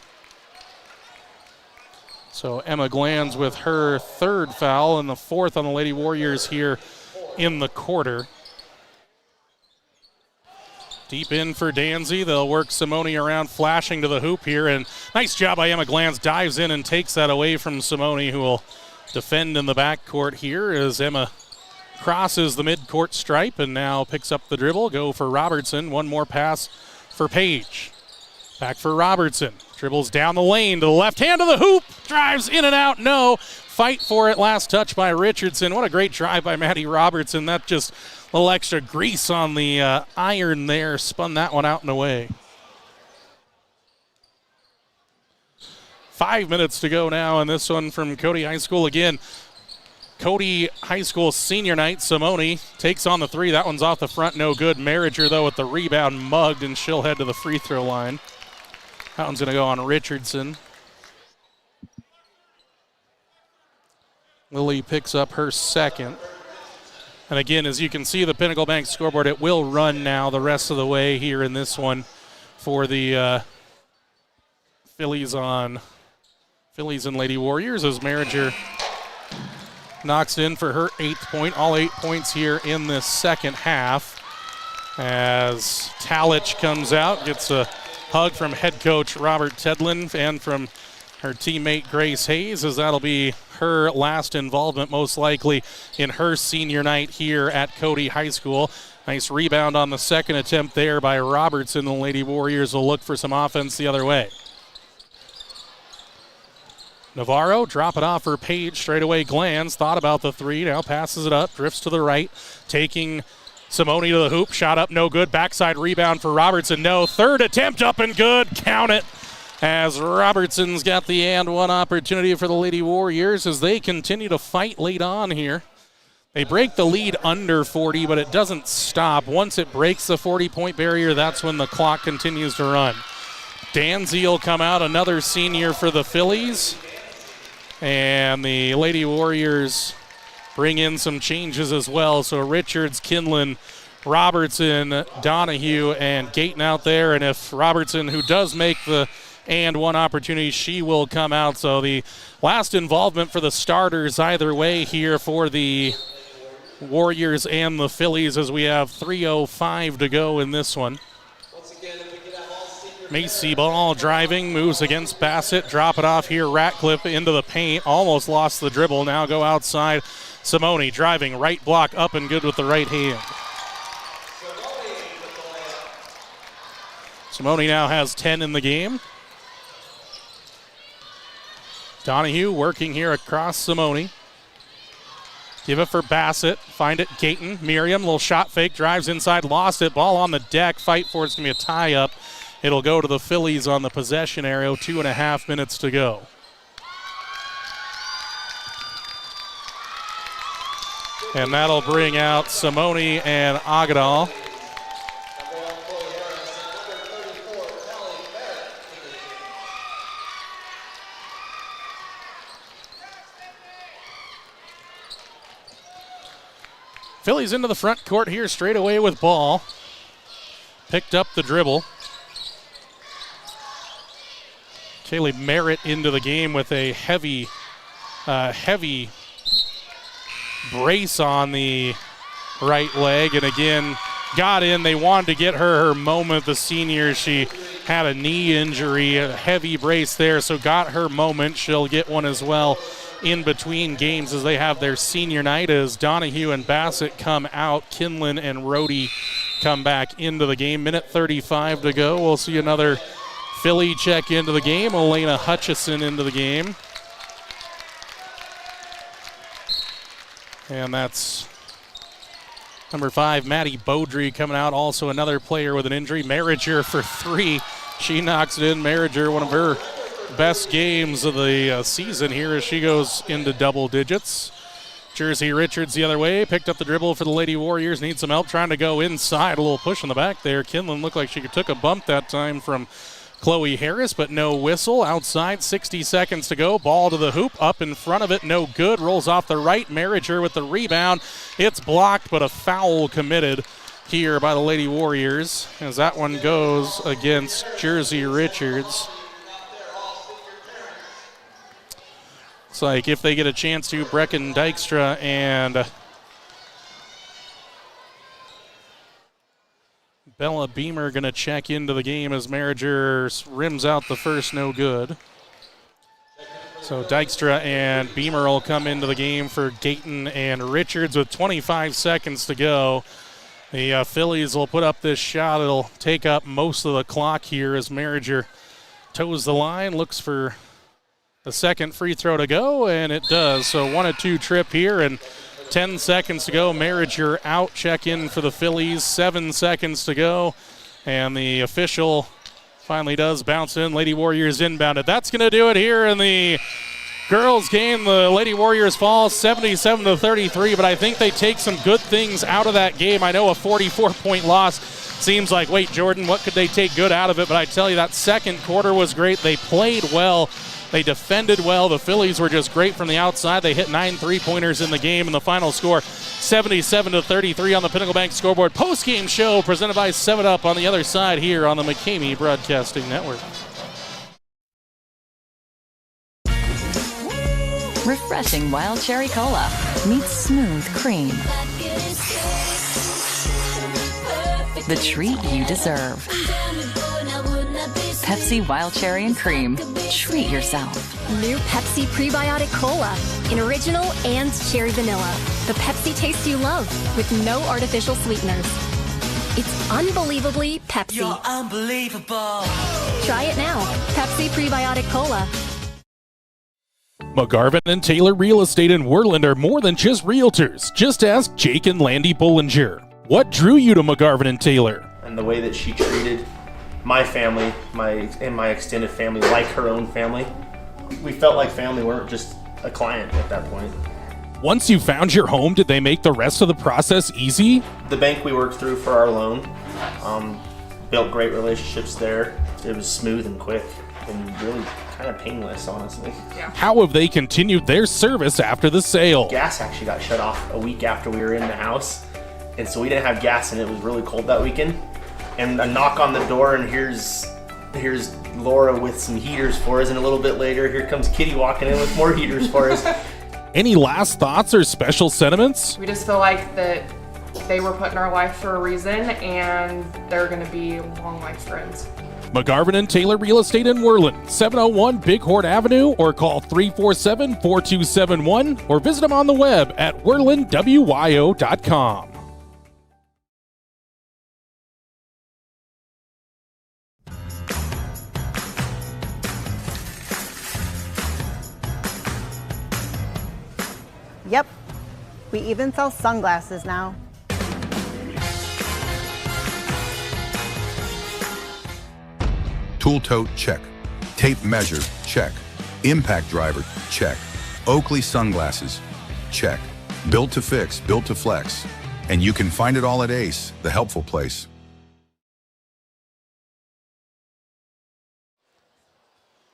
So Emma Glanz with her third foul and the fourth on the Lady Warriors here in the quarter. Deep in for Danzy. They'll work Simone around, flashing to the hoop here. And nice job by Emma Glanz. Dives in and takes that away from Simone, who will defend in the backcourt here as Emma crosses the midcourt stripe and now picks up the dribble. Go for Robertson. One more pass for Page. Back for Robertson. Dribbles down the lane to the left hand of the hoop. Drives in and out. No. Fight for it. Last touch by Richardson. What a great drive by Maddie Robertson. That just a little extra grease on the iron there. Spun that one out and away. 5 minutes to go now, and this one from Cody High School again. Cody High School senior night. Simone takes on the three. That one's off the front, no good. Merriger, though, with the rebound, mugged, and she'll head to the free throw line. That one's going to go on Richardson. Lily picks up her second. And again, as you can see, the Pinnacle Bank scoreboard, it will run now the rest of the way here in this one for the Phillies and Lady Warriors as Merriger knocks it in for her 8th point. All 8 points here in this second half as Talich comes out, gets a hug from head coach Robert Tedlin and from her teammate Grace Hayes, as that'll be her last involvement most likely in her senior night here at Cody High School. Nice rebound on the second attempt there by Robertson. The Lady Warriors will look for some offense the other way. Navarro drop it off for Page, straight away glance, thought about the three, now passes it up, drifts to the right, taking Simone to the hoop, shot up, no good, backside rebound for Robertson, no, third attempt up and good, count it, as Robertson's got the and one opportunity for the Lady Warriors as they continue to fight late on here. They break the lead under 40, but it doesn't stop. Once it breaks the 40-point barrier, that's when the clock continues to run. Danzy will come out, another senior for the Phillies. And the Lady Warriors bring in some changes as well. So Richards, Kinlan, Robertson, Donahue, and Gayton out there. And if Robertson, who does make the and one opportunity, she will come out. So the last involvement for the starters either way here for the Warriors and the Phillies, as we have 3:05 to go in this one. Macy Ball driving, moves against Bassett, drop it off here, Ratcliffe into the paint, almost lost the dribble, now go outside. Simone driving, right block up and good with the right hand. Simone now has 10 in the game. Donahue working here across Simone. Give it for Bassett, find it, Gayton, Miriam, little shot fake, drives inside, lost it, ball on the deck, fight for it's gonna be a tie up. It'll go to the Phillies on the possession area, 2.5 minutes to go. And that'll bring out Simone and Agadal. Phillies into the front court here straight away with ball. Picked up the dribble. Kaylee Merritt into the game with a heavy brace on the right leg, and again got in. They wanted to get her moment. The senior, she had a knee injury, a heavy brace there, so got her moment. She'll get one as well in between games as they have their senior night, as Donahue and Bassett come out. Kinlan and Rohde come back into the game. Minute 35 to go. We'll see another Philly check into the game. Elena Hutchison into the game. And that's number 5, Maddie Beaudry coming out. Also another player with an injury. Marriger for 3. She knocks it in. Marriger, one of her best games of the season here as she goes into double digits. Jersey Richards the other way. Picked up the dribble for the Lady Warriors. Needs some help trying to go inside. A little push in the back there. Kinlan looked like she took a bump that time from Chloe Harris, but no whistle. Outside, 60 seconds to go. Ball to the hoop, up in front of it, no good. Rolls off the right. Marriger with the rebound. It's blocked, but a foul committed here by the Lady Warriors as that one goes against Jersey Richards. It's like if they get a chance to, Brecken Dykstra and Bella Beamer going to check into the game as Marriger rims out the first, no good. So Dykstra and Beamer will come into the game for Gayton and Richards with 25 seconds to go. The Phillies will put up this shot. It'll take up most of the clock here as Marriger toes the line, looks for the second free throw to go, and it does. So 1-2 trip here, and 10 seconds to go. Marriger out. Check in for the Phillies. 7 seconds to go. And the official finally does bounce in. Lady Warriors inbounded. That's going to do it here in the girls game. The Lady Warriors fall 77-33, but I think they take some good things out of that game. I know a 44-point loss seems like, wait, Jordan, what could they take good out of it? But I tell you, that second quarter was great. They played well. They defended well. The Phillies were just great from the outside. They hit 9 3-pointers in the game, and the final score 77-33 on the Pinnacle Bank scoreboard. Post-game show presented by 7-Up on the other side here on the McCamey Broadcasting Network. Refreshing Wild Cherry Cola meets smooth cream. The treat you deserve. Pepsi Wild Cherry and Cream. Treat yourself. New Pepsi Prebiotic Cola in original and cherry vanilla. The Pepsi taste you love with no artificial sweeteners. It's unbelievably Pepsi. You're unbelievable. Try it now. Pepsi Prebiotic Cola. McGarvin and Taylor Real Estate in Worland are more than just realtors. Just ask Jake and Landy Bollinger. What drew you to McGarvin and Taylor? And the way that she treated my family, my extended family, like her own family. We felt like family, weren't just a client at that point. Once you found your home, did they make the rest of the process easy? The bank we worked through for our loan, built great relationships there. It was smooth and quick and really kind of painless, honestly. Yeah. How have they continued their service after the sale? Gas actually got shut off a week after we were in the house, and so we didn't have gas, and it was really cold that weekend. And a knock on the door, and here's Laura with some heaters for us, and a little bit later, here comes Kitty walking in with more heaters for us. Any last thoughts or special sentiments? We just feel like that they were put in our life for a reason, and they're going to be long life friends. McGarvin and Taylor Real Estate in Worland, 701 Bighorn Avenue, or call 347-4271, or visit them on the web at worlandwyo.com. Yep. We even sell sunglasses now. Tool tote, check. Tape measure, check. Impact driver, check. Oakley sunglasses, check. Built to fix, built to flex. And you can find it all at Ace, the helpful place.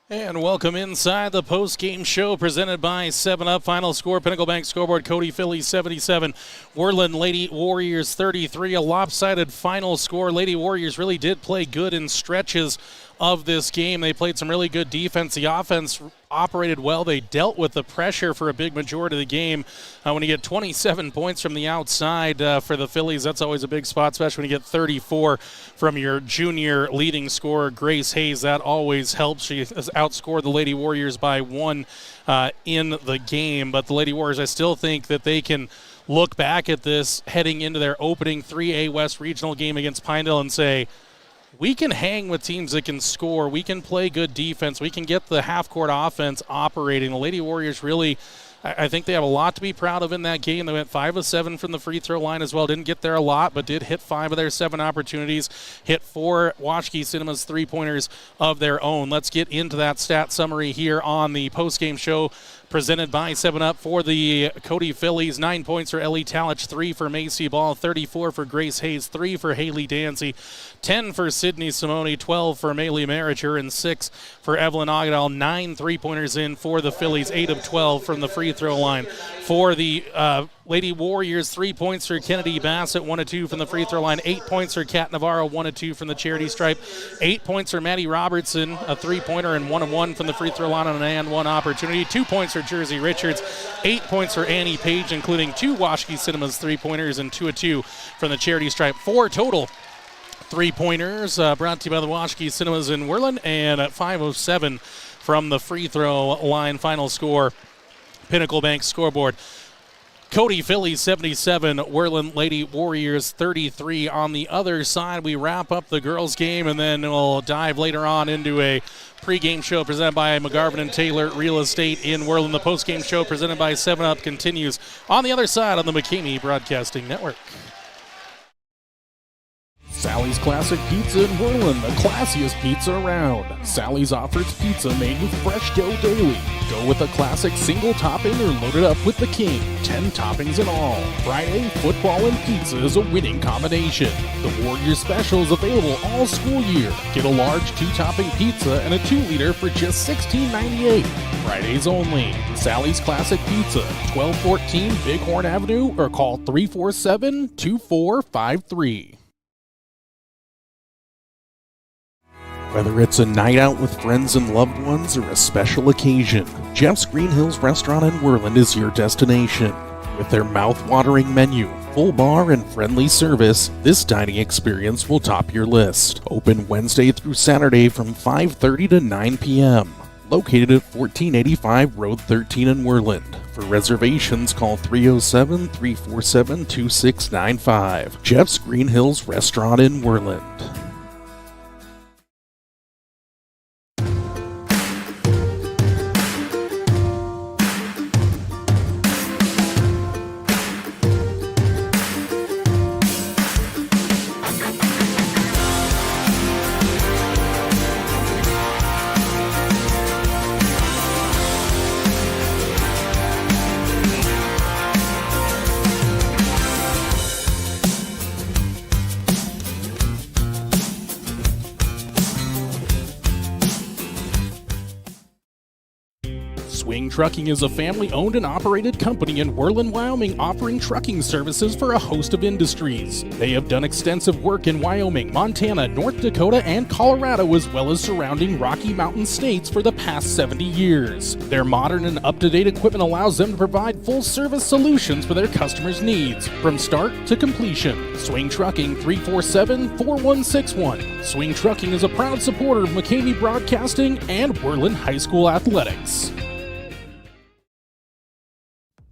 And welcome inside the post-game show presented by 7-Up. Final score, Pinnacle Bank scoreboard, Cody Phillies 77, Worland Lady Warriors 33. A lopsided final score. Lady Warriors really did play good in stretches of this game. They played some really good defense. The offense operated well. They dealt with the pressure for a big majority of the game. When you get 27 points from the outside for the Phillies, that's always a big spot, especially when you get 34 from your junior leading scorer, Grace Hayes. That always helps. She has outscored the Lady Warriors by 1 in the game. But the Lady Warriors, I still think that they can look back at this heading into their opening 3A West regional game against Pinedale and say, we can hang with teams that can score. We can play good defense. We can get the half-court offense operating. The Lady Warriors really, I think they have a lot to be proud of in that game. They went 5 of 7 from the free throw line as well. Didn't get there a lot, but did hit 5 of their 7 opportunities. Hit 4 Watchkey Cinemas three-pointers of their own. Let's get into that stat summary here on the post-game show presented by 7-Up for the Cody Phillies. 9 points for Ellie Talich, 3 for Macy Ball, 34 for Grace Hayes, 3 for Haley Dancy, 10 for Sydney Simone, 12 for Maylee Marricher, and 6 for Evelyn Agadal. 9 3-pointers in for the Phillies, 8 of 12 from the free throw line. For the Lady Warriors, 3 points for Kennedy Bassett, 1 of 2 from the free throw line. 8 points for Kat Navarro, 1 of 2 from the charity stripe. 8 points for Maddie Robertson, a 3-pointer, and 1 of 1 from the free throw line on an and 1 opportunity. 2 points for Jersey Richards. 8 points for Annie Page, including 2 Watchkey Cinemas 3-pointers and 2 of 2 from the charity stripe. 4 total 3-pointers brought to you by the Watchkey Cinemas in Worland, and at 5 of 7 from the free throw line. Final score, Pinnacle Bank scoreboard, Cody Phillies 77, Worland Lady Warriors 33. On the other side, we wrap up the girls' game, and then we'll dive later on into a pregame show presented by McGarvin and Taylor Real Estate in Worland. The postgame show presented by 7-Up continues on the other side on the McCamey Broadcasting Network. Sally's Classic Pizza in Worland, the classiest pizza around. Sally's offers pizza made with fresh dough daily. Go with a classic single topping or load it up with the king. 10 toppings in all. Friday, football and pizza is a winning combination. The Warrior Special is available all school year. Get a large 2-topping pizza and a 2-liter for just $16.98. Fridays only. Sally's Classic Pizza, 1214 Bighorn Avenue, or call 347-2453. Whether it's a night out with friends and loved ones or a special occasion, Jeff's Green Hills Restaurant in Worland is your destination. With their mouth-watering menu, full bar, and friendly service, this dining experience will top your list. Open Wednesday through Saturday from 5:30 to 9 p.m. Located at 1485 Road 13 in Worland. For reservations, call 307-347-2695. Jeff's Green Hills Restaurant in Worland. Swing Trucking is a family-owned and operated company in Worland, Wyoming, offering trucking services for a host of industries. They have done extensive work in Wyoming, Montana, North Dakota, and Colorado, as well as surrounding Rocky Mountain states for the past 70 years. Their modern and up-to-date equipment allows them to provide full-service solutions for their customers' needs, from start to completion. Swing Trucking, 347-4161. Swing Trucking is a proud supporter of McCamey Broadcasting and Worland High School Athletics.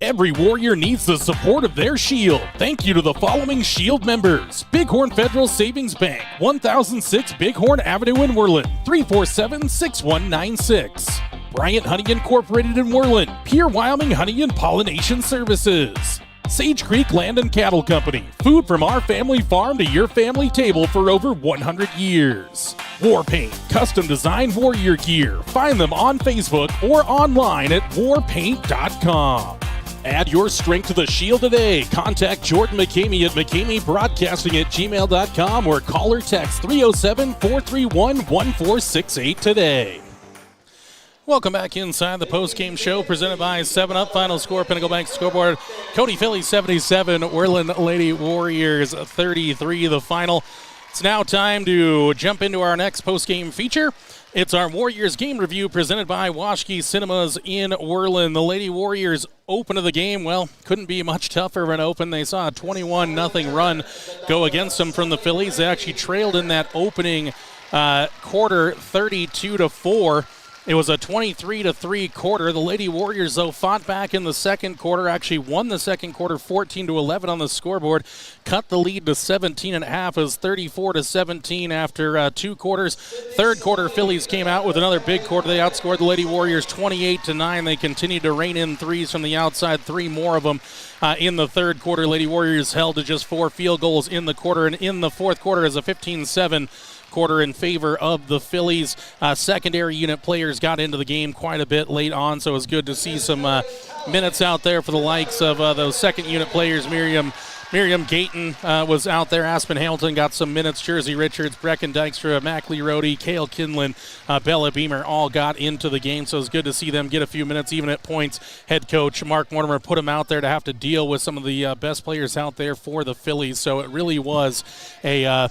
Every Warrior needs the support of their Shield. Thank you to the following Shield members: Bighorn Federal Savings Bank, 1006 Bighorn Avenue in Worland, 347-6196. Bryant Honey Incorporated in Worland, Pure Wyoming Honey and Pollination Services. Sage Creek Land and Cattle Company, food from our family farm to your family table for over 100 years. War Paint, custom designed warrior gear. Find them on Facebook or online at warpaint.com. Add your strength to the Shield today. Contact Jordan McCamey at McCameyBroadcasting@gmail.com or call or text 307-431-1468 today. Welcome back inside the post-game show presented by 7-Up. Final score, Pinnacle Bank scoreboard. Cody Phillies 77, Worland Lady Warriors 33, the final. It's now time to jump into our next post-game feature. It's our Warriors game review presented by Washke Cinemas in Worland. The Lady Warriors open of the game, well, couldn't be much tougher of an open. They saw a 21-0 run go against them from the Phillies. They actually trailed in that opening quarter 32-4. It was a 23-3 quarter. The Lady Warriors, though, fought back in the second quarter, actually won the second quarter 14-11 on the scoreboard, cut the lead to 17.5 as 34-17 after 2 quarters. Third quarter, Phillies came out with another big quarter. They outscored the Lady Warriors 28-9. They continued to rain in threes from the outside, 3 more of them in the third quarter. Lady Warriors held to just 4 field goals in the quarter, and in the fourth quarter as a 15-7 quarter in favor of the Phillies. Secondary unit players got into the game quite a bit late on, so it was good to see some minutes out there for the likes of those second unit players. Miriam Gayton was out there. Aspen Hamilton got some minutes. Jersey Richards, Brecken Dykstra, Mackley Rohde, Kale Kinlan, Bella Beamer all got into the game, so it was good to see them get a few minutes. Even at points, head coach Mark Mortimer put them out there to have to deal with some of the best players out there for the Phillies, so it really was a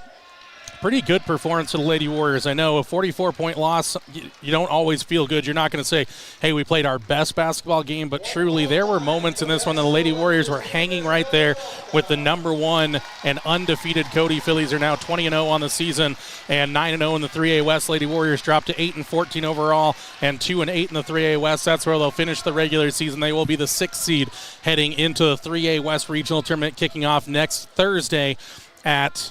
pretty good performance for the Lady Warriors. I know a 44-point loss, you don't always feel good. You're not going to say, hey, we played our best basketball game, but truly there were moments in this one that the Lady Warriors were hanging right there with the number 1 and undefeated Cody Phillies. Are now 20-0 on the season and 9-0 in the 3A West. Lady Warriors dropped to 8-14 overall and 2-8 in the 3A West. That's where they'll finish the regular season. They will be the 6th seed heading into the 3A West Regional Tournament, kicking off next Thursday at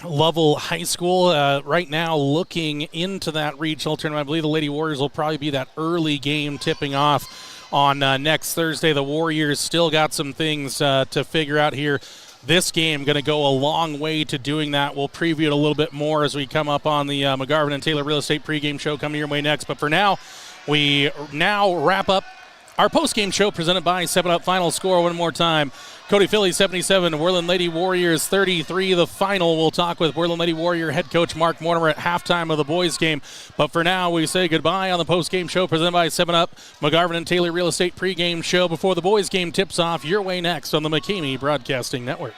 Lovell High School. Right now looking into that regional tournament. I believe the Lady Warriors will probably be that early game tipping off on next Thursday. The Warriors still got some things to figure out here. This game going to go a long way to doing that. We'll preview it a little bit more as we come up on the McGarvin and Taylor Real Estate pregame show coming your way next. But for now, we now wrap up our postgame show presented by 7-Up. Final score one more time. Cody Phillies 77, Worland Lady Warriors 33. The final, we'll talk with Worland Lady Warrior head coach Mark Mortimer at halftime of the boys game. But for now, we say goodbye on the postgame show presented by 7-Up. McGarvin and Taylor Real Estate pregame show before the boys game tips off your way next on the McCamey Broadcasting Network.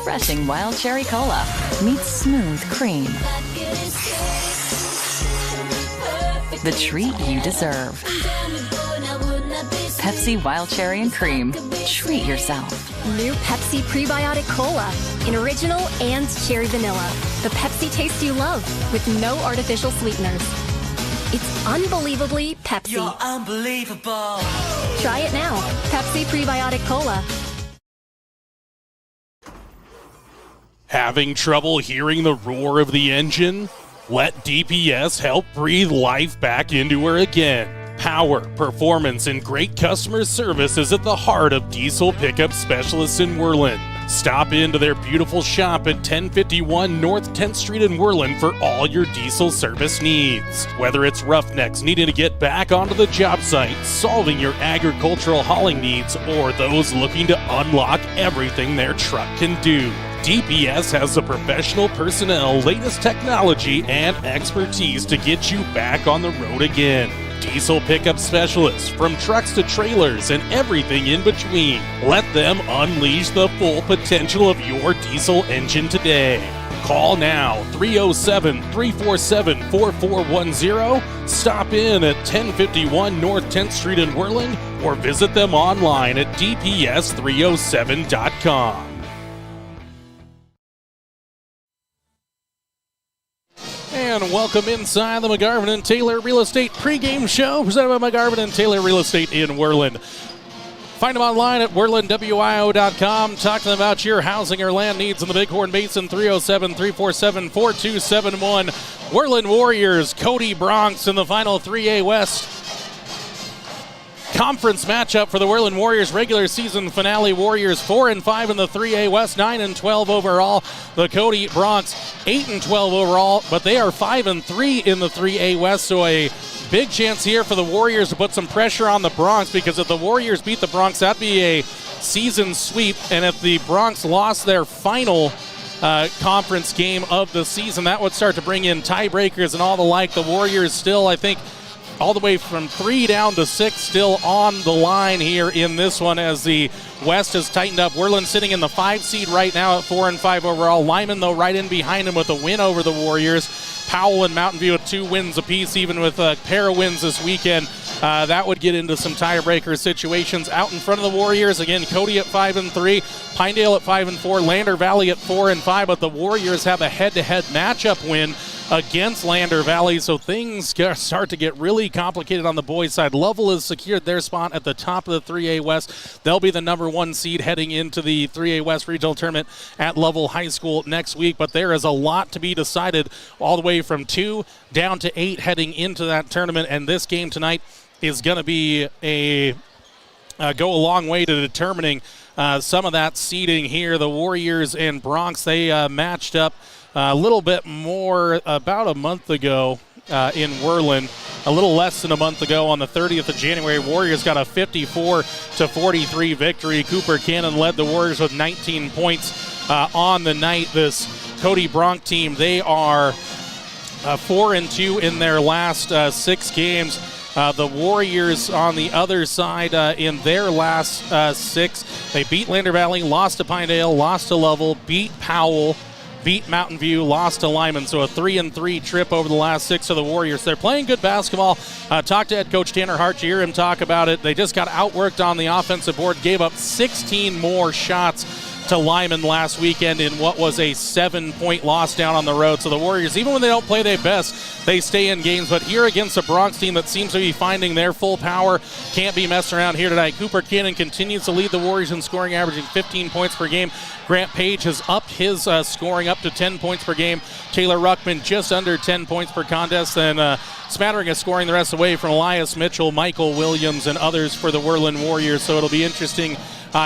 refreshing wild cherry cola meets smooth cream. The treat you deserve. Pepsi Wild Cherry and Cream. Treat yourself. New Pepsi Prebiotic Cola in original and cherry vanilla. The Pepsi taste you love with no artificial sweeteners. It's unbelievably Pepsi. You're unbelievable. Try it now. Pepsi Prebiotic Cola. Having trouble hearing the roar of the engine? Let DPS help breathe life back into her again. Power, performance, and great customer service is at the heart of diesel pickup specialists in Worland. Stop into their beautiful shop at 1051 North 10th Street in Worland for all your diesel service needs. Whether it's roughnecks needing to get back onto the job site, solving your agricultural hauling needs, or those looking to unlock everything their truck can do, DPS has the professional personnel, latest technology, and expertise to get you back on the road again. Diesel pickup specialists, from trucks to trailers and everything in between. Let them unleash the full potential of your diesel engine today. Call now, 307-347-4410. Stop in at 1051 North 10th Street in Worland, or visit them online at dps307.com. And welcome inside the McGarvin and Taylor Real Estate pregame show presented by McGarvin and Taylor Real Estate in Worland. Find them online at worlandwio.com. Talk to them about your housing or land needs in the Bighorn Basin, 307-347-4271. Worland Warriors, Cody Bronx in the final 3A West conference matchup for the Worland Warriors regular season finale. Warriors 4-5 in the 3A West, 9-12 overall. The Cody Bronx 8-12 overall, but they are 5-3 in the 3A West, so a big chance here for the Warriors to put some pressure on the Bronx, because if the Warriors beat the Bronx, that'd be a season sweep, and if the Bronx lost their final conference game of the season, that would start to bring in tiebreakers and all the like. The Warriors still, I think, all the way from 3 down to 6 still on the line here in this one as the West has tightened up. Worland sitting in the 5 seed right now at 4-5 overall. Lyman, though, right in behind him with a win over the Warriors. Powell and Mountain View with 2 wins apiece, even with a pair of wins this weekend. That would get into some tiebreaker situations. Out in front of the Warriors, again, Cody at 5-3, Pinedale at 5-4, Lander Valley at 4-5, but the Warriors have a head-to-head matchup win against Lander Valley, so things start to get really complicated on the boys' side. Lovell has secured their spot at the top of the 3A West. They'll be the number 1 seed heading into the 3A West regional tournament at Lovell High School next week, but there is a lot to be decided all the way from 2 down to 8 heading into that tournament, and this game tonight is going to be go a long way to determining some of that seeding here. The Warriors and Bronx, they matched up a little bit more about a month ago in Worland, a little less than a month ago on the 30th of January. Warriors got a 54-43 victory. Cooper Cannon led the Warriors with 19 points on the night. This Cody Bronx team, they are 4-2 in their last 6 games. The Warriors on the other side in their last 6, they beat Lander Valley, lost to Pinedale, lost to Lovell, beat Powell, beat Mountain View, lost to Lyman. So a 3-3 trip over the last 6 of the Warriors. They're playing good basketball. Talk to head coach Tanner Hart. You hear him talk about it. They just got outworked on the offensive board, gave up 16 more shots to Lyman last weekend in what was a 7-point loss down on the road. So the Warriors, even when they don't play their best, they stay in games. But here against a Bronx team that seems to be finding their full power, can't be messed around here tonight. Cooper Cannon continues to lead the Warriors in scoring, averaging 15 points per game. Grant Page has upped his scoring up to 10 points per game. Taylor Ruckman just under 10 points per contest, and smattering of scoring the rest of the way from Elias Mitchell, Michael Williams, and others for the Worland Warriors. So it'll be interesting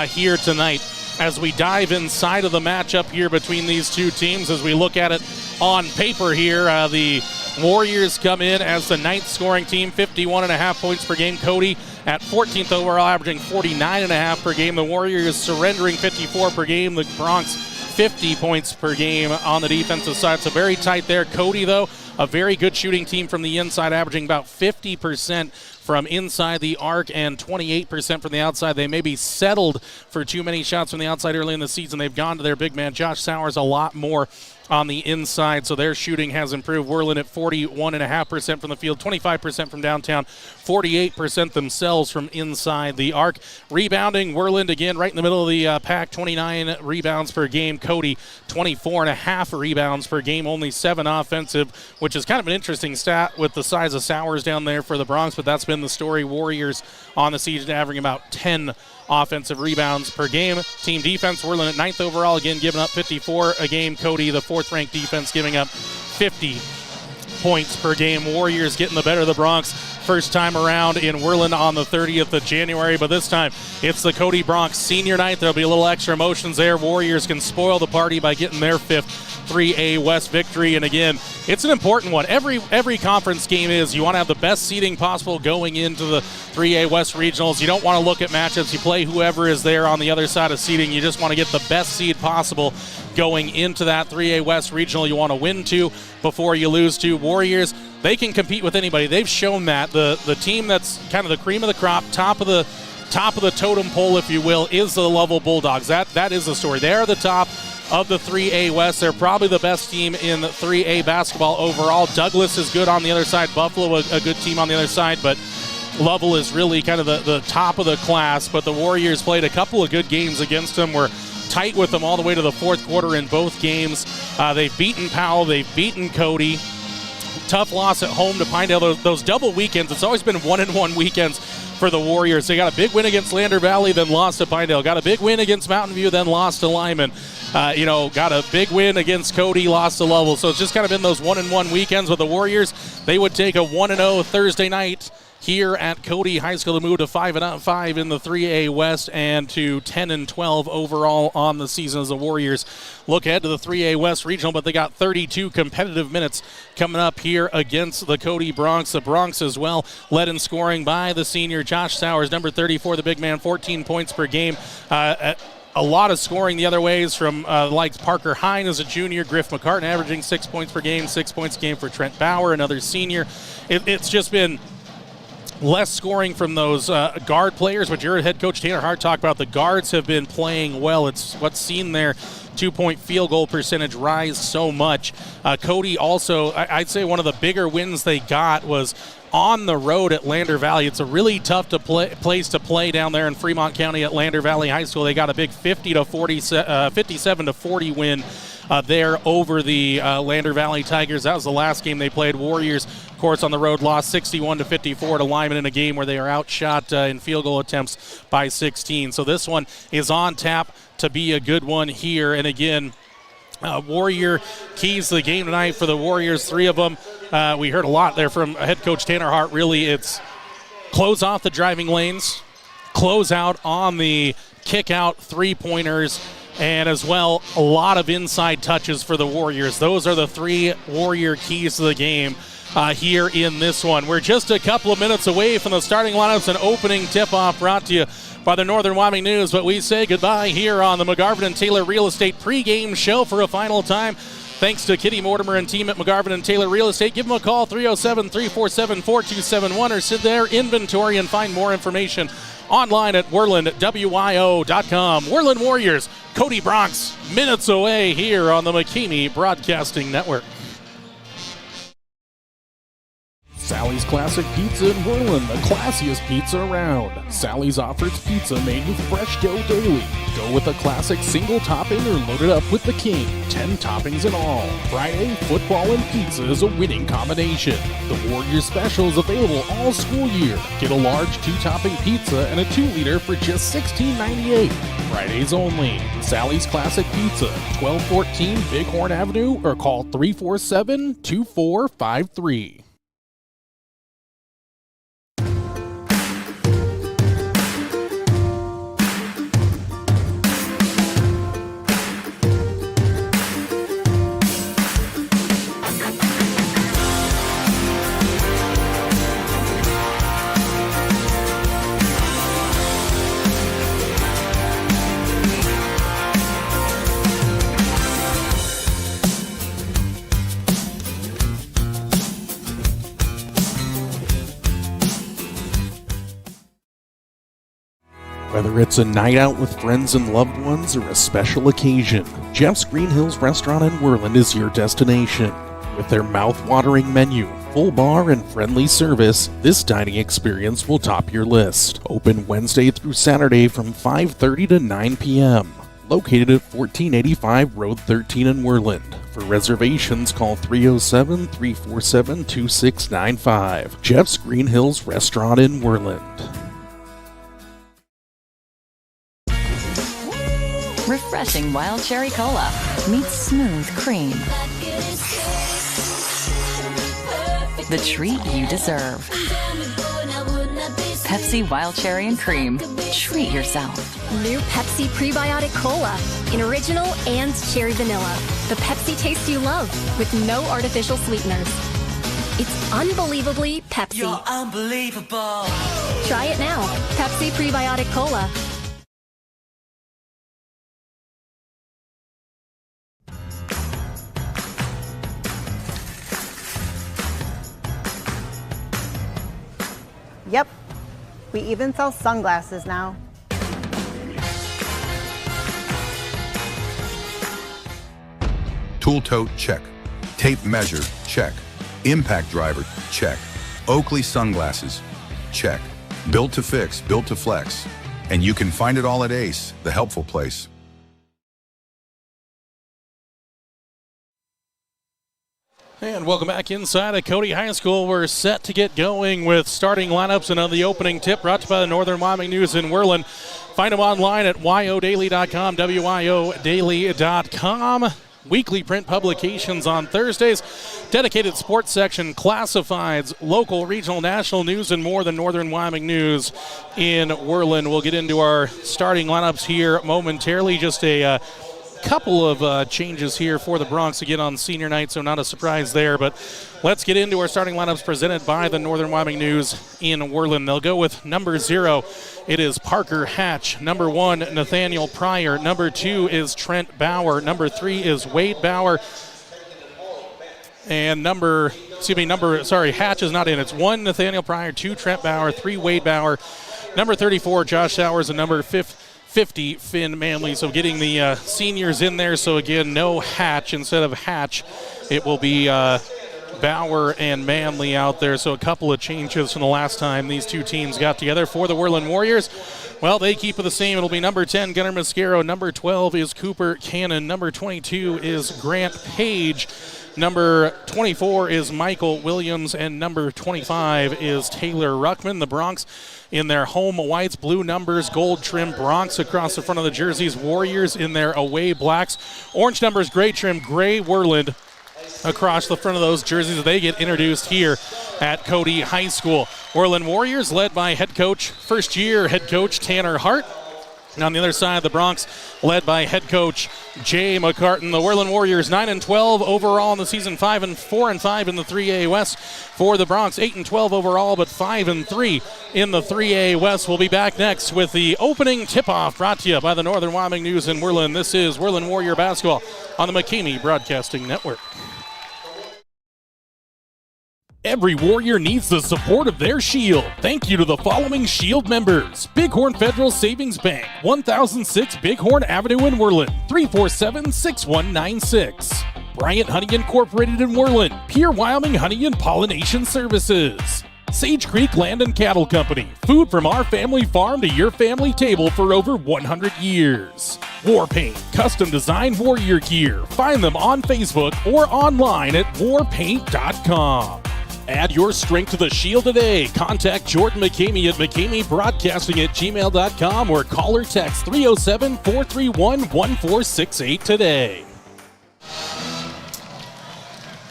here tonight as we dive inside of the matchup here between these two teams. As we look at it on paper here, the Warriors come in as the 9th scoring team, 51.5 points per game. Cody at 14th overall, averaging 49.5 per game. The Warriors surrendering 54 per game. The Bronx 50 points per game on the defensive side. So very tight there. Cody, though, a very good shooting team from the inside, averaging about 50% from inside the arc and 28% from the outside. They maybe settled for too many shots from the outside early in the season. They've gone to their big man, Josh Sowers, a lot more on the inside, so their shooting has improved. Worland at 41.5% from the field, 25% from downtown, 48% themselves from inside the arc. Rebounding, Worland again right in the middle of the pack, 29 rebounds per game. Cody, 24.5 rebounds per game, only 7 offensive, which is kind of an interesting stat with the size of Sowers down there for the Bronx, but that's been the story. Warriors on the season averaging about 10 offensive rebounds per game. Team defense, Worland at 9th overall, again giving up 54 a game. Cody, the 4th-ranked defense, giving up 50 points per game. Warriors getting the better of the Bronx first time around in Worland on the 30th of January, but this time it's the Cody Bronx senior night. There'll be a little extra emotions there. Warriors can spoil the party by getting their 5th 3A West victory, and again, it's an important one. Every conference game is, you want to have the best seeding possible going into the 3A West regionals. You don't want to look at matchups. You play whoever is there on the other side of seeding. You just want to get the best seed possible going into that 3A West regional. You want to win to before you lose to. Warriors, they can compete with anybody. They've shown that. The team that's kind of the cream of the crop, top of the totem pole, if you will, is the Lovell Bulldogs. That is the story. They're the top of the 3A West. They're probably the best team in 3A basketball overall. Douglas is good on the other side. Buffalo, a good team on the other side, but Lovell is really kind of the top of the class. But the Warriors played a couple of good games against them. We're tight with them all the way to the 4th quarter in both games. They've beaten Powell. They've beaten Cody. Tough loss at home to Pinedale. Those double weekends, it's always been 1-1 weekends for the Warriors. They got a big win against Lander Valley, then lost to Pinedale. Got a big win against Mountain View, then lost to Lyman. Got a big win against Cody, lost to Lovell. So it's just kind of been those 1-1 weekends with the Warriors. They would take a 1-0 Thursday night here at Cody High School to move to 5-5 in the 3A West and to 10-12 overall on the season as the Warriors look ahead to the 3A West Regional, but they got 32 competitive minutes coming up here against the Cody Bronx. The Bronx as well led in scoring by the senior Josh Sowers, number 34, the big man, 14 points per game. A lot of scoring the other ways from like Parker Hine as a junior, Griff McCartan averaging 6 points per game, 6 points a game for Trent Bauer, another senior. It's just been less scoring from those guard players, but your head coach Tanner Hart talked about the guards have been playing well. It's what's seen their 2-point field goal percentage rise so much. Cody also, I'd say one of the bigger wins they got was on the road at Lander Valley. It's a really tough place to play down there in Fremont County at Lander Valley High School. They got a big 57-40 win there over the Lander Valley Tigers. That was the last game they played. Warriors, of course, on the road lost 61-54 to Lyman in a game where they are outshot in field goal attempts by 16. So this one is on tap to be a good one here. And again, Warrior keys to the game tonight for the Warriors, 3 of them. We heard a lot there from head coach Tanner Hart. Really, it's close off the driving lanes, close out on the kick out 3-pointers, and as well, a lot of inside touches for the Warriors. Those are the 3 Warrior keys to the game here in this one. We're just a couple of minutes away from the starting lineups and opening tip-off brought to you by the Northern Wyoming News, but we say goodbye here on the McGarvin and Taylor Real Estate pregame show for a final time. Thanks to Kitty Mortimer and team at McGarvin and Taylor Real Estate. Give them a call, 307-347-4271, or sit their inventory and find more information online at WorlandWIO.com. Worland Warriors, Cody Bronx, minutes away here on the McKamey Broadcasting Network. Sally's Classic Pizza in Worland, the classiest pizza around. Sally's offers pizza made with fresh dough daily. Go with a classic single topping or load it up with the king. 10 toppings in all. Friday, football and pizza is a winning combination. The Warriors special is available all school year. Get a large 2-topping pizza and a 2-liter for just $16.98. Fridays only. Sally's Classic Pizza, 1214 Bighorn Avenue, or call 347-2453. Whether it's a night out with friends and loved ones or a special occasion, Jeff's Green Hills Restaurant in Worland is your destination. With their mouth-watering menu, full bar, and friendly service, this dining experience will top your list. Open Wednesday through Saturday from 5:30 to 9 p.m. Located at 1485 Road 13 in Worland. For reservations, call 307-347-2695. Jeff's Green Hills Restaurant in Worland. Refreshing wild cherry cola meets smooth cream. The treat you deserve. Pepsi Wild Cherry and Cream. Treat yourself. New Pepsi Prebiotic Cola in original and cherry vanilla. The Pepsi taste you love with no artificial sweeteners. It's unbelievably Pepsi. You're unbelievable. Try it now. Pepsi Prebiotic Cola. Yep. We even sell sunglasses now. Tool tote, check. Tape measure, check. Impact driver, check. Oakley sunglasses, check. Built to fix, built to flex. And you can find it all at Ace, the helpful place. And welcome back inside of Cody High School. We're set to get going with starting lineups and the opening tip brought to you by the Northern Wyoming News in Worland. Find them online at wyodaily.com, wyodaily.com. Weekly print publications on Thursdays. Dedicated sports section, classifieds, local, regional, national news, and more than Northern Wyoming News in Worland. We'll get into our starting lineups here momentarily. Just a couple of changes here for the Bronx again on senior night, so not a surprise there. But let's get into our starting lineups presented by the Northern Wyoming News in Worland. They'll go with number 0. It is Parker Hatch. Number 1, Nathaniel Pryor. Number 2 is Trent Bauer. Number 3 is Wade Bauer. And Hatch is not in. It's 1 Nathaniel Pryor, 2 Trent Bauer, 3 Wade Bauer. Number 34, Josh Sowers, and number 50, Finn Manley. So getting the seniors in there. So again, no Hatch. Instead of Hatch, it will be Bauer and Manley out there. So a couple of changes from the last time these two teams got together. For the Worland Warriors, well, they keep it the same. It'll be number 10, Gunnar Mascaro. Number 12 is Cooper Cannon. Number 22 is Grant Page. Number 24 is Michael Williams, and number 25 is Taylor Ruckman. The Bronx in their home whites, blue numbers, gold trim. Bronx across the front of the jerseys. Warriors in their away blacks. Orange numbers, gray trim, gray Worland across the front of those jerseys. They get introduced here at Cody High School. Worland Warriors led by first-year head coach Tanner Hart. And on the other side of the Bronx, led by head coach Jay McCartan. The Worland Warriors 9-12 overall in the season, 4-5 in the 3A West. For the Bronx, 8-12 overall, but 5-3 in the 3A West. We'll be back next with the opening tip-off brought to you by the Northern Wyoming News in Worland. This is Worland Warrior Basketball on the McCamey Broadcasting Network. Every Warrior needs the support of their Shield. Thank you to the following Shield members: Bighorn Federal Savings Bank, 1006 Bighorn Avenue in Worland, 347-6196. Bryant Honey Incorporated in Worland, Pure Wyoming Honey and Pollination Services. Sage Creek Land and Cattle Company, food from our family farm to your family table for over 100 years. War Paint, custom designed warrior gear. Find them on Facebook or online at warpaint.com. Add your strength to the Shield today. Contact Jordan McCamey at McCameyBroadcasting@gmail.com or call or text 307-431-1468 today.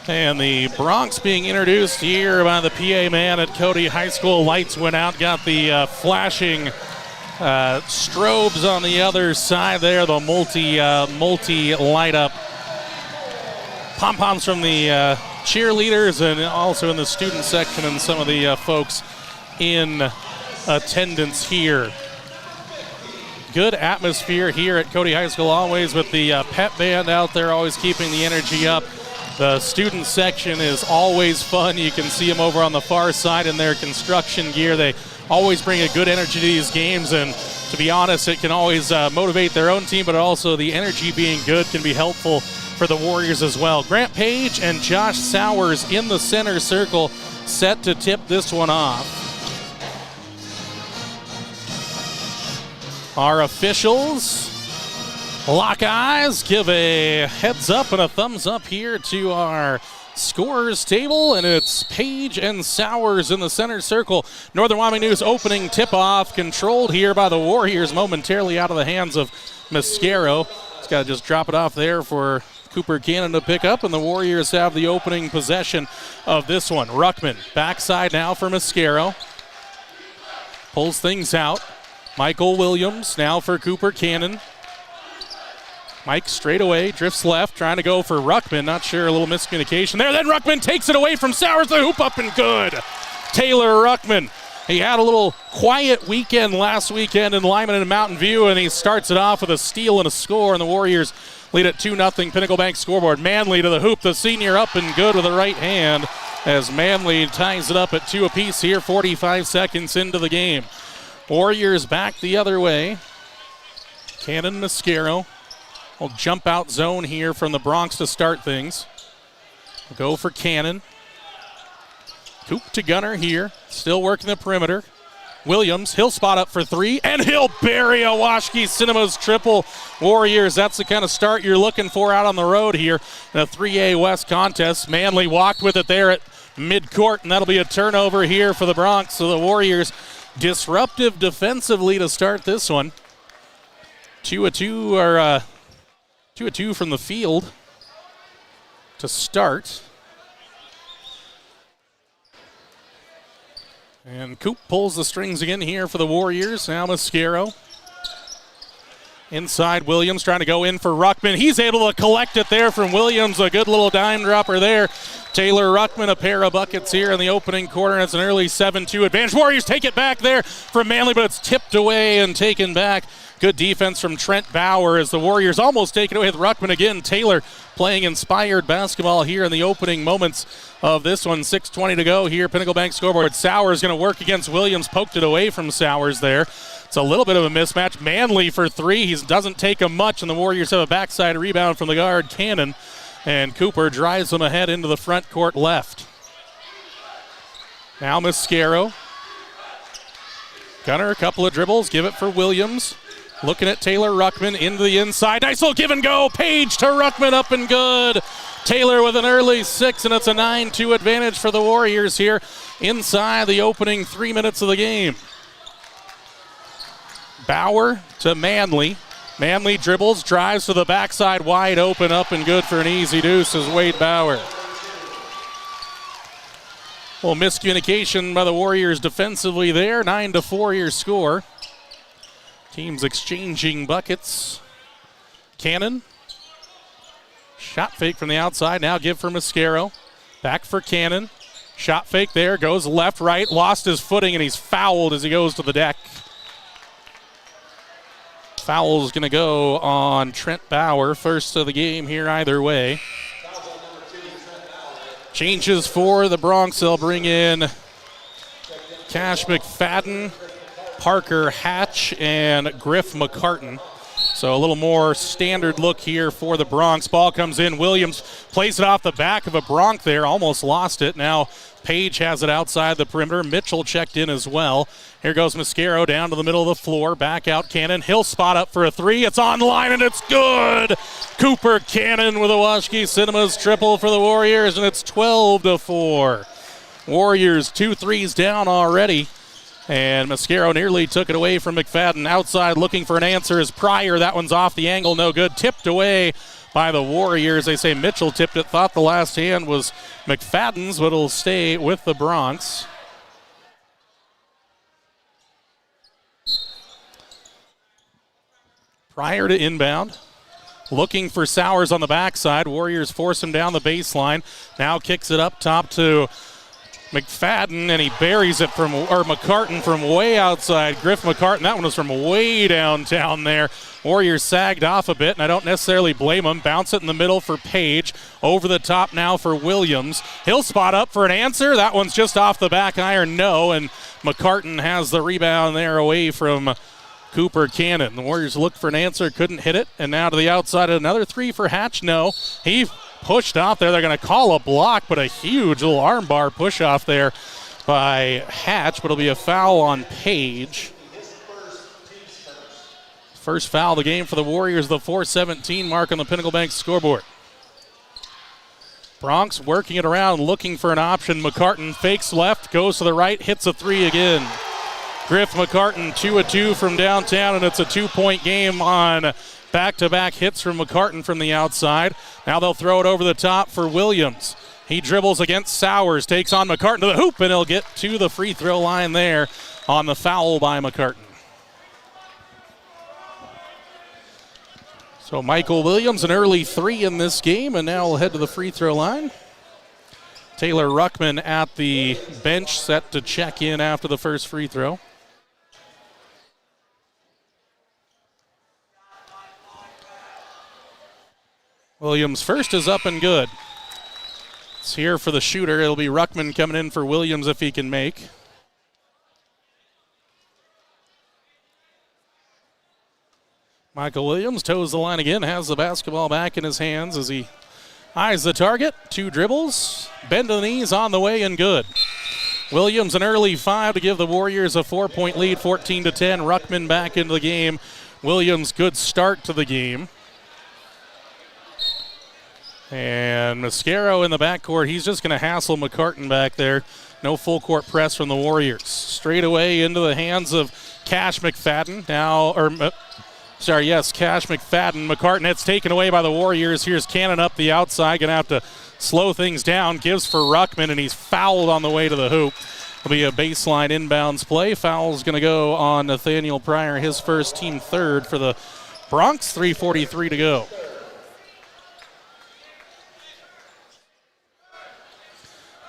And the Bronx being introduced here by the PA man at Cody High School. Lights went out, got the flashing strobes on the other side there, the multi light up pom-poms from the cheerleaders, and also in the student section and some of the folks in attendance here. Good atmosphere here at Cody High School, always with the pep band out there, always keeping the energy up. The student section is always fun. You can see them over on the far side in their construction gear. They always bring a good energy to these games, and to be honest, it can always motivate their own team, but also the energy being good can be helpful for the Warriors as well. Grant Page and Josh Sowers in the center circle, set to tip this one off. Our officials lock eyes, give a heads up and a thumbs up here to our scorers table, and it's Page and Sowers in the center circle. Northern Wyoming News opening tip-off, controlled here by the Warriors, momentarily out of the hands of Mascaro. He's got to just drop it off there for Cooper Cannon to pick up, and the Warriors have the opening possession of this one. Ruckman, backside now for Mascaro. Pulls things out. Michael Williams now for Cooper Cannon. Mike straight away, drifts left, trying to go for Ruckman. Not sure, a little miscommunication there. Then Ruckman takes it away from Sowers. The hoop up and good. Taylor Ruckman. He had a little quiet weekend last weekend in Lyman and Mountain View, and he starts it off with a steal and a score, and the Warriors lead at 2-0 Pinnacle Bank scoreboard. Manley to the hoop, the senior up and good with the right hand as Manley ties it up at 2 apiece here, 45 seconds into the game. Warriors back the other way. Cannon, Mascaro. We'll jump out zone here from the Bronx to start things. We'll go for Cannon. Coop to Gunner here. Still working the perimeter. Williams, he'll spot up for three, and he'll bury a Washki Cinemas triple. Warriors, that's the kind of start you're looking for out on the road here in a 3A West contest. Manley walked with it there at midcourt, and that'll be a turnover here for the Bronx. So the Warriors disruptive defensively to start this one. 2-2 from the field to start. And Coop pulls the strings again here for the Warriors. Now Mascaro. Inside, Williams trying to go in for Ruckman. He's able to collect it there from Williams. A good little dime dropper there. Taylor Ruckman, a pair of buckets here in the opening quarter. It's an early 7-2 advantage. Warriors take it back there from Manley, but it's tipped away and taken back. Good defense from Trent Bauer as the Warriors almost take it away with Ruckman again. Taylor playing inspired basketball here in the opening moments of this one. 6:20 to go here, Pinnacle Bank scoreboard. Sowers going to work against Williams, poked it away from Sowers there. It's a little bit of a mismatch. Manley for three. He doesn't take him much, and the Warriors have a backside rebound from the guard, Cannon. And Cooper drives them ahead into the front court left. Now Mascaro. Gunner, a couple of dribbles, give it for Williams. Looking at Taylor Ruckman into the inside. Nice little give and go. Page to Ruckman, up and good. Taylor with an early 6, and it's a 9-2 advantage for the Warriors here inside the opening 3 minutes of the game. Bauer to Manley. Manley dribbles, drives to the backside, wide open, up and good for an easy deuce as Wade Bauer. Well, miscommunication by the Warriors defensively there. 9-4 your score. Teams exchanging buckets. Cannon. Shot fake from the outside. Now give for Mascaro. Back for Cannon. Shot fake there. Goes left, right. Lost his footing, and he's fouled as he goes to the deck. Foul's going to go on Trent Bauer. First of the game here either way. Changes for the Bronx. They'll bring in Cash McFadden, Parker Hatch, and Griff McCartan. So a little more standard look here for the Bronx. Ball comes in. Williams plays it off the back of a Bronx there. Almost lost it. Now Page has it outside the perimeter. Mitchell checked in as well. Here goes Mascaro down to the middle of the floor. Back out Cannon. He'll spot up for a three. It's on line and it's good. Cooper Cannon with a Washki Cinemas triple for the Warriors, and it's 12-4. Warriors 2 threes down already. And Mascaro nearly took it away from McFadden. Outside looking for an answer is Pryor. That one's off the angle, no good. Tipped away by the Warriors. They say Mitchell tipped it. Thought the last hand was McFadden's, but it'll stay with the Bronx. Pryor to inbound. Looking for Sowers on the backside. Warriors force him down the baseline. Now kicks it up top to McFadden, and he buries it McCartan from way outside. Griff McCartan, that one was from way downtown there. Warriors sagged off a bit, and I don't necessarily blame him. Bounce it in the middle for Page. Over the top now for Williams. He'll spot up for an answer. That one's just off the back iron, no, and McCartan has the rebound there away from Cooper Cannon. The Warriors looked for an answer, couldn't hit it, and now to the outside, another three for Hatch. No, he pushed off there. They're going to call a block, but a huge little armbar push off there by Hatch, but it'll be a foul on Page. First foul of the game for the Warriors, the 4:17 mark on the Pinnacle Bank scoreboard. Bronx working it around, looking for an option. McCartan fakes left, goes to the right, hits a three again. Griff McCartan, 2 of 2 from downtown, and it's a 2-point game on back-to-back hits from McCartan from the outside. Now they'll throw it over the top for Williams. He dribbles against Sowers, takes on McCartan to the hoop, and he'll get to the free throw line there on the foul by McCartan. So Michael Williams, an early three in this game, and now we'll head to the free throw line. Taylor Ruckman at the bench, set to check in after the first free throw. Williams first is up and good. It's here for the shooter. It'll be Ruckman coming in for Williams if he can make. Michael Williams toes the line again, has the basketball back in his hands as he eyes the target. 2 dribbles, bend to the knees on the way and good. Williams an early 5 to give the Warriors a 4-point lead, 14-10. Ruckman back into the game. Williams, good start to the game. And Mascaro in the backcourt. He's just going to hassle McCartan back there. No full court press from the Warriors. Straight away into the hands of Cash McFadden. Cash McFadden. McCartan, it's taken away by the Warriors. Here's Cannon up the outside. Going to have to slow things down. Gives for Ruckman, and he's fouled on the way to the hoop. It'll be a baseline inbounds play. Foul's going to go on Nathaniel Pryor, his first, team third for the Bronx. 3:43 to go.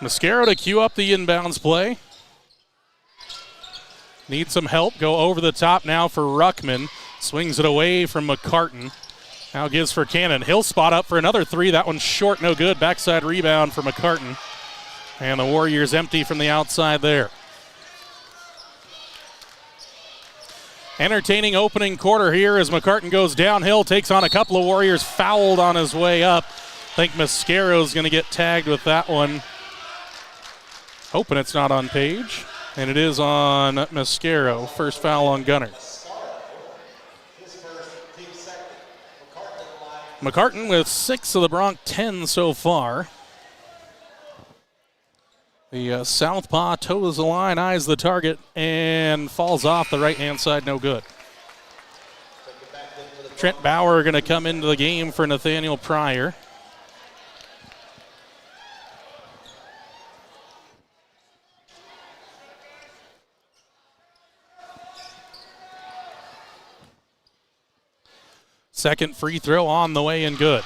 Mascaro to cue up the inbounds play. Need some help. Go over the top now for Ruckman. Swings it away from McCartan. Now gives for Cannon. He'll spot up for another three. That one's short, no good. Backside rebound for McCartan. And the Warriors empty from the outside there. Entertaining opening quarter here as McCartan goes downhill, takes on a couple of Warriors, fouled on his way up. I think Mascaro's going to get tagged with that one. Hoping it's not on Page. And it is on Mascaro. First foul on Gunner. McCartan with 6 of the Bronx 10 so far. The southpaw toes the line, eyes the target, and falls off the right-hand side, no good. Trent Bauer going to come into the game for Nathaniel Pryor. Second free throw on the way and good.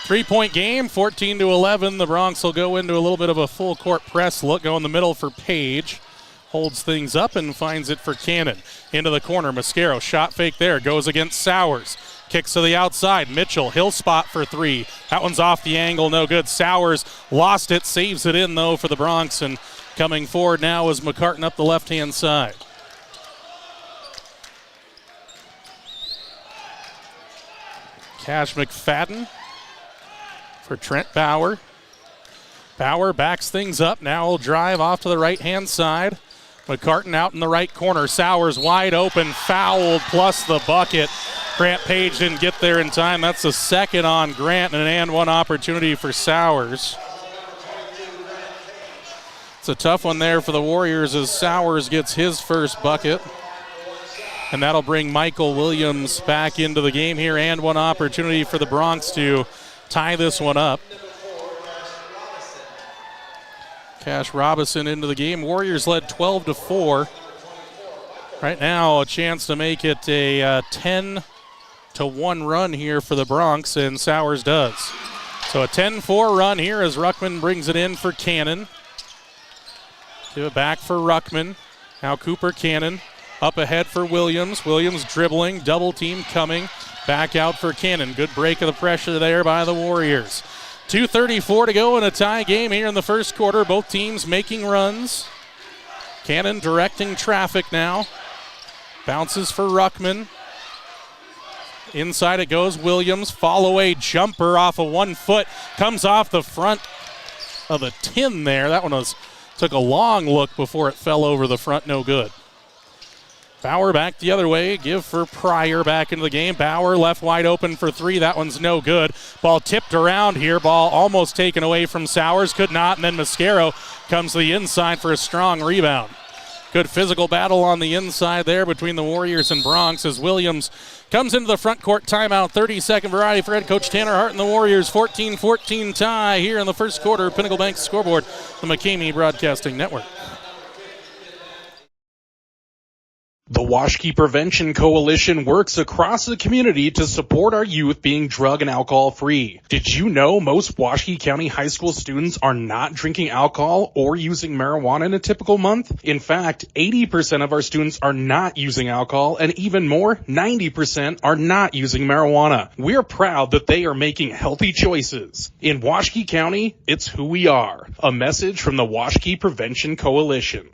3-point game, 14-11. The Bronx will go into a little bit of a full court press look. Go in the middle for Page. Holds things up and finds it for Cannon. Into the corner, Mascaro, shot fake there. Goes against Sowers. Kicks to the outside. Mitchell, he'll spot for 3. That one's off the angle, no good. Sowers lost it, saves it in though for the Bronx. And coming forward now is McCartan up the left-hand side. Cash McFadden for Trent Bauer. Bauer backs things up. Now he'll drive off to the right-hand side. McCartan out in the right corner. Sowers wide open, fouled, plus the bucket. Grant Page didn't get there in time. That's the second on Grant, and an and-one opportunity for Sowers. It's a tough one there for the Warriors as Sowers gets his first bucket. And that'll bring Michael Williams back into the game here, and one opportunity for the Bronx to tie this one up. Cash Robinson into the game. Warriors led 12-4. Right now, a chance to make it a 10-1 run here for the Bronx, and Sowers does. So a 10-4 run here as Ruckman brings it in for Cannon. Give it back for Ruckman. Now Cooper Cannon. Up ahead for Williams. Williams dribbling, double team coming. Back out for Cannon. Good break of the pressure there by the Warriors. 2:34 to go in a tie game here in the first quarter. Both teams making runs. Cannon directing traffic now. Bounces for Ruckman. Inside it goes. Williams, fall away jumper off of 1 foot. Comes off the front of the tin there. That one took a long look before it fell over the front. No good. Bauer back the other way. Give for Pryor back into the game. Bauer left wide open for 3. That one's no good. Ball tipped around here. Ball almost taken away from Sowers. Could not. And then Mascaro comes to the inside for a strong rebound. Good physical battle on the inside there between the Warriors and Bronx as Williams comes into the front court timeout. 30-second variety for head coach Tanner Hart and the Warriors. 14-14 tie here in the first quarter. Pinnacle Bank scoreboard, the McCamey Broadcasting Network. The Washkey Prevention Coalition works across the community to support our youth being drug and alcohol free. Did you know most Washkey County high school students are not drinking alcohol or using marijuana in a typical month? In fact, 80% of our students are not using alcohol, and even more, 90% are not using marijuana. We're proud that they are making healthy choices. In Washkey County, it's who we are. A message from the Washkey Prevention Coalition.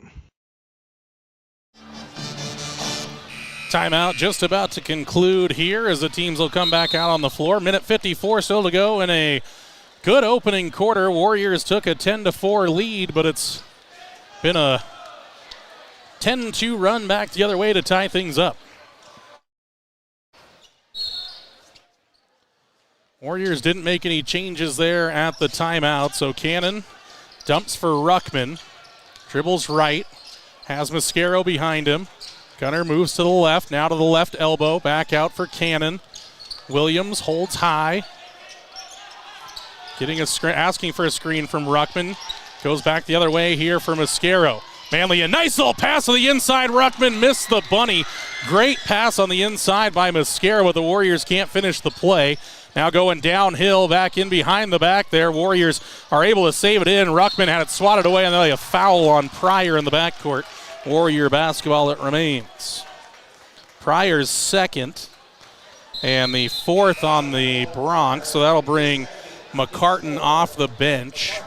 Timeout just about to conclude here as the teams will come back out on the floor. Minute 54 still to go in a good opening quarter. Warriors took a 10-4 lead, but it's been a 10-2 run back the other way to tie things up. Warriors didn't make any changes there at the timeout, so Cannon dumps for Ruckman. Dribbles right, has Mascaro behind him. Gunner moves to the left, now to the left elbow, back out for Cannon. Williams holds high. Getting asking for a screen from Ruckman. Goes back the other way here for Mascaro. Manley, a nice little pass to the inside. Ruckman missed the bunny. Great pass on the inside by Mascaro, but the Warriors can't finish the play. Now going downhill, back in behind the back there. Warriors are able to save it in. Ruckman had it swatted away, and then a foul on Pryor in the backcourt. Warrior basketball it remains. Pryor's second and the fourth on the Bronx, so that'll bring McCartan off the bench.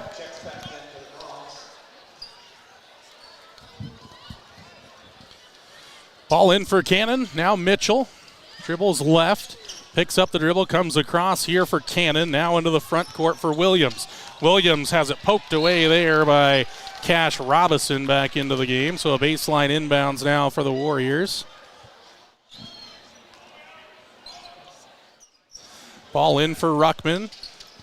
Ball in for Cannon, now Mitchell. Dribbles left, picks up the dribble, comes across here for Cannon, now into the front court for Williams. Williams has it poked away there by Cash Robinson back into the game, so a baseline inbounds now for the Warriors. Ball in for Ruckman.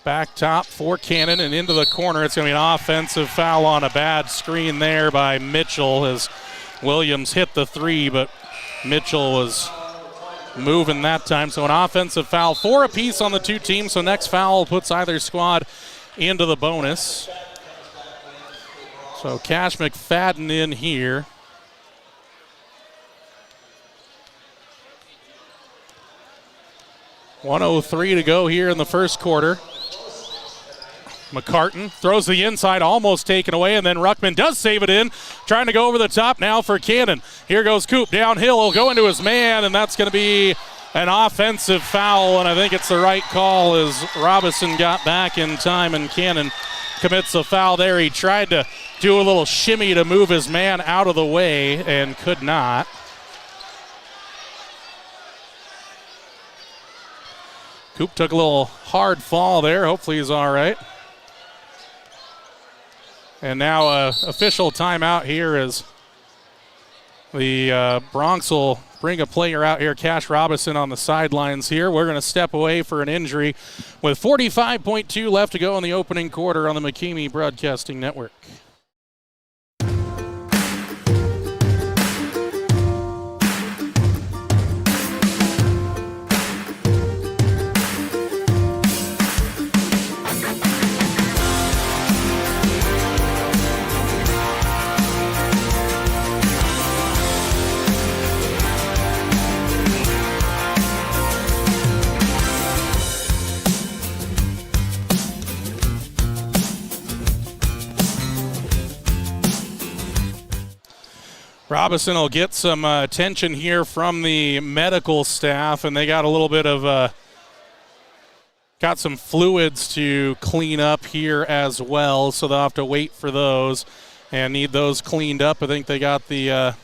Back top for Cannon and into the corner. It's going to be an offensive foul on a bad screen there by Mitchell as Williams hit the 3, but Mitchell was moving that time. So an offensive foul, 4 apiece on the two teams, so next foul puts either squad into the bonus. So Cash McFadden in here. .103 to go here in the first quarter. McCartan throws the inside, almost taken away, and then Ruckman does save it in. Trying to go over the top now for Cannon. Here goes Coop downhill. He'll go into his man, and that's going to be an offensive foul, and I think it's the right call as Robinson got back in time, and Cannon commits a foul there. He tried to do a little shimmy to move his man out of the way and could not. Coop took a little hard fall there. Hopefully he's all right. And now official timeout here as the Bronx will bring a player out here, Cash Robinson, on the sidelines here. We're going to step away for an injury with 45.2 left to go in the opening quarter on the McCamey Broadcasting Network. Robinson will get some attention here from the medical staff, and they got a little bit of got some fluids to clean up here as well, so they'll have to wait for those and need those cleaned up. I think they got the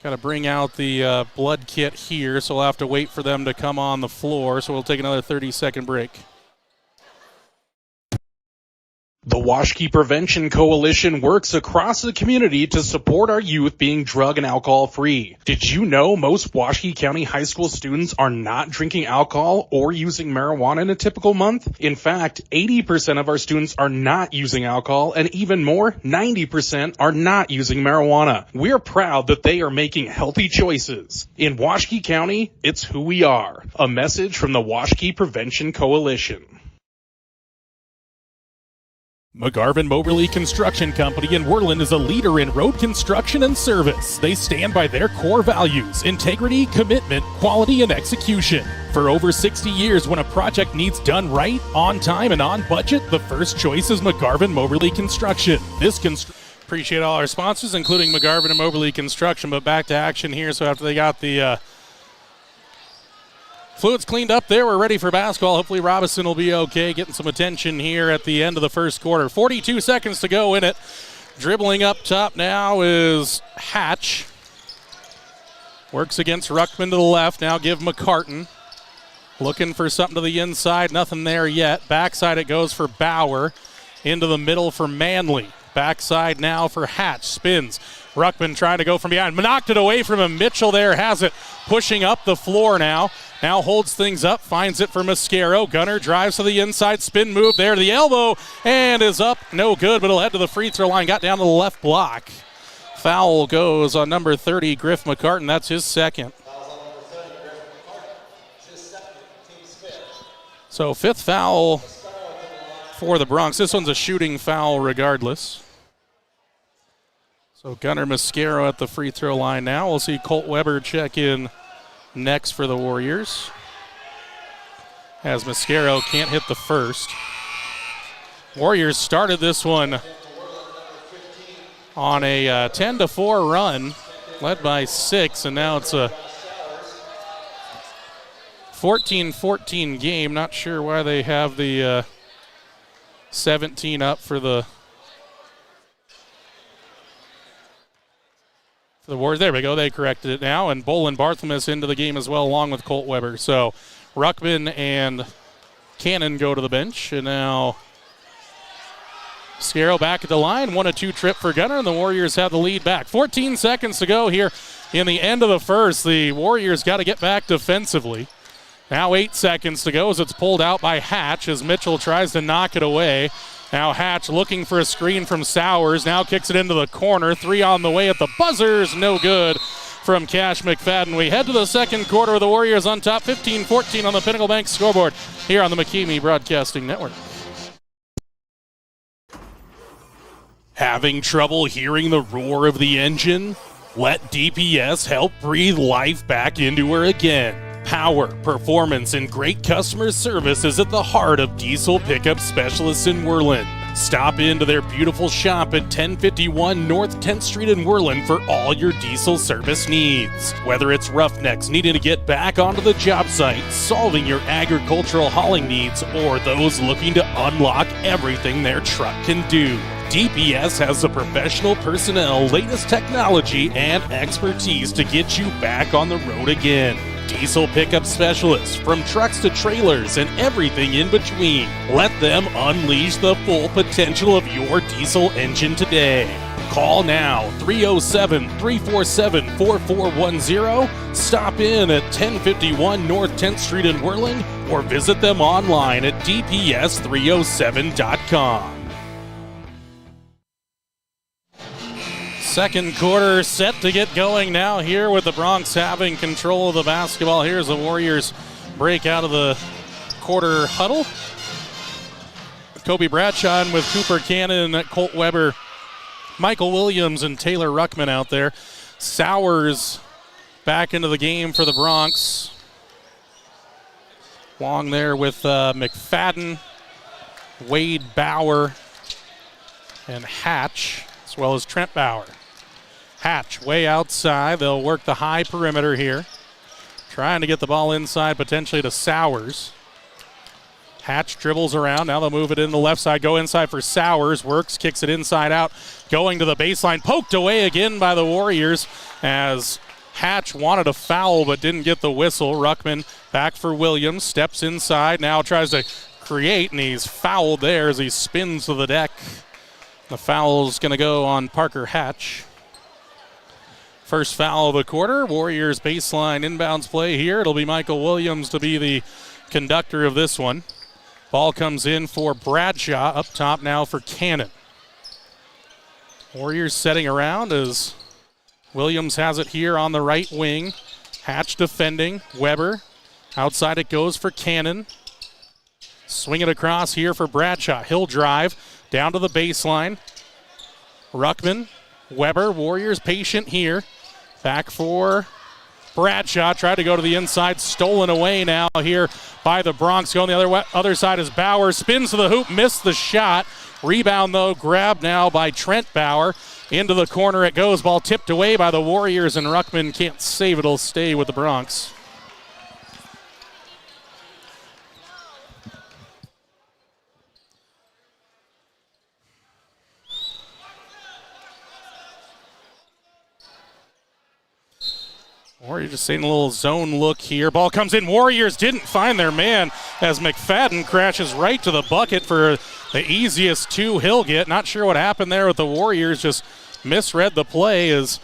Got to bring out the blood kit here, so we'll have to wait for them to come on the floor. So we'll take another 30-second break. The Washkey Prevention Coalition works across the community to support our youth being drug and alcohol free. Did you know most Washkey County high school students are not drinking alcohol or using marijuana in a typical month? In fact, 80% of our students are not using alcohol, and even more, 90% are not using marijuana. We're proud that they are making healthy choices. In Washkey County, it's who we are. A message from the Washkey Prevention Coalition. McGarvin Moberly Construction Company in Worland is a leader in road construction and service. They stand by their core values: integrity, commitment, quality, and execution. For over 60 years, when a project needs done right, on time, and on budget, the first choice is McGarvin Moberly Construction. Appreciate all our sponsors, including McGarvin and Moberly Construction, but back to action here. So after they got the fluids cleaned up there, we're ready for basketball. Hopefully Robinson will be okay, getting some attention here at the end of the first quarter. 42 seconds to go in it. Dribbling up top now is Hatch. Works against Ruckman to the left. Now give McCartan. Looking for something to the inside. Nothing there yet. Backside it goes for Bauer. Into the middle for Manley. Backside now for Hatch. Spins. Ruckman trying to go from behind. Knocked it away from him. Mitchell there has it. Pushing up the floor now. Now holds things up. Finds it for Mascaro. Gunner drives to the inside. Spin move there to the elbow. And is up. No good, but he'll head to the free throw line. Got down to the left block. Foul goes on number 30, Griff McCartan. That's his second. So fifth foul for the Bronx. This one's a shooting foul regardless. So Gunnar Mascaro at the free throw line now. We'll see Colt Weber check in next for the Warriors, as Mascaro can't hit the first. Warriors started this one on a 10-4 run, led by 6, and now it's a 14-14 game. Not sure why they have the 17 up for the Warriors. There we go. They corrected it now. And Bolin Barthelmess into the game as well, along with Colt Weber. So Ruckman and Cannon go to the bench. And now Mascaro back at the line. 1-2 trip for Gunner, and the Warriors have the lead back. 14 seconds to go here in the end of the first. The Warriors got to get back defensively. Now 8 seconds to go as it's pulled out by Hatch as Mitchell tries to knock it away. Now Hatch looking for a screen from Sowers. Now kicks it into the corner. 3 on the way at the buzzers. No good from Cash McFadden. We head to the second quarter with the Warriors on top. 15-14 on the Pinnacle Bank scoreboard here on the McKamey Broadcasting Network. Having trouble hearing the roar of the engine? Let DPS help breathe life back into her again. Power, performance, and great customer service is at the heart of diesel pickup specialists in Worland. Stop into their beautiful shop at 1051 North 10th Street in Worland for all your diesel service needs. Whether it's roughnecks needing to get back onto the job site, solving your agricultural hauling needs, or those looking to unlock everything their truck can do, DPS has the professional personnel, latest technology, and expertise to get you back on the road again. Diesel pickup specialists, from trucks to trailers and everything in between. Let them unleash the full potential of your diesel engine today. Call now, 307-347-4410. Stop in at 1051 North 10th Street in Worland, or visit them online at dps307.com. Second quarter set to get going now here with the Bronx having control of the basketball. Here's the Warriors break out of the quarter huddle. Kobe Bradshaw with Cooper Cannon, Colt Weber, Michael Williams, and Taylor Ruckman out there. Sowers back into the game for the Bronx. Long there with McFadden, Wade Bauer, and Hatch, as well as Trent Bauer. Hatch way outside. They'll work the high perimeter here. Trying to get the ball inside, potentially to Sowers. Hatch dribbles around. Now they'll move it in the left side. Go inside for Sowers. Works, kicks it inside out. Going to the baseline. Poked away again by the Warriors as Hatch wanted a foul but didn't get the whistle. Ruckman back for Williams, steps inside, now tries to create, and he's fouled there as he spins to the deck. The foul's going to go on Parker Hatch. First foul of the quarter. Warriors baseline inbounds play here. It'll be Michael Williams to be the conductor of this one. Ball comes in for Bradshaw. Up top now for Cannon. Warriors setting around as Williams has it here on the right wing. Hatch defending. Weber. Outside it goes for Cannon. Swing it across here for Bradshaw. He'll drive down to the baseline. Ruckman. Weber. Warriors patient here. Back for Bradshaw. Tried to go to the inside. Stolen away now here by the Bronx. Going the other side is Bauer. Spins to the hoop. Missed the shot. Rebound, though, grabbed now by Trent Bauer. Into the corner it goes. Ball tipped away by the Warriors, and Ruckman can't save it. It'll stay with the Bronx. Warriors just seeing a little zone look here. Ball comes in. Warriors didn't find their man as McFadden crashes right to the bucket for the easiest two he'll get. Not sure what happened there with the Warriors. Just misread the play as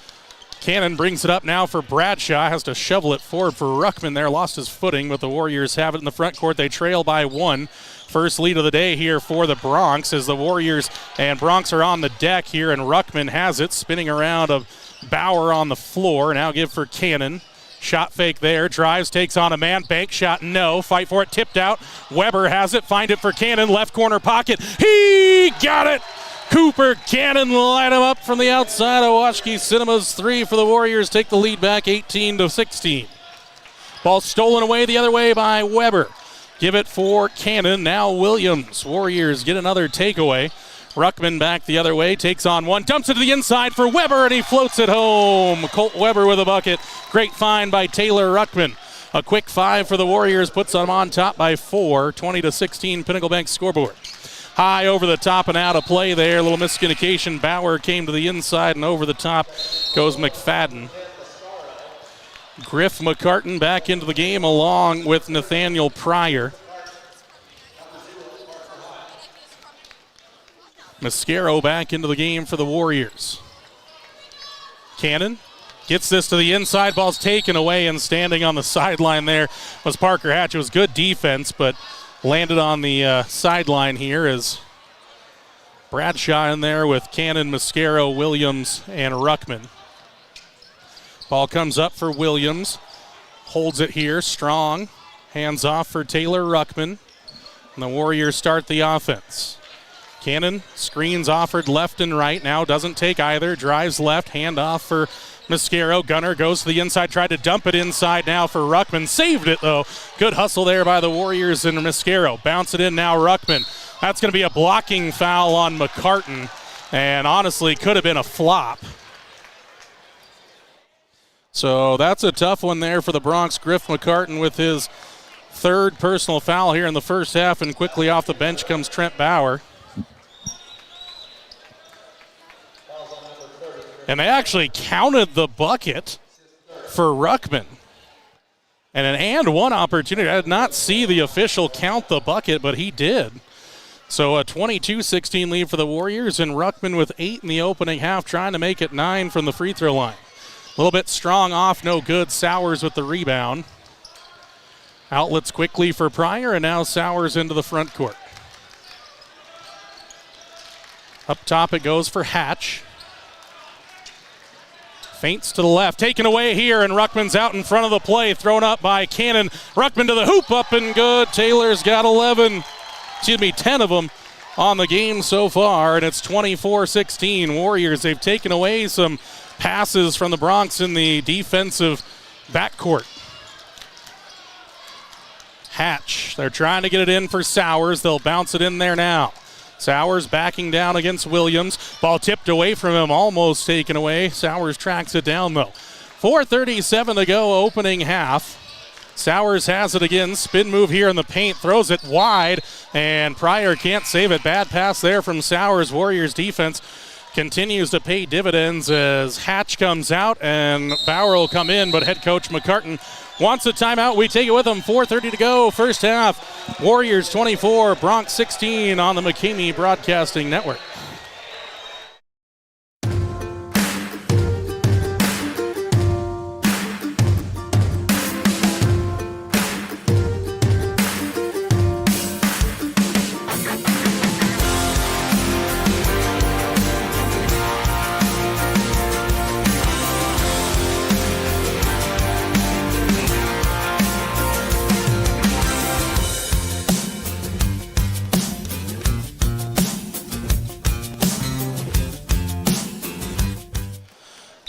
Cannon brings it up now for Bradshaw. Has to shovel it forward for Ruckman there. Lost his footing, but the Warriors have it in the front court. They trail by one. First lead of the day here for the Bronx as the Warriors and Bronx are on the deck here, and Ruckman has it, spinning around a Bauer on the floor. Now give for Cannon. Shot fake there. Drives, takes on a man. Bank shot, no. Fight for it. Tipped out. Weber has it. Find it for Cannon. Left corner pocket. He got it. Cooper Cannon light him up from the outside. Owoski Cinema's three for the Warriors. Take the lead back 18-16. Ball stolen away the other way by Weber. Give it for Cannon. Now Williams. Warriors get another takeaway. Ruckman back the other way, takes on one, dumps it to the inside for Weber, and he floats it home. Colt Weber with a bucket. Great find by Taylor Ruckman. A quick five for the Warriors, puts them on top by 4, 20-16 Pinnacle Bank scoreboard. High over the top and out of play there. A little miscommunication. Bauer came to the inside, and over the top goes McFadden. Griff McCartan back into the game along with Nathaniel Pryor. Mascaro back into the game for the Warriors. Cannon gets this to the inside. Ball's taken away, and standing on the sideline there was Parker Hatch. It was good defense, but landed on the sideline here as Bradshaw in there with Cannon, Mascaro, Williams, and Ruckman. Ball comes up for Williams. Holds it here, strong. Hands off for Taylor Ruckman. And the Warriors start the offense. Cannon, screens offered left and right. Now doesn't take either. Drives left, hand off for Mascaro. Gunner goes to the inside, tried to dump it inside now for Ruckman. Saved it, though. Good hustle there by the Warriors and Mascaro. Bounce it in now, Ruckman. That's going to be a blocking foul on McCartan, and honestly could have been a flop. So that's a tough one there for the Bronx. Griff McCartan with his third personal foul here in the first half, and quickly off the bench comes Trent Bauer. And they actually counted the bucket for Ruckman. And an and one opportunity. I did not see the official count the bucket, but he did. So a 22-16 lead for the Warriors, and Ruckman with 8 in the opening half, trying to make it 9 from the free throw line. A little bit strong off, no good. Sowers with the rebound. Outlets quickly for Pryor, and now Sowers into the front court. Up top it goes for Hatch. Feints to the left, taken away here, and Ruckman's out in front of the play, thrown up by Cannon. Ruckman to the hoop, up and good. Taylor's got 10 of them on the game so far, and it's 24-16. Warriors, they've taken away some passes from the Bronx in the defensive backcourt. Hatch, they're trying to get it in for Sowers. They'll bounce it in there now. Sowers backing down against Williams. Ball tipped away from him, almost taken away. Sowers tracks it down, though. 4:37 to go, opening half. Sowers has it again. Spin move here in the paint. Throws it wide, and Pryor can't save it. Bad pass there from Sowers. Warriors defense continues to pay dividends as Hatch comes out and Bauer will come in, but head coach McCartan wants a timeout. We take it with him. 4:30 to go, first half. Warriors 24, Bronx 16 on the McCamey Broadcasting Network.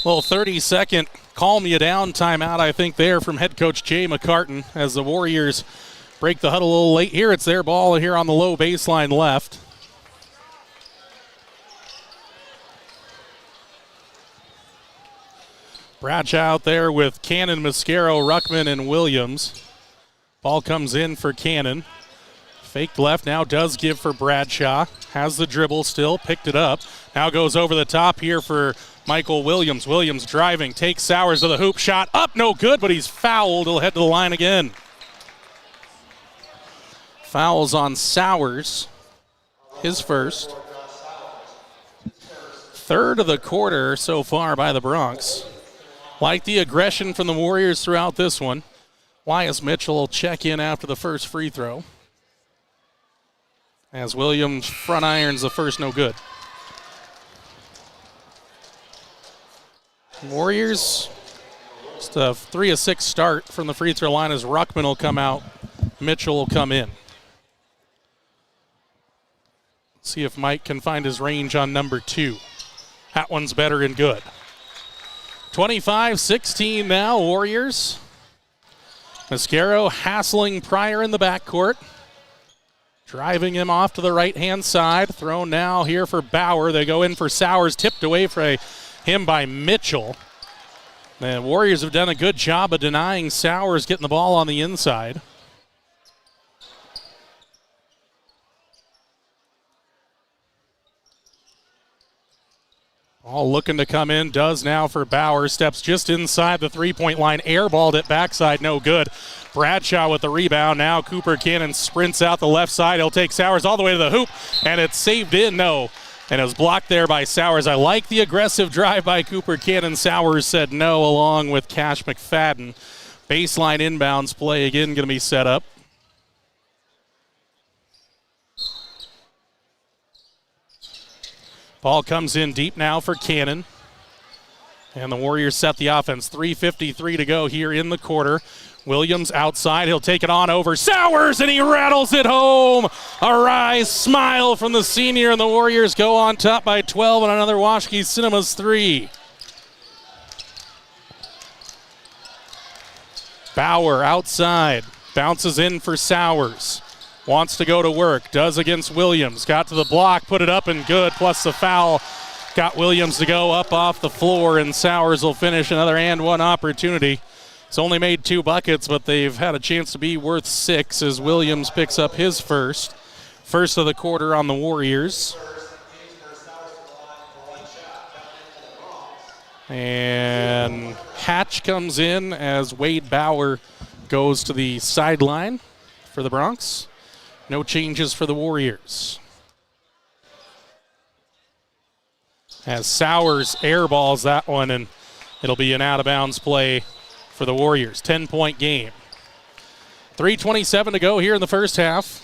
Little 30-second calm you down timeout, I think, there from head coach Jay McCartan as the Warriors break the huddle a little late here. It's their ball here on the low baseline left. Bradshaw out there with Cannon, Mascaro, Ruckman, and Williams. Ball comes in for Cannon. Faked left, now does give for Bradshaw. Has the dribble still, picked it up. Now goes over the top here for Michael Williams. Williams driving, takes Sowers to the hoop. Shot up, no good, but he's fouled. He'll head to the line again. Fouls on Sowers. His first. Third of the quarter so far by the Bronx. Like the aggression from the Warriors throughout this one. Wyatt Mitchell will check in after the first free throw. As Williams front irons the first, no good. Warriors, just a 3 of 6 start from the free throw line as Ruckman will come out. Mitchell will come in. See if Mike can find his range on number 2. That one's better and good. 25-16 now, Warriors. Mascaro hassling Pryor in the backcourt. Driving him off to the right-hand side. Thrown now here for Bauer. They go in for Sowers, tipped away for him by Mitchell. The Warriors have done a good job of denying Sowers getting the ball on the inside. All looking to come in, does now for Bauer. Steps just inside the three-point line, airballed it backside, no good. Bradshaw with the rebound. Now Cooper Cannon sprints out the left side. He'll take Sowers all the way to the hoop, and it's saved in, no. And it was blocked there by Sowers. I like the aggressive drive by Cooper Cannon. Sowers said no, along with Cash McFadden. Baseline inbounds play again going to be set up. Ball comes in deep now for Cannon. And the Warriors set the offense. 3:53 to go here in the quarter. Williams outside. He'll take it on over Sowers, and he rattles it home. A wry smile from the senior, and the Warriors go on top by 12 on another Washke Cinemas 3. Bauer outside. Bounces in for Sowers. Wants to go to work. Does against Williams. Got to the block. Put it up and good. Plus the foul. Got Williams to go up off the floor, and Sowers will finish another and one opportunity. It's only made 2 buckets, but they've had a chance to be worth 6 as Williams picks up his first. First of the quarter on the Warriors. And Hatch comes in as Wade Bauer goes to the sideline for the Bronx. No changes for the Warriors. As Sowers airballs that one, and it'll be an out-of-bounds play for the Warriors. 10-point game. 3:27 to go here in the first half.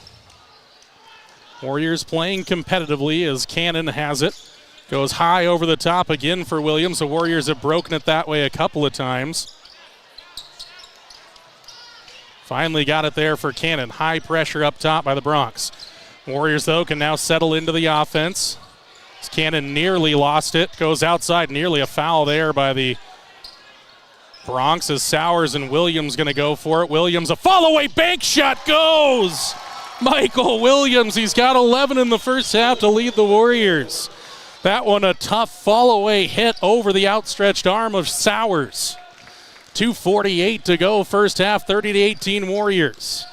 Warriors playing competitively as Cannon has it. Goes high over the top again for Williams. The Warriors have broken it that way a couple of times. Finally got it there for Cannon. High pressure up top by the Bronx. Warriors, though, can now settle into the offense. Cannon nearly lost it. Goes outside. Nearly a foul there by the Bronx as Sowers and Williams going to go for it. Williams, a fall-away bank shot goes! Michael Williams, he's got 11 in the first half to lead the Warriors. That one a tough fall-away hit over the outstretched arm of Sowers. 2:48 to go, first half, 30-18 Warriors.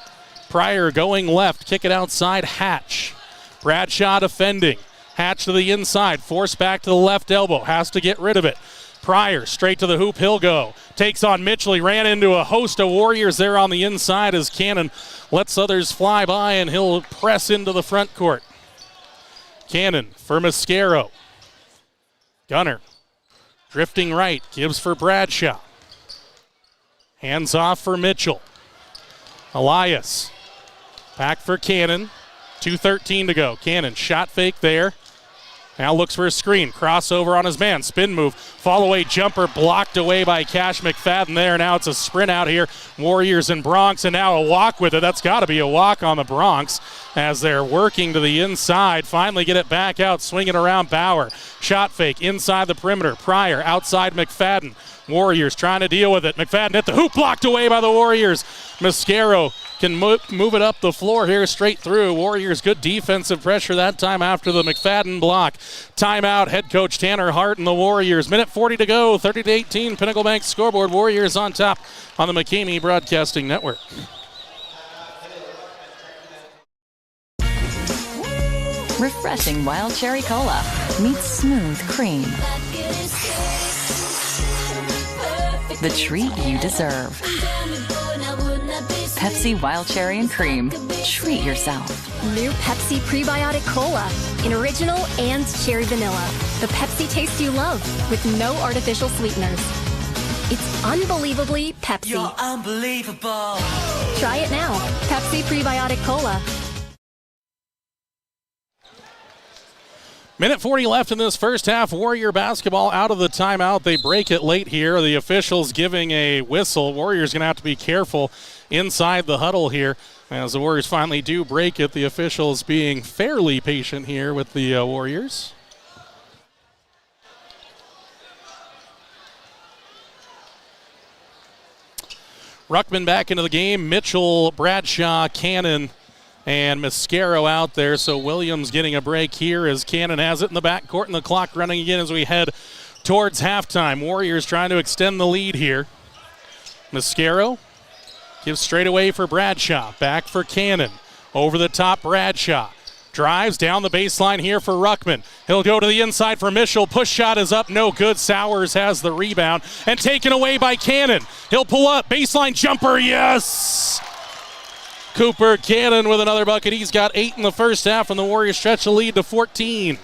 Pryor going left, kick it outside, Hatch. Bradshaw defending. Hatch to the inside, forced back to the left elbow, has to get rid of it. Pryor straight to the hoop, he'll go. Takes on Mitchell, he ran into a host of Warriors there on the inside as Cannon lets others fly by, and he'll press into the front court. Cannon for Mascaro. Gunner drifting right, gives for Bradshaw. Hands off for Mitchell. Elias back for Cannon. 2:13 to go. Cannon shot fake there. Now looks for a screen. Crossover on his man. Spin move. Fall away jumper blocked away by Cash McFadden there. Now it's a sprint out here. Warriors and Bronx, and now a walk with it. That's got to be a walk on the Bronx as they're working to the inside. Finally get it back out. Swinging around Bauer. Shot fake inside the perimeter. Pryor outside McFadden. Warriors trying to deal with it. McFadden hit the hoop, blocked away by the Warriors. Mascaro can move it up the floor here straight through. Warriors good defensive pressure that time after the McFadden block. Timeout, head coach Tanner Hart and the Warriors. Minute 40 to go, 30-18, Pinnacle Bank scoreboard. Warriors on top on the McCamey Broadcasting Network. Refreshing Wild Cherry Cola meets smooth cream. The treat you deserve. Pepsi Wild Cherry and Cream. Treat yourself. New Pepsi Prebiotic Cola in original and cherry vanilla. The Pepsi taste you love with no artificial sweeteners. It's unbelievably Pepsi. You're unbelievable. Try it now. Pepsi Prebiotic Cola. Minute 40 left in this first half. Warrior basketball out of the timeout. They break it late here. The officials giving a whistle. Warriors going to have to be careful inside the huddle here as the Warriors finally do break it. The officials being fairly patient here with the Warriors. Ruckman back into the game. Mitchell, Bradshaw, Cannon, and Mascaro out there, so Williams getting a break here as Cannon has it in the backcourt, and the clock running again as we head towards halftime. Warriors trying to extend the lead here. Mascaro gives straight away for Bradshaw. Back for Cannon. Over the top, Bradshaw. Drives down the baseline here for Ruckman. He'll go to the inside for Mitchell. Push shot is up, no good. Sowers has the rebound and taken away by Cannon. He'll pull up, baseline jumper, yes! Cooper Cannon with another bucket. He's got 8 in the first half, and the Warriors stretch the lead to 14.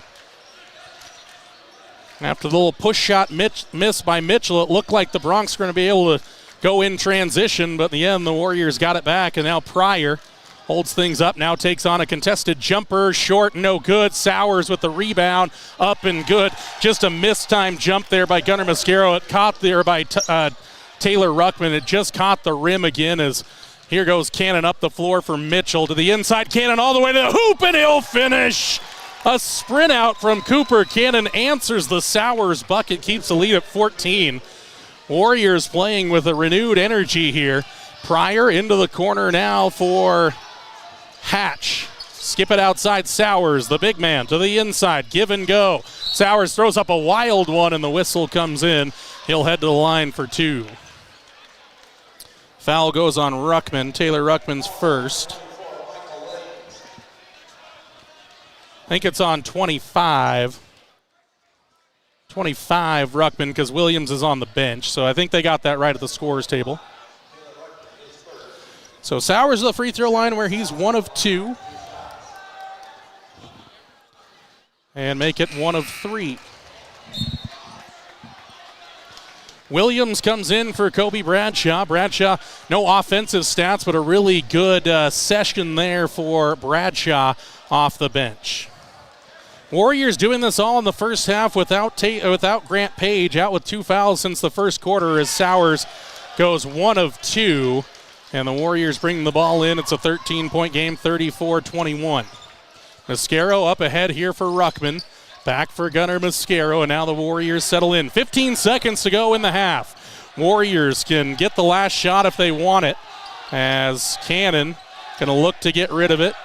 After the little push shot miss by Mitchell, it looked like the Bronx were going to be able to go in transition, but in the end, the Warriors got it back, and now Pryor holds things up, now takes on a contested jumper, short, no good. Sowers with the rebound, up and good. Just a mistimed jump there by Gunnar Mascaro. It caught there by Taylor Ruckman. It just caught the rim again as here goes Cannon up the floor for Mitchell to the inside. Cannon all the way to the hoop, and he'll finish. A sprint out from Cooper. Cannon answers the Sowers bucket, keeps the lead at 14. Warriors playing with a renewed energy here. Pryor into the corner now for Hatch. Skip it outside Sowers, the big man, to the inside. Give and go. Sowers throws up a wild one, and the whistle comes in. He'll head to the line for 2. Foul goes on Ruckman. Taylor Ruckman's first. I think it's on 25. 25 Ruckman because Williams is on the bench. So I think they got that right at the scorer's table. So Sowers is the free throw line where he's 1 of 2. And make it 1 of 3. Williams comes in for Kobe Bradshaw. Bradshaw, no offensive stats, but a really good session there for Bradshaw off the bench. Warriors doing this all in the first half without Grant Page, out with 2 fouls since the first quarter as Sowers goes 1 of 2. And the Warriors bring the ball in. It's a 13-point game, 34-21. Mascaro up ahead here for Ruckman. Back for Gunnar Mascaro, and now the Warriors settle in. 15 seconds to go in the half. Warriors can get the last shot if they want it, as Cannon going to look to get rid of it.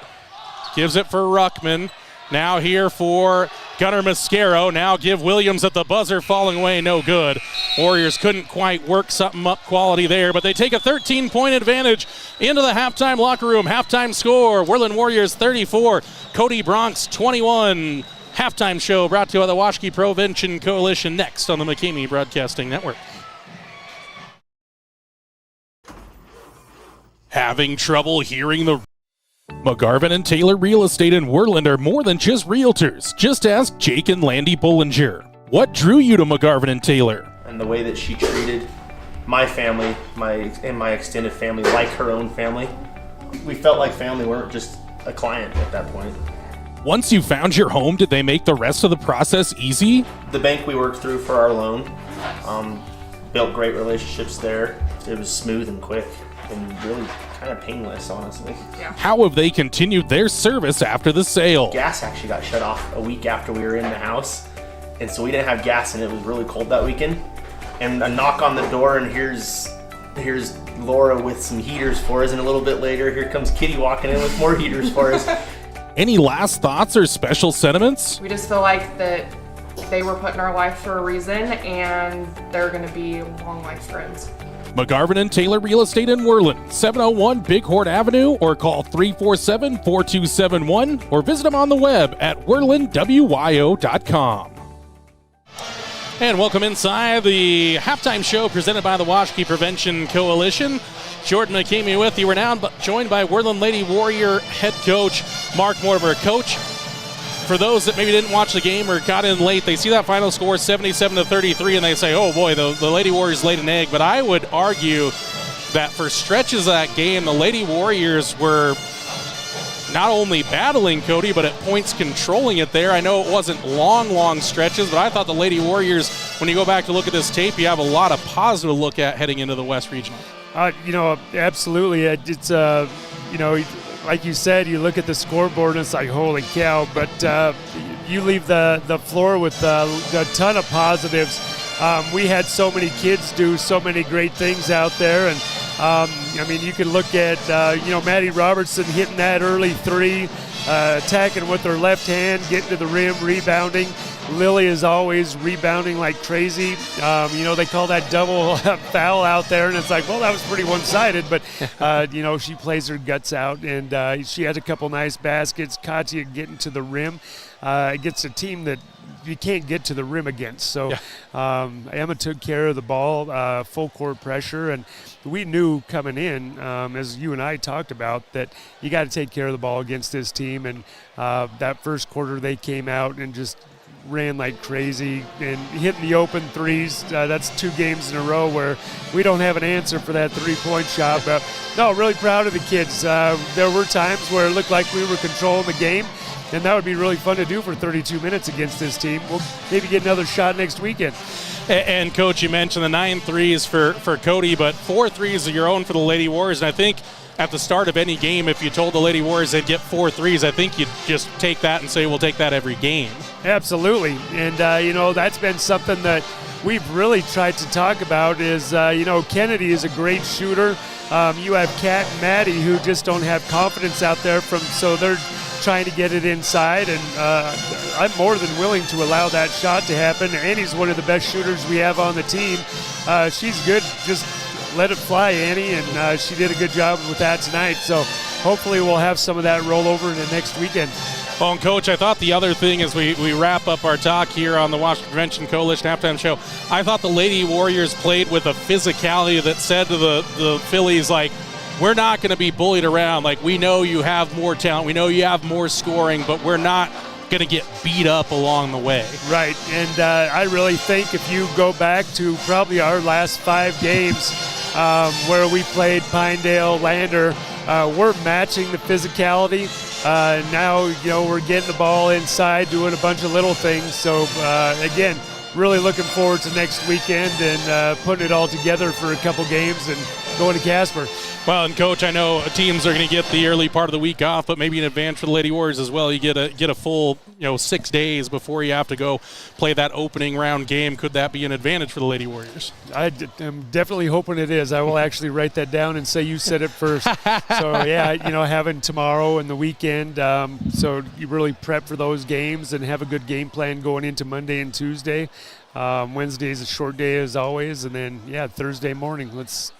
Gives it for Ruckman. Now here for Gunnar Mascaro. Now give Williams at the buzzer, falling away, no good. Warriors couldn't quite work something up quality there, but they take a 13-point advantage into the halftime locker room. Halftime score, Worland Warriors 34, Cody Bronx 21. Halftime show brought to you by the Washakie Prevention Coalition, next on the McCamey Broadcasting Network. Having trouble hearing the... McGarvin and Taylor Real Estate in Worland are more than just realtors. Just ask Jake and Landy Bollinger. What drew you to McGarvin and Taylor? And the way that she treated my family, my extended family, like her own family. We felt like family. We weren't just a client at that point. Once you found your home, did they make the rest of the process easy? The bank we worked through for our loan, built great relationships there. It was smooth and quick and really kind of painless, honestly. Yeah. How have they continued their service after the sale? Gas actually got shut off a week after we were in the house, and so we didn't have gas, and it was really cold that weekend. And a knock on the door, and here's Laura with some heaters for us, and a little bit later, here comes Kitty walking in with more heaters for us. Any last thoughts or special sentiments? We just feel like that they were put in our life for a reason, and they're going to be long life friends. McGarvin and Taylor Real Estate in Worland, 701 Bighorn Avenue, or call 347-4271, or visit them on the web at worlandwyo.com. And welcome inside the halftime show presented by the Washakie Prevention Coalition. Jordan McCamey with you. We're now joined by Worland Lady Warrior head coach Mark Mortimer. Coach, for those that maybe didn't watch the game or got in late, they see that final score 77-33 and they say, oh boy, the Lady Warriors laid an egg. But I would argue that for stretches of that game, the Lady Warriors were not only battling Cody, but at points controlling it there. I know it wasn't long stretches, but I thought the Lady Warriors, when you go back to look at this tape, you have a lot of positive to look at heading into the West Regional. Absolutely. It's, like you said, you look at the scoreboard and it's like, holy cow. But you leave the floor with a ton of positives. We had so many kids do so many great things out there. And, you can look at, Maddie Robertson hitting that early three, attacking with her left hand, getting to the rim, rebounding. Lily is always rebounding like crazy. They call that double foul out there, and it's like, well, that was pretty one-sided, but, she plays her guts out, and she had a couple nice baskets. Katya getting to the rim against a team that you can't get to the rim against. So Emma took care of the ball, full court pressure, and we knew coming in, as you and I talked about, that you got to take care of the ball against this team, and that first quarter they came out and just ran like crazy and hitting the open threes. That's 2 games in a row where we don't have an answer for that three-point shot. But no, really proud of the kids. There were times where it looked like we were controlling the game, and that would be really fun to do for 32 minutes against this team. We'll maybe get another shot next weekend. And Coach, you mentioned the 9 threes for Cody, but 4 threes of your own for the Lady Warriors. And I think at the start of any game, if you told the Lady Warriors they'd get 4 threes, I think you'd just take that and say, we'll take that every game. Absolutely. And, that's been something that we've really tried to talk about is, Kennedy is a great shooter. You have Kat and Maddie who just don't have confidence out there, so they're trying to get it inside, and I'm more than willing to allow that shot to happen. Annie's one of the best shooters we have on the team. She's good. Just let it fly, Annie, and she did a good job with that tonight. So hopefully we'll have some of that roll over in the next weekend. Well, and Coach, I thought the other thing as we wrap up our talk here on the Washakie Prevention Coalition halftime show, I thought the Lady Warriors played with a physicality that said to the Phillies, like, we're not going to be bullied around. Like, we know you have more talent. We know you have more scoring, but we're not going to get beat up along the way. Right, and I really think if you go back to probably our last 5 games where we played Pinedale, Lander, we're matching the physicality. Now, we're getting the ball inside, doing a bunch of little things. So, again, really looking forward to next weekend and putting it all together for a couple games and going to Casper. Well, and Coach, I know teams are going to get the early part of the week off, but maybe an advantage for the Lady Warriors as well. You get a full 6 days before you have to go play that opening round game. Could that be an advantage for the Lady Warriors? I'm definitely hoping it is. I will actually write that down and say you said it first. So yeah, having tomorrow and the weekend, so you really prep for those games and have a good game plan going into Monday and Tuesday. Wednesday is a short day as always, and then Thursday morning let's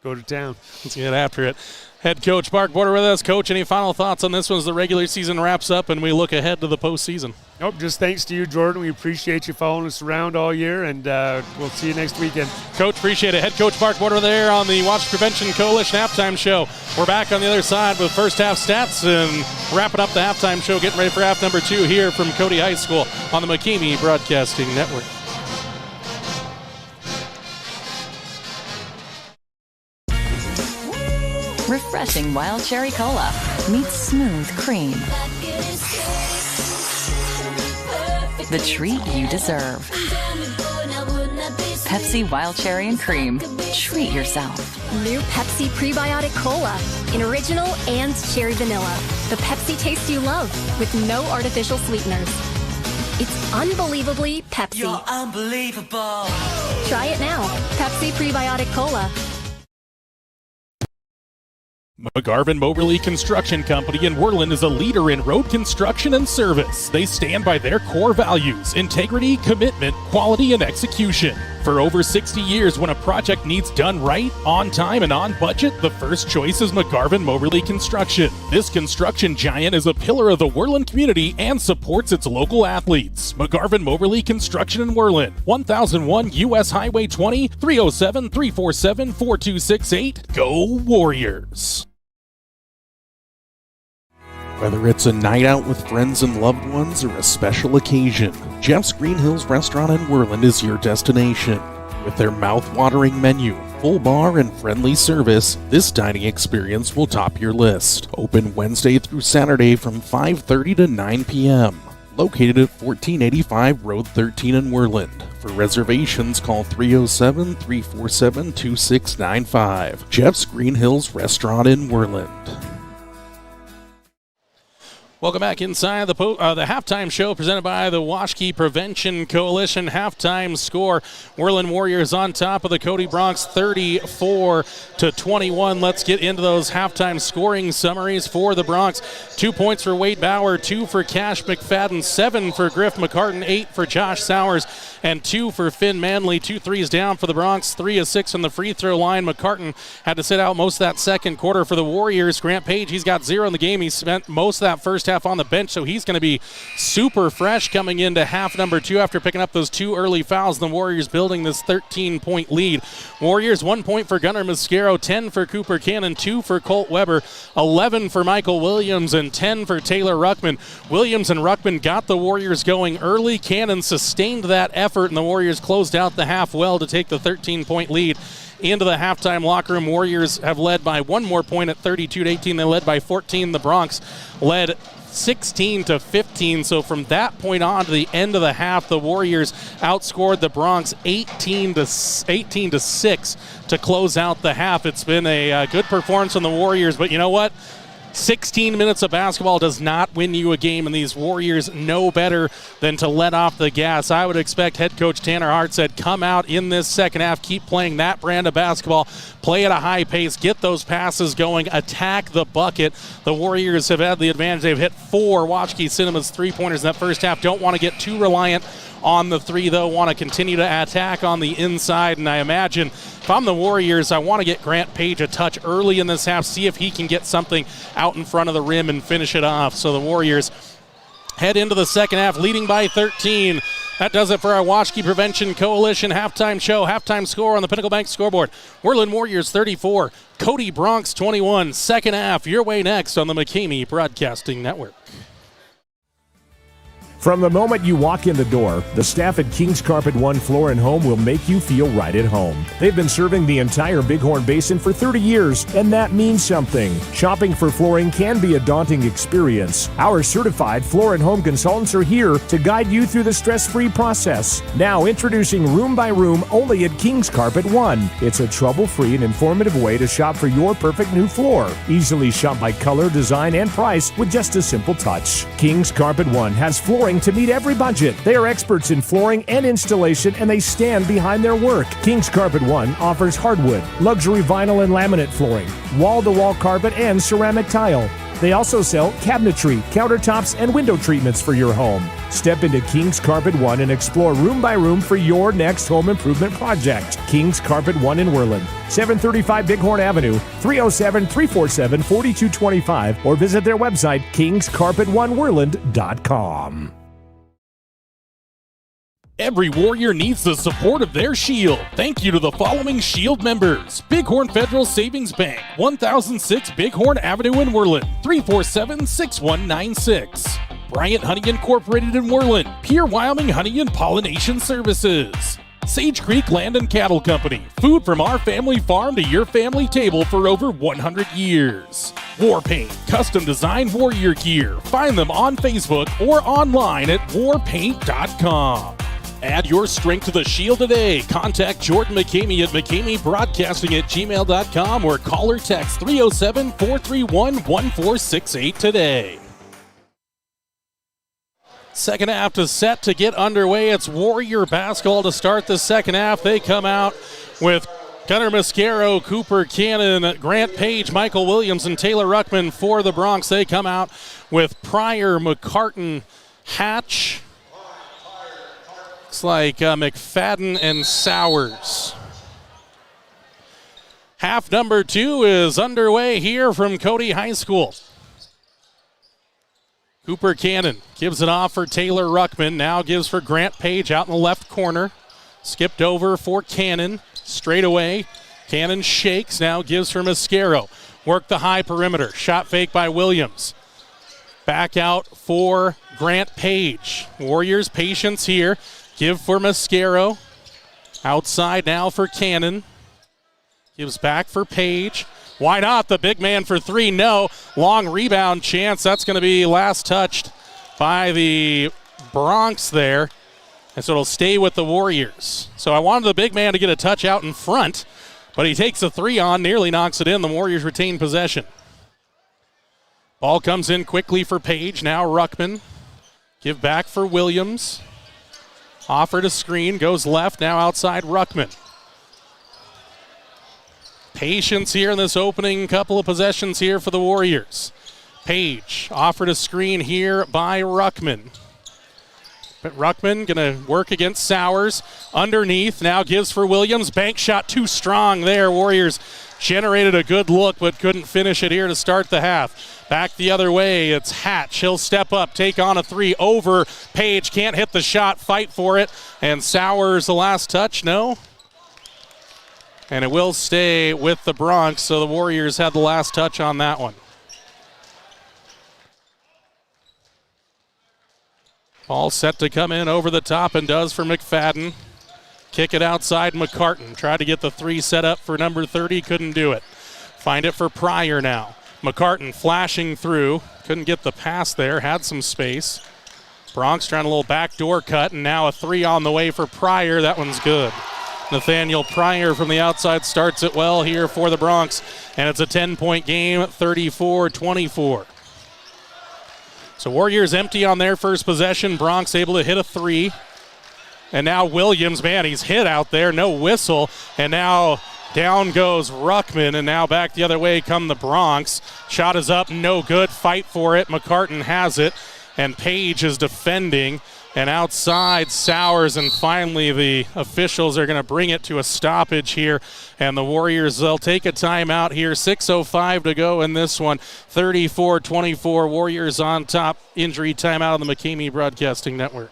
go to town. Let's get after it. Head coach Mark Border with us. Coach, any final thoughts on this one as the regular season wraps up and we look ahead to the postseason? Nope, just thanks to you, Jordan. We appreciate you following us around all year, and we'll see you next weekend. Coach, appreciate it. Head coach Mark Border there on the Watch Prevention Coalition halftime show. We're back on the other side with first half stats and wrapping up the halftime show, getting ready for half number 2 here from Cody High School on the McKamey Broadcasting Network. Refreshing wild cherry cola meets smooth cream. The treat you deserve. Pepsi Wild Cherry and Cream. Treat yourself. New Pepsi Prebiotic Cola in original and cherry vanilla. The Pepsi taste you love with no artificial sweeteners. It's unbelievably Pepsi. You're unbelievable. Try it now. Pepsi Prebiotic Cola. McGarvin Moberly Construction Company in Worland is a leader in road construction and service. They stand by their core values: integrity, commitment, quality, and execution. For over 60 years, when a project needs done right, on time, and on budget, the first choice is McGarvin Moberly Construction. This construction giant is a pillar of the Worland community and supports its local athletes. McGarvin Moberly Construction in Worland, 1001 U.S. Highway 20, 307-347-4268. Go Warriors! Whether it's a night out with friends and loved ones or a special occasion, Jeff's Green Hills Restaurant in Worland is your destination. With their mouth-watering menu, full bar, and friendly service, this dining experience will top your list. Open Wednesday through Saturday from 5:30 to 9 p.m. Located at 1485 Road 13 in Worland. For reservations, call 307-347-2695. Jeff's Green Hills Restaurant in Worland. Welcome back inside the halftime show presented by the Washakie Prevention Coalition. Halftime score: Worland Warriors on top of the Cody Bronx 34-21. Let's get into those halftime scoring summaries for the Bronx. 2 points for Wade Bauer, 2 for Cash McFadden, 7 for Griff McCartan, 8 for Josh Sowers, and 2 for Finn Manley. 2 threes down for the Bronx, 3 of 6 on the free throw line. McCartan had to sit out most of that second quarter for the Warriors. Grant Page, he's got 0 in the game. He spent most of that first half on the bench, so he's going to be super fresh coming into half number 2 after picking up those 2 early fouls. The Warriors building this 13-point lead. Warriors 1 point for Gunnar Mascaro, 10 for Cooper Cannon, 2 for Colt Weber, 11 for Michael Williams, and 10 for Taylor Ruckman. Williams and Ruckman got the Warriors going early. Cannon sustained that effort, and the Warriors closed out the half well to take the 13-point lead into the halftime locker room. Warriors have led by 1 more point at 32-18. They led by 14. The Bronx led 16-15. So from that point on to the end of the half, the Warriors outscored the Bronx 18-6 to close out the half. It's been a good performance from the Warriors, but you know what? 16 minutes of basketball does not win you a game, and these Warriors know better than to let off the gas. I would expect head coach Tanner Hart said, come out in this second half, keep playing that brand of basketball, play at a high pace, get those passes going, attack the bucket. The Warriors have had the advantage. They've hit 4 Washakie Cinema's three-pointers in that first half. Don't want to get too reliant on the 3, though. Want to continue to attack on the inside, and I imagine if I'm the Warriors, I want to get Grant Page a touch early in this half, see if he can get something out in front of the rim and finish it off. So the Warriors head into the second half leading by 13. That does it for our Washakie Prevention Coalition halftime show. Halftime score on the Pinnacle Bank scoreboard: Worland Warriors 34, Cody Bronx 21. Second half your way next on the McKamey Broadcasting Network. From the moment you walk in the door, the staff at King's Carpet One Floor and Home will make you feel right at home. They've been serving the entire Bighorn Basin for 30 years, and that means something. Shopping for flooring can be a daunting experience. Our certified floor and home consultants are here to guide you through the stress-free process. Now introducing Room by Room only at King's Carpet One. It's a trouble-free and informative way to shop for your perfect new floor. Easily shop by color, design, and price with just a simple touch. King's Carpet One has flooring to meet every budget. They are experts in flooring and installation, and they stand behind their work. King's Carpet One offers hardwood, luxury vinyl and laminate flooring, wall-to-wall carpet, and ceramic tile. They also sell cabinetry, countertops, and window treatments for your home. Step into King's Carpet One and explore room by room for your next home improvement project. King's Carpet One in Worland, 735 Bighorn Avenue, 307-347-4225, or visit their website, kingscarpet1worland.com. Every Warrior needs the support of their Shield. Thank you to the following Shield members: Bighorn Federal Savings Bank, 1006 Bighorn Avenue in Worland, 347-6196. Bryant Honey Incorporated in Worland, Pierre Wyoming Honey and Pollination Services. Sage Creek Land and Cattle Company, food from our family farm to your family table for over 100 years. War Paint, custom designed warrior gear. Find them on Facebook or online at warpaint.com. Add your strength to the Shield today. Contact Jordan McCamey at McCameyBroadcasting@gmail.com or call or text 307-431-1468 today. Second half is set to get underway. It's Warrior basketball to start the second half. They come out with Gunnar Mascaro, Cooper Cannon, Grant Page, Michael Williams, and Taylor Ruckman for the Bronx. They come out with Pryor, McCartan, Hatch. Looks like McFadden and Sowers. Half number 2 is underway here from Cody High School. Cooper Cannon gives it off for Taylor Ruckman. Now gives for Grant Page out in the left corner. Skipped over for Cannon. Straight away. Cannon shakes. Now gives for Mascaro. Work the high perimeter. Shot fake by Williams. Back out for Grant Page. Warriors patience here. Give for Mascaro. Outside now for Cannon. Gives back for Page. Why not? The big man for 3. No. Long rebound chance. That's going to be last touched by the Bronx there. And so it'll stay with the Warriors. So I wanted the big man to get a touch out in front, but he takes a 3 on, nearly knocks it in. The Warriors retain possession. Ball comes in quickly for Page. Now Ruckman. Give back for Williams. Offered a screen. Goes left. Now outside Ruckman. Patience here in this opening couple of possessions here for the Warriors. Page offered a screen here by Ruckman. But Ruckman going to work against Sowers. Underneath, now gives for Williams. Bank shot too strong there. Warriors generated a good look, but couldn't finish it here to start the half. Back the other way, it's Hatch. He'll step up, take on a 3 over Page. Can't hit the shot, fight for it. And Sowers, the last touch, no. And it will stay with the Bronx, so the Warriors had the last touch on that one. Ball set to come in over the top and does for McFadden. Kick it outside McCartan. Tried to get the 3 set up for number 30, couldn't do it. Find it for Pryor now. McCartan flashing through. Couldn't get the pass there, had some space. Bronx trying a little backdoor cut, and now a 3 on the way for Pryor. That one's good. Nathaniel Pryor from the outside starts it well here for the Bronx, and it's a 10-point game, 34-24. So Warriors empty on their first possession. Bronx able to hit a 3. And now Williams, man, he's hit out there, no whistle. And now down goes Ruckman, and now back the other way come the Bronx. Shot is up, no good, fight for it. McCartan has it, and Page is defending. And outside, Sowers, and finally the officials are going to bring it to a stoppage here. And the Warriors, they'll take a timeout here. 6:05 to go in this one. 34-24, Warriors on top. Injury timeout on the McCamey Broadcasting Network.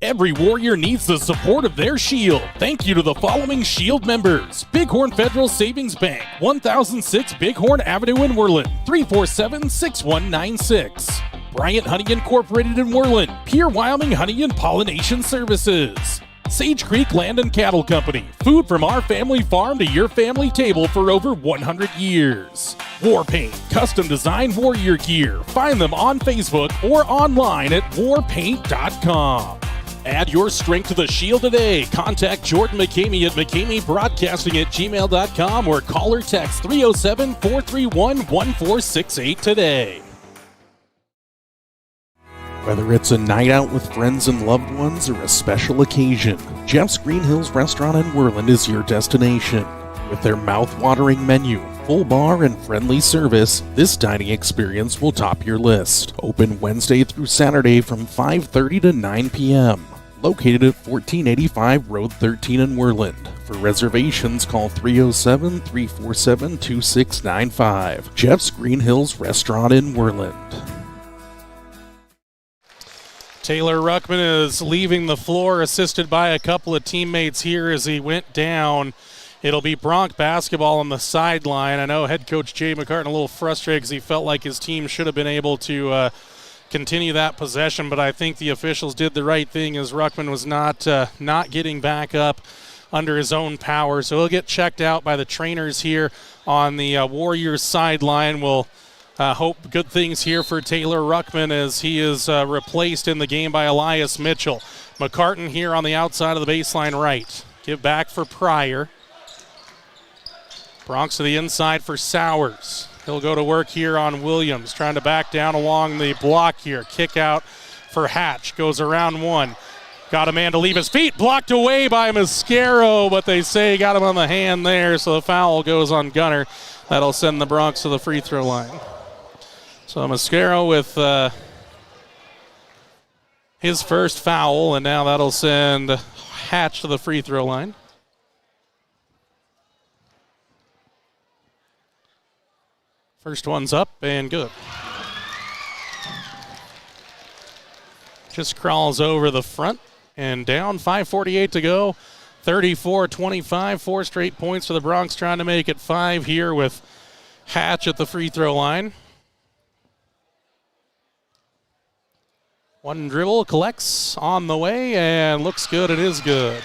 Every Warrior needs the support of their Shield. Thank you to the following Shield members: Bighorn Federal Savings Bank, 1006 Bighorn Avenue in Worland, 347-6196. Bryant Honey Incorporated in Worland, Pierre Wyoming Honey and Pollination Services. Sage Creek Land and Cattle Company, food from our family farm to your family table for over 100 years. War Paint, custom designed warrior gear. Find them on Facebook or online at warpaint.com. Add your strength to the Shield today. Contact Jordan McCamey at McCameyBroadcasting@gmail.com or call or text 307-431-1468 today. Whether it's a night out with friends and loved ones or a special occasion, Jeff's Green Hills Restaurant in Worland is your destination. With their mouth-watering menu, full bar and friendly service, this dining experience will top your list. Open Wednesday through Saturday from 5:30 to 9 p.m. Located at 1485 Road 13 in Worland. For reservations, call 307-347-2695. Jeff's Green Hills Restaurant in Worland. Taylor Ruckman is leaving the floor, assisted by a couple of teammates here as he went down. It'll be Bronc basketball on the sideline. I know head coach Jay McCartan a little frustrated because he felt like his team should have been able to continue that possession, but I think the officials did the right thing as Ruckman was not getting back up under his own power. So he'll get checked out by the trainers here on the Warriors sideline. We'll hope good things here for Taylor Ruckman as he is replaced in the game by Elias Mitchell. McCartan here on the outside of the baseline right. Give back for Pryor. Bronx to the inside for Sowers. He'll go to work here on Williams, trying to back down along the block here. Kick out for Hatch. Goes around one. Got a man to leave his feet. Blocked away by Mascaro, but they say got him on the hand there, so the foul goes on Gunner. That'll send the Bronx to the free throw line. So Mascaro with his first foul, and now that'll send Hatch to the free throw line. First one's up and good. Just crawls over the front and down. 5:48 to go. 34-25. 4 straight points for the Bronx, trying to make it 5 here with Hatch at the free throw line. One dribble, collects on the way, and looks good. It is good.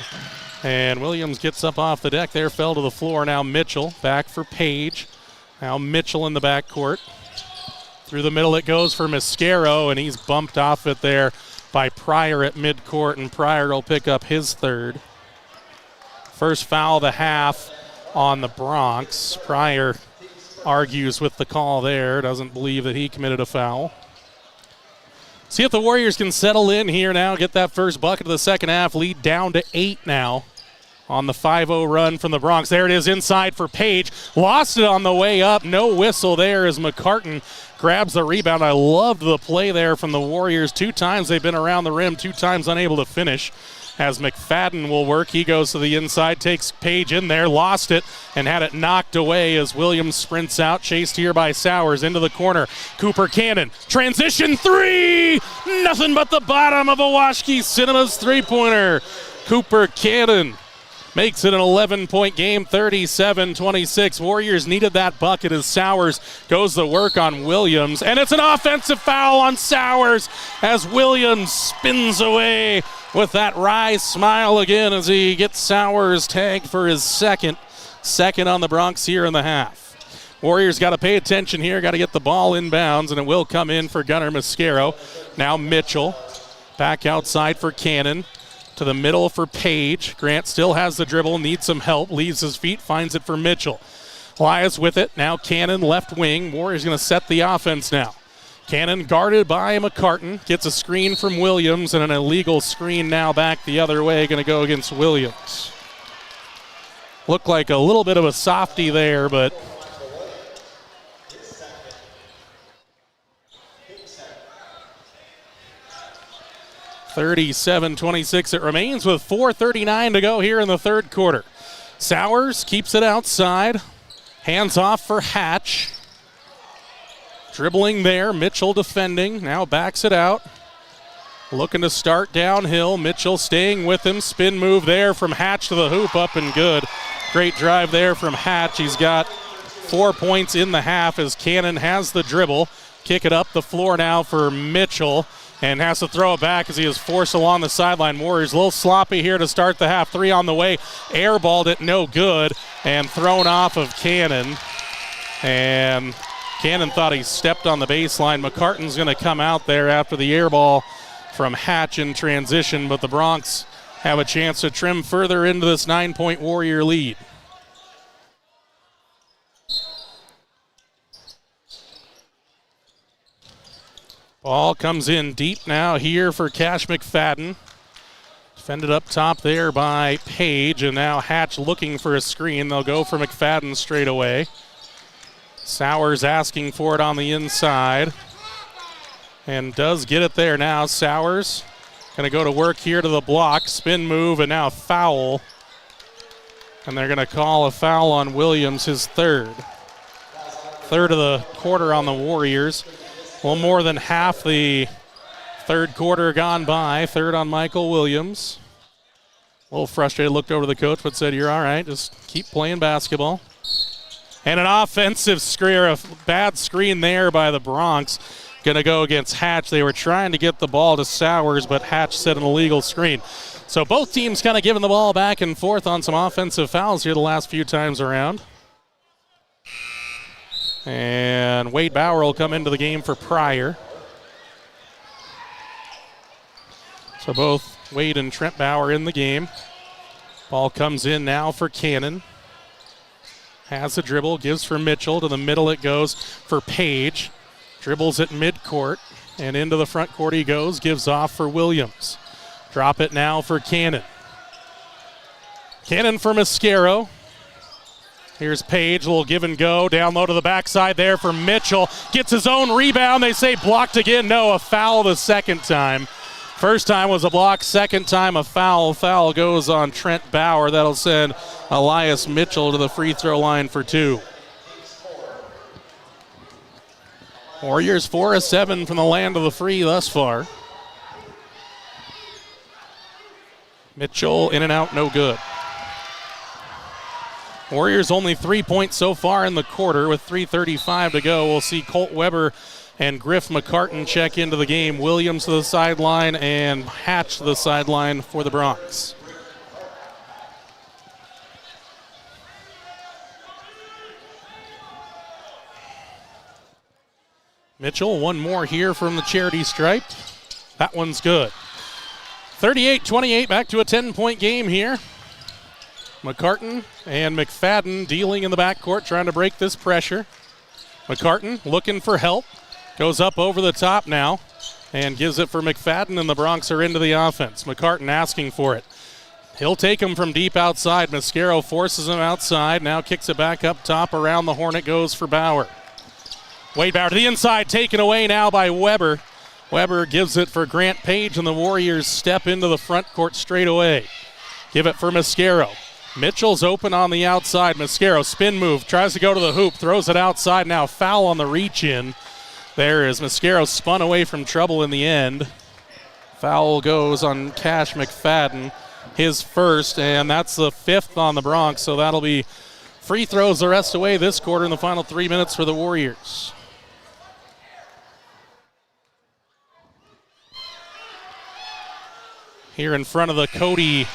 And Williams gets up off the deck there, fell to the floor. Now Mitchell back for Page. Now Mitchell in the backcourt. Through the middle it goes for Mascaro, and he's bumped off it there by Pryor at midcourt, and Pryor will pick up his third. First foul of the half on the Bronx. Pryor argues with the call there, doesn't believe that he committed a foul. See if the Warriors can settle in here now, get that first bucket of the second half, lead down to 8 now on the 5-0 run from the Bronx. There it is inside for Page. Lost it on the way up. No whistle there as McCartan grabs the rebound. I loved the play there from the Warriors. 2 times they've been around the rim, 2 times unable to finish. As McFadden will work, he goes to the inside, takes Page in there, lost it, and had it knocked away as Williams sprints out, chased here by Sowers into the corner. Cooper Cannon, transition 3! Nothing but the bottom of Awashki Cinema's three-pointer. Cooper Cannon makes it an 11-point game, 37-26. Warriors needed that bucket as Sowers goes to work on Williams. And it's an offensive foul on Sowers as Williams spins away with that wry smile again as he gets Sowers tagged for his second on the Bronx here in the half. Warriors got to pay attention here, got to get the ball inbounds, and it will come in for Gunnar Mascaro. Now Mitchell back outside for Cannon. To the middle for Page. Grant still has the dribble, needs some help, leaves his feet, finds it for Mitchell. Elias with it, now Cannon left wing. Warriors going to set the offense now. Cannon guarded by McCartan, gets a screen from Williams, and an illegal screen now back the other way, going to go against Williams. Looked like a little bit of a softie there, but 37-26 it remains with 4:39 to go here in the third quarter. Sowers keeps it outside. Hands off for Hatch. Dribbling there, Mitchell defending, now backs it out. Looking to start downhill, Mitchell staying with him. Spin move there from Hatch to the hoop, up and good. Great drive there from Hatch. He's got 4 points in the half as Cannon has the dribble. Kick it up the floor now for Mitchell. And has to throw it back as he is forced along the sideline. Warriors a little sloppy here to start the half. 3 on the way. Airballed it, no good. And thrown off of Cannon. And Cannon thought he stepped on the baseline. McCartan's going to come out there after the airball from Hatch in transition. But the Bronx have a chance to trim further into this 9-point Warrior lead. Ball comes in deep now here for Cash McFadden. Defended up top there by Page, and now Hatch looking for a screen. They'll go for McFadden straight away. Sowers asking for it on the inside. And does get it there now. Sowers going to go to work here to the block. Spin move and now foul. And they're going to call a foul on Williams, his third. Third of the quarter on the Warriors. A little more than half the third quarter gone by. Third on Michael Williams. A little frustrated, looked over to the coach, but said, you're all right, just keep playing basketball. And an offensive screen, or a bad screen there by the Bronx. Going to go against Hatch. They were trying to get the ball to Sowers, but Hatch set an illegal screen. So both teams kind of giving the ball back and forth on some offensive fouls here the last few times around. And Wade Bauer will come into the game for Pryor. So both Wade and Trent Bauer in the game. Ball comes in now for Cannon. Has a dribble, gives for Mitchell. To the middle it goes for Page. Dribbles at midcourt, and into the front court he goes. Gives off for Williams. Drop it now for Cannon. Cannon for Mascaro. Here's Page, a little give and go. Down low to the backside there for Mitchell. Gets his own rebound. They say blocked again. No, a foul the second time. First time was a block, second time a foul. Foul goes on Trent Bauer. That'll send Elias Mitchell to the free throw line for two. Warriors 4 of 7 from the land of the free thus far. Mitchell in and out, no good. Warriors only 3 points so far in the quarter with 3:35 to go. We'll see Colt Weber and Griff McCartan check into the game. Williams to the sideline and Hatch to the sideline for the Bronx. Mitchell, one more here from the charity stripe. That one's good. 38-28, back to a 10-point game here. McCartan and McFadden dealing in the backcourt, trying to break this pressure. McCartan looking for help. Goes up over the top now and gives it for McFadden, and the Bronx are into the offense. McCartan asking for it. He'll take him from deep outside. Mascaro forces him outside, now kicks it back up top. Around the horn it goes for Bauer. Wade Bauer to the inside, taken away now by Weber. Weber gives it for Grant Page, and the Warriors step into the front court straight away. Give it for Mascaro. Mitchell's open on the outside. Mascaro, spin move, tries to go to the hoop, throws it outside. Now foul on the reach in. There is Mascaro spun away from trouble in the end. Foul goes on Cash McFadden, his first, and that's the fifth on the Bronx, so that'll be free throws the rest away this quarter in the final 3 minutes for the Warriors. Here in front of the Cody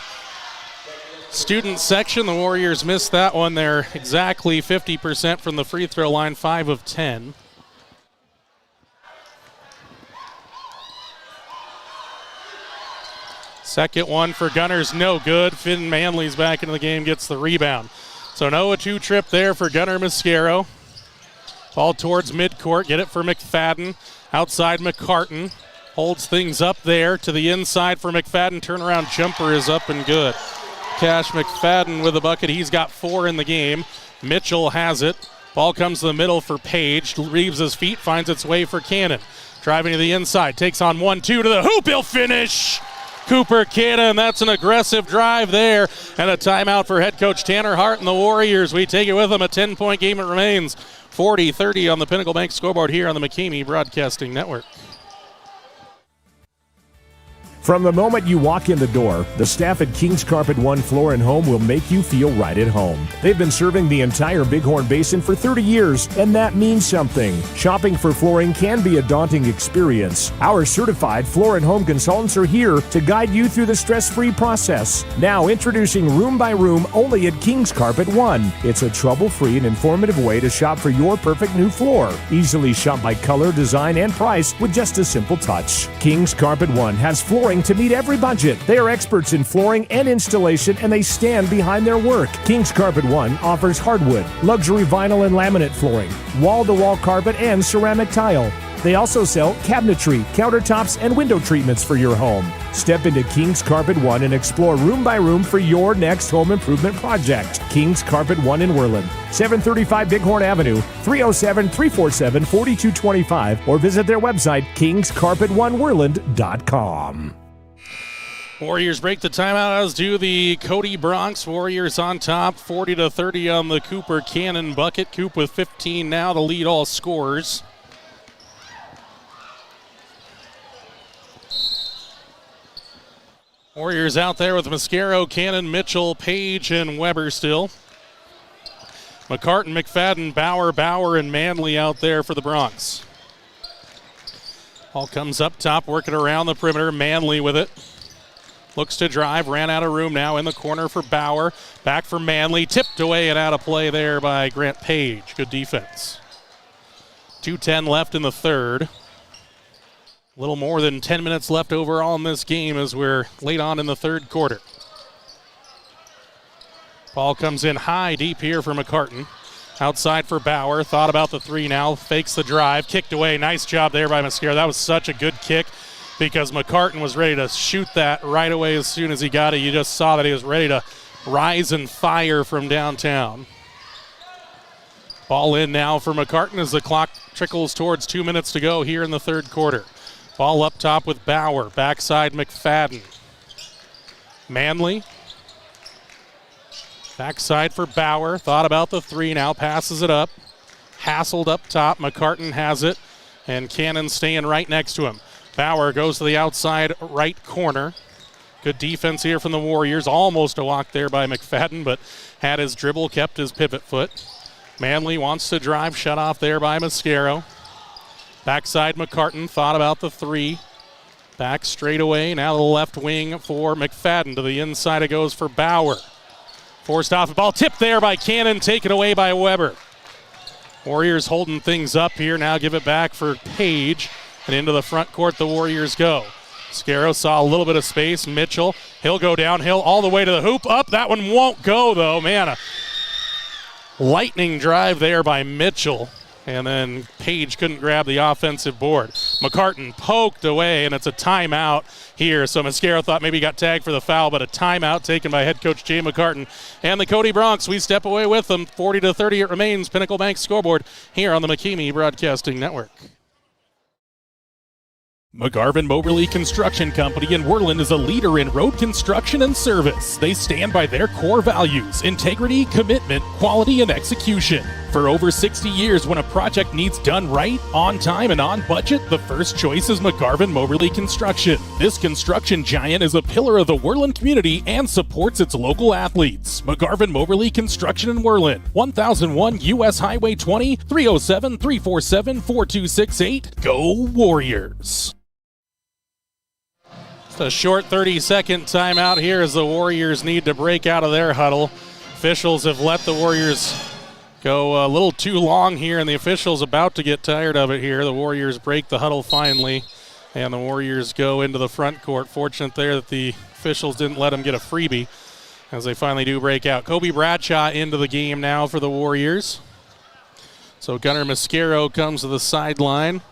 student section, the Warriors missed that one. They're exactly 50% from the free throw line, 5 of 10. Second one for Gunners, no good. Finn Manley's back into the game, gets the rebound. So no 2 trip there for Gunnar Mascaro. Ball towards midcourt, get it for McFadden. Outside McCartan. Holds things up there to the inside for McFadden. Turnaround jumper is up and good. Cash McFadden with a bucket. He's got 4 in the game. Mitchell has it. Ball comes to the middle for Page. Reeves his feet, finds its way for Cannon. Driving to the inside, takes on 1-2 to the hoop. He'll finish. Cooper Cannon, that's an aggressive drive there. And a timeout for head coach Tanner Hart and the Warriors. We take it with them. A 10-point game it remains. 40-30 on the Pinnacle Bank scoreboard here on the McCamey Broadcasting Network. From the moment you walk in the door, the staff at King's Carpet One Floor and Home will make you feel right at home. They've been serving the entire Bighorn Basin for 30 years, and that means something. Shopping for flooring can be a daunting experience. Our certified floor and home consultants are here to guide you through the stress-free process. Now introducing Room by Room only at King's Carpet One. It's a trouble-free and informative way to shop for your perfect new floor. Easily shop by color, design, and price with just a simple touch. King's Carpet One has flooring to meet every budget. They are experts in flooring and installation, and they stand behind their work. King's Carpet One offers hardwood, luxury vinyl and laminate flooring, wall-to-wall carpet, and ceramic tile. They also sell cabinetry, countertops, and window treatments for your home. Step into King's Carpet One and explore room by room for your next home improvement project. King's Carpet One in Worland, 735 Bighorn Avenue, 307-347-4225, or visit their website, kingscarpet1worland.com. Warriors break the timeout, as do the Cody Bronx. Warriors on top, 40-30 on the Cooper Cannon bucket. Coop with 15 now to lead all scorers. Warriors out there with Mascaro, Cannon, Mitchell, Page, and Weber still. McCartan, McFadden, Bauer, and Manley out there for the Bronx. Ball comes up top, working around the perimeter. Manley with it. Looks to drive, ran out of room now in the corner for Bauer. Back for Manley, tipped away and out of play there by Grant Page. Good defense. 2:10 left in the third. A little more than 10 minutes left overall in this game as we're late on in the third quarter. Ball comes in high, deep here for McCartan. Outside for Bauer, thought about the three now, fakes the drive, kicked away. Nice job there by Mascaro. That was such a good kick, because McCartan was ready to shoot that right away as soon as he got it. You just saw that he was ready to rise and fire from downtown. Ball in now for McCartan as the clock trickles towards 2 minutes to go here in the third quarter. Ball up top with Bauer, backside McFadden. Manley. Backside for Bauer, thought about the three now, passes it up. Hassled up top, McCartan has it, and Cannon staying right next to him. Bauer goes to the outside right corner. Good defense here from the Warriors. Almost a walk there by McFadden, but had his dribble, kept his pivot foot. Manley wants to drive, shut off there by Mascaro. Backside McCartan, thought about the three. Back straight away, now the left wing for McFadden. To the inside it goes for Bauer. Forced off the ball, tipped there by Cannon, taken away by Weber. Warriors holding things up here, now give it back for Page. And into the front court the Warriors go. Mascaro saw a little bit of space. Mitchell, he'll go downhill all the way to the hoop. Up, that one won't go though. Man, a lightning drive there by Mitchell. And then Page couldn't grab the offensive board. McCartan poked away, and it's a timeout here. So Mascaro thought maybe he got tagged for the foul, but a timeout taken by head coach Jay McCartan. And the Cody Bronx, we step away with them. 40-30 it remains. Pinnacle Bank scoreboard here on the McKamey Broadcasting Network. McGarvin Moberly Construction Company in Worland is a leader in road construction and service. They stand by their core values: integrity, commitment, quality, and execution. For over 60 years, when a project needs done right, on time, and on budget, the first choice is McGarvin Moberly Construction. This construction giant is a pillar of the Worland community and supports its local athletes. McGarvin Moberly Construction in Worland, 1001 U.S. Highway 20, 307-347-4268. Go Warriors! Just a short 30-second timeout here as the Warriors need to break out of their huddle. Officials have let the Warriors go a little too long here, and the officials about to get tired of it here. The Warriors break the huddle finally, and the Warriors go into the front court. Fortunate there that the officials didn't let them get a freebie as they finally do break out. Kobe Bradshaw into the game now for the Warriors. So Gunnar Mascaro comes to the sideline.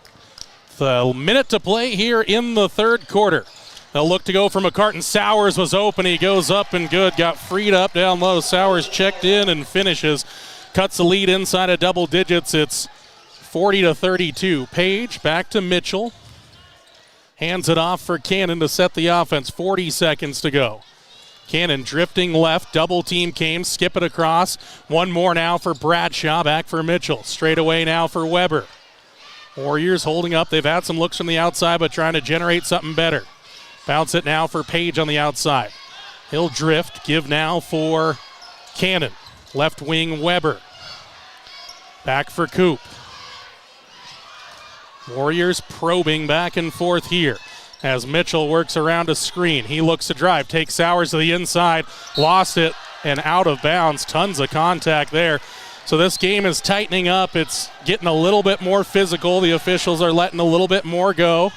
The minute to play here in the third quarter. They'll look to go for McCartan. Sowers was open. He goes up and good. Got freed up down low. Sowers checked in and finishes. Cuts the lead inside of double digits. It's 40-32. Page back to Mitchell. Hands it off for Cannon to set the offense. 40 seconds to go. Cannon drifting left. Double team came. Skip it across. One more now for Bradshaw. Back for Mitchell. Straight away now for Weber. Warriors holding up. They've had some looks from the outside, but trying to generate something better. Bounce it now for Page on the outside. He'll drift. Give now for Cannon. Left wing Weber. Back for Coop. Warriors probing back and forth here as Mitchell works around a screen. He looks to drive. Takes Sowers to the inside. Lost it and out of bounds. Tons of contact there. So this game is tightening up. It's getting a little bit more physical. The officials are letting a little bit more go.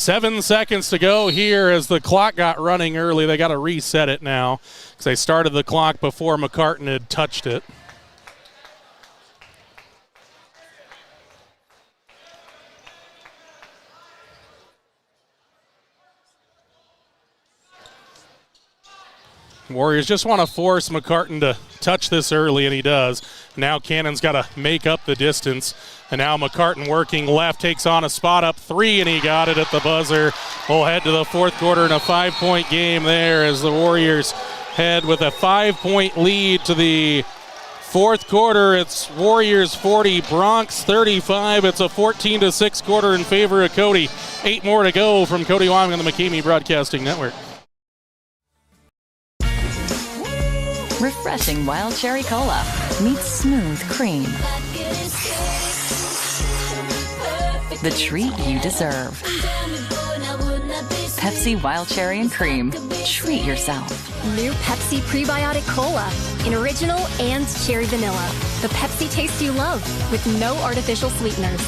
7 seconds to go here as the clock got running early. They got to reset it now because they started the clock before McCartan had touched it. Warriors just want to force McCartan to touch this early, and he does. Now Cannon's got to make up the distance. And now McCartan working left, takes on a spot up three, and he got it at the buzzer. We'll head to the fourth quarter in a 5-point game there as the Warriors head with a 5-point lead to the fourth quarter. It's Warriors 40, Bronx 35. It's a 14-6 quarter in favor of Cody. 8 more to go from Cody, Wyoming on the McCamey Broadcasting Network. Refreshing Wild Cherry Cola meets smooth cream. The treat you deserve. Pepsi Wild Cherry and Cream. Treat yourself. New Pepsi Prebiotic Cola in original and cherry vanilla. The Pepsi taste you love with no artificial sweeteners.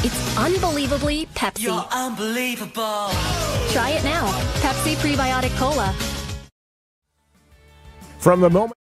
It's unbelievably Pepsi. You're unbelievable. Try it now. Pepsi Prebiotic Cola. From the moment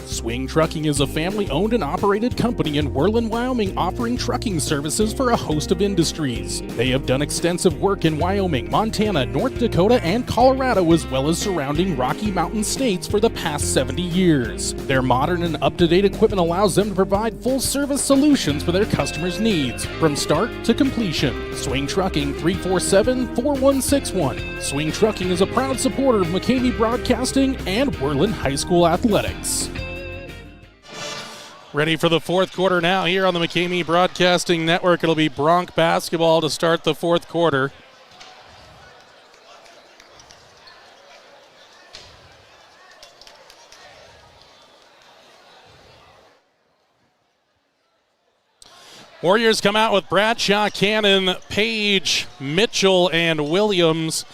Swing Trucking is a family-owned and operated company in Worland, Wyoming, offering trucking services for a host of industries. They have done extensive work in Wyoming, Montana, North Dakota, and Colorado, as well as surrounding Rocky Mountain states for the past 70 years. Their modern and up-to-date equipment allows them to provide full-service solutions for their customers' needs, from start to completion. Swing Trucking, 347-4161. Swing Trucking is a proud supporter of McCamey Broadcasting and Worland High School Athletics. Ready for the fourth quarter now here on the McCamey Broadcasting Network. It'll be Bronc basketball to start the fourth quarter. Warriors come out with Bradshaw, Cannon, Page, Mitchell, and Williams.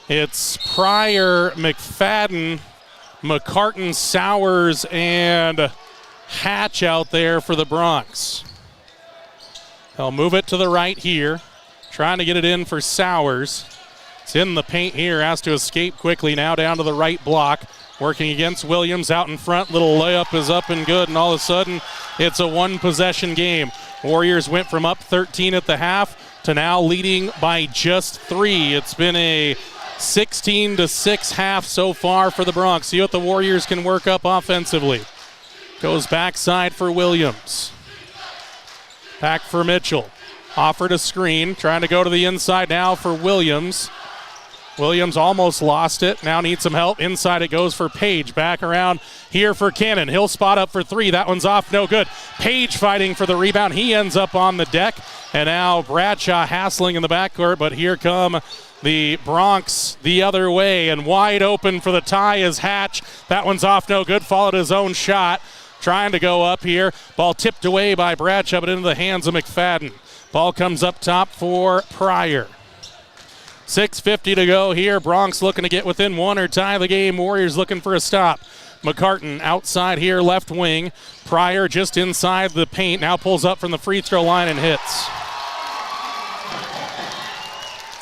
It's Pryor, McFadden, McCartan, Sowers, and Hatch out there for the Bronx. They'll move it to the right here, trying to get it in for Sowers. It's in the paint here, has to escape quickly now down to the right block. Working against Williams out in front, little layup is up and good, and all of a sudden it's a one-possession game. Warriors went from up 13 at the half to now leading by just 3. It's been a 16-6 half so far for the Bronx. See what the Warriors can work up offensively. Goes backside for Williams. Back for Mitchell. Offered a screen. Trying to go to the inside now for Williams. Williams almost lost it. Now needs some help. Inside it goes for Page. Back around here for Cannon. He'll spot up for 3. That one's off. No good. Page fighting for the rebound. He ends up on the deck. And now Bradshaw hassling in the backcourt. But here come the Bronx the other way. And wide open for the tie is Hatch. That one's off. No good. Followed his own shot. Trying to go up here. Ball tipped away by Bradshaw, but into the hands of McFadden. Ball comes up top for Pryor. 6:50 to go here. Bronx looking to get within 1 or tie the game. Warriors looking for a stop. McCartan outside here, left wing. Pryor just inside the paint. Now pulls up from the free throw line and hits.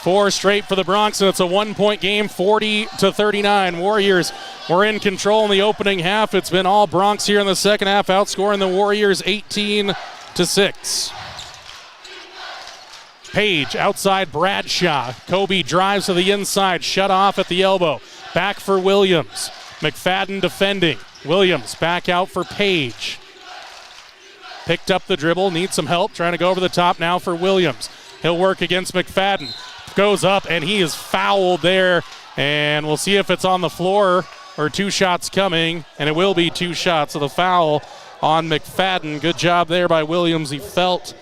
4 straight for the Bronx, and it's a 1-point game, 40-39. Warriors were in control in the opening half. It's been all Bronx here in the second half, outscoring the Warriors 18-6. Page outside Bradshaw. Kobe drives to the inside, shut off at the elbow. Back for Williams. McFadden defending. Williams back out for Page. Picked up the dribble, needs some help, trying to go over the top now for Williams. He'll work against McFadden. Goes up, and he is fouled there. And we'll see if it's on the floor or 2 shots coming, and it will be 2 shots. So the foul on McFadden. Good job there by Williams. He felt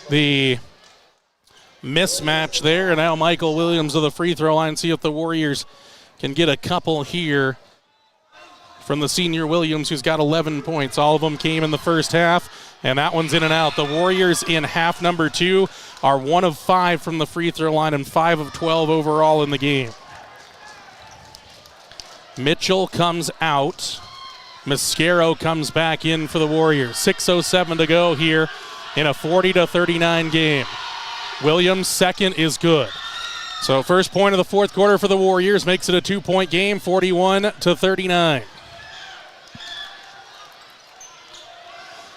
the mismatch there. And now Michael Williams of the free throw line. See if the Warriors can get a couple here from the senior Williams, who's got 11 points. All of them came in the first half, and that one's in and out. The Warriors in half number 2 are 1 of 5 from the free throw line and 5 of 12 overall in the game. Mitchell comes out. Mascaro comes back in for the Warriors. 6:07 to go here in a 40-39 game. Williams' second is good. So first point of the fourth quarter for the Warriors makes it a 2-point game, 41-39.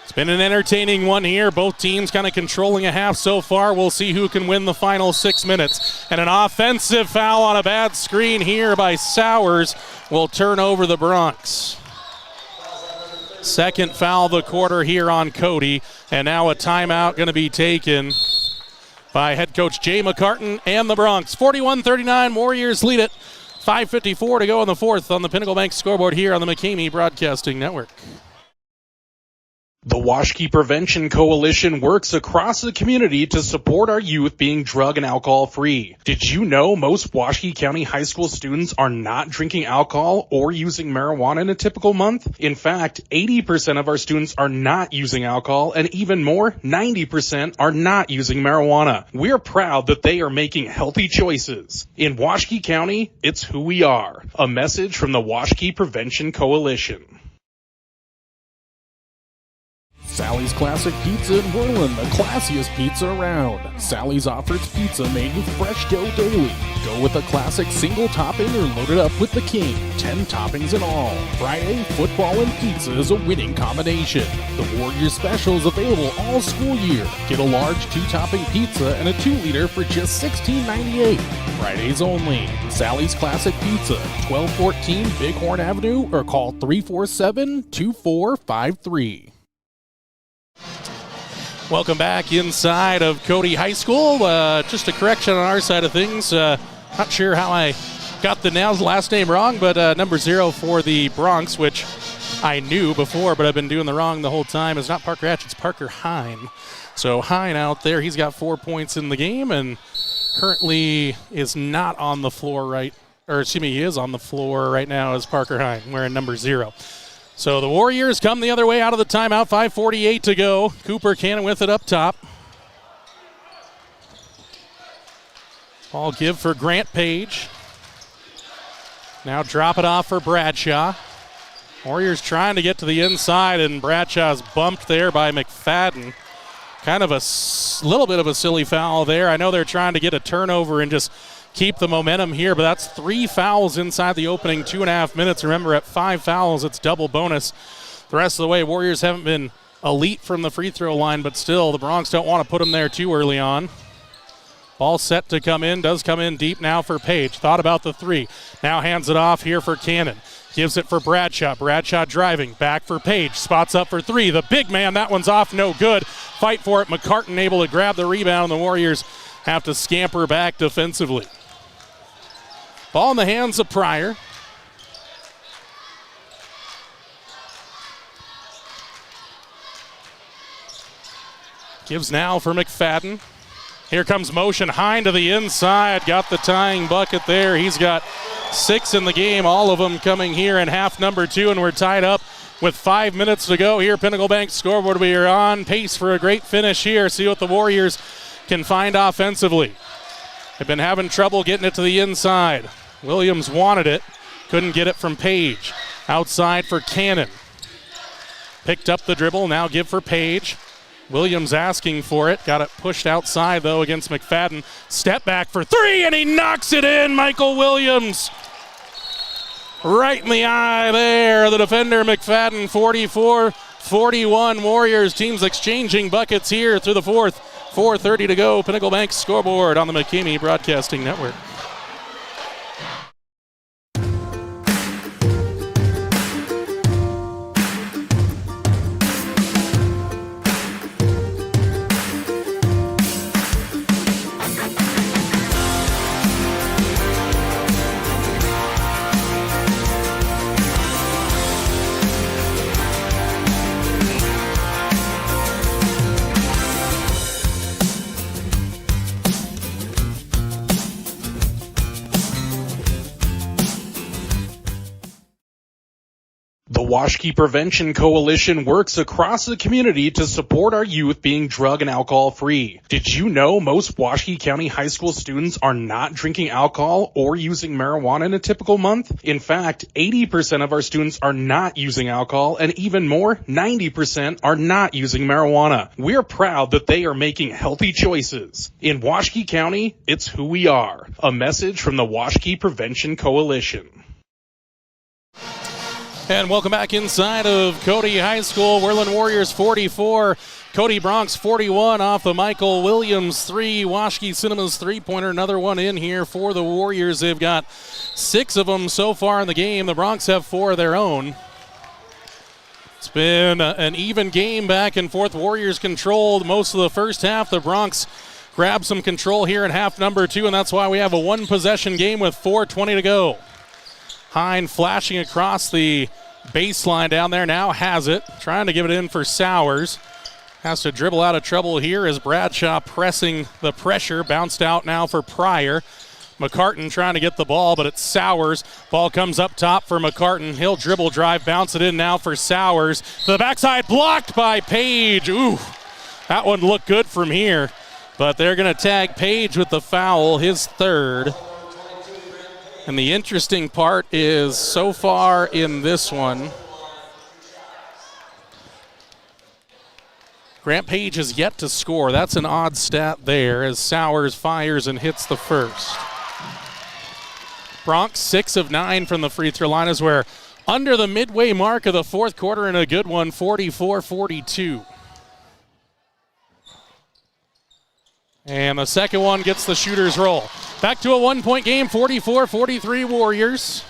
It's been an entertaining one here. Both teams kind of controlling a half so far. We'll see who can win the final 6 minutes. And an offensive foul on a bad screen here by Sowers will turn over the Bronx. Second foul of the quarter here on Cody. And now a timeout going to be taken by head coach Jay McCartan and the Bronx. 41-39, Warriors lead it. 5:54 to go in the fourth on the Pinnacle Bank scoreboard here on the McCamey Broadcasting Network. The Washkey Prevention Coalition works across the community to support our youth being drug and alcohol free. Did you know most Washkey County high school students are not drinking alcohol or using marijuana in a typical month? In fact, 80% of our students are not using alcohol, and even more, 90% are not using marijuana. We're proud that they are making healthy choices. In Washkey County, it's who we are. A message from the Washkey Prevention Coalition. Sally's Classic Pizza in Worland, the classiest pizza around. Sally's offers pizza made with fresh dough daily. Go with a classic single topping or load it up with the king. 10 toppings in all. Friday, football and pizza is a winning combination. The Warriors special is available all school year. Get a large 2-topping pizza and a 2-liter for just $16.98. Fridays only. Sally's Classic Pizza, 1214 Bighorn Avenue, or call 347-2453. Welcome back inside of Cody High School. Just a correction on our side of things. Not sure how I got the last name wrong, but number 0 for the Bronx, which I knew before, but I've been doing the wrong the whole time. It's not Parker Hatch, it's Parker Hine. So Hine out there, he's got 4 points in the game and currently is not on the floor he is on the floor right now as Parker Hine, wearing number 0. So the Warriors come the other way out of the timeout. 5:48 to go. Cooper Cannon with it up top. Ball give for Grant Page. Now drop it off for Bradshaw. Warriors trying to get to the inside, and Bradshaw's bumped there by McFadden. Kind of a little bit of a silly foul there. I know they're trying to get a turnover and just keep the momentum here, but that's 3 fouls inside the opening 2.5 minutes. Remember, at 5 fouls, it's double bonus. The rest of the way, Warriors haven't been elite from the free throw line, but still, the Bronx don't want to put them there too early on. Ball set to come in, does come in deep now for Page. Thought about the 3. Now hands it off here for Cannon. Gives it for Bradshaw. Bradshaw driving, back for Page. Spots up for 3. The big man, that one's off, no good. Fight for it. McCartan able to grab the rebound, and the Warriors have to scamper back defensively. Ball in the hands of Pryor. Gives now for McFadden. Here comes motion. Hine to the inside. Got the tying bucket there. He's got 6 in the game, all of them coming here in half number 2, and we're tied up with 5 minutes to go here. Pinnacle Bank scoreboard. We are on pace for a great finish here. See what the Warriors can find offensively. They've been having trouble getting it to the inside. Williams wanted it, couldn't get it from Page. Outside for Cannon. Picked up the dribble, now give for Page. Williams asking for it, got it pushed outside though against McFadden. Step back for 3, and he knocks it in, Michael Williams. Right in the eye there, the defender McFadden. 44-41, Warriors teams exchanging buckets here through the fourth. 4:30 to go, Pinnacle Bank scoreboard on the McCamey Broadcasting Network. The Washkey Prevention Coalition works across the community to support our youth being drug and alcohol free. Did you know most Washkey County high school students are not drinking alcohol or using marijuana in a typical month? In fact, 80% of our students are not using alcohol, and even more, 90% are not using marijuana. We're proud that they are making healthy choices. In Washkey County, it's who we are. A message from the Washkey Prevention Coalition. And welcome back inside of Cody High School. Worland Warriors 44, Cody Bronx 41 off the Michael Williams 3. Washkey Cinemas three-pointer, another one in here for the Warriors. They've got 6 of them so far in the game. The Bronx have 4 of their own. It's been an even game back and forth. Warriors controlled most of the first half. The Bronx grabbed some control here in half number 2, and that's why we have a one-possession game with 4:20 to go. Hine flashing across the baseline down there, now has it, trying to give it in for Sowers. Has to dribble out of trouble here as Bradshaw pressing the pressure. Bounced out now for Pryor. McCartan trying to get the ball, but it's Sowers. Ball comes up top for McCartan. He'll dribble drive, bounce it in now for Sowers. To the backside, blocked by Page. Ooh, that one looked good from here, but they're going to tag Page with the foul, his third. And the interesting part is, so far in this one, Grant Page has yet to score. That's an odd stat there as Sowers fires and hits the first. Bronx 6 of 9 from the free throw line as we're under the midway mark of the fourth quarter, and a good one, 44-42. And the second one gets the shooter's roll. Back to a one-point game, 44-43 Warriors.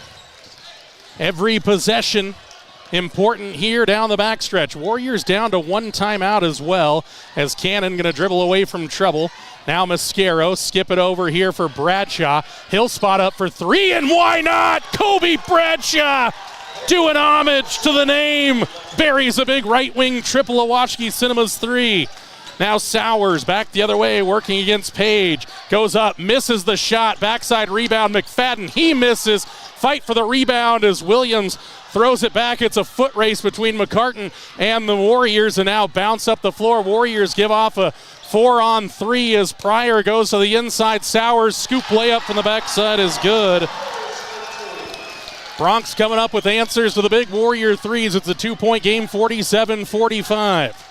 Every possession important here down the backstretch. Warriors down to one timeout as well, as Cannon going to dribble away from trouble. Now Mascaro, skip it over here for Bradshaw. He'll spot up for 3, and why not? Kobe Bradshaw doing homage to the name. Buries a big right-wing triple of Washkey Cinemas 3. Now Sowers back the other way, working against Page. Goes up, misses the shot. Backside rebound, McFadden. He misses. Fight for the rebound as Williams throws it back. It's a foot race between McCartan and the Warriors, and now bounce up the floor. Warriors give off a 4-on-3 as Pryor goes to the inside. Sowers scoop layup from the backside is good. Bronx coming up with answers to the big Warrior threes. It's a 2-point game, 47-45.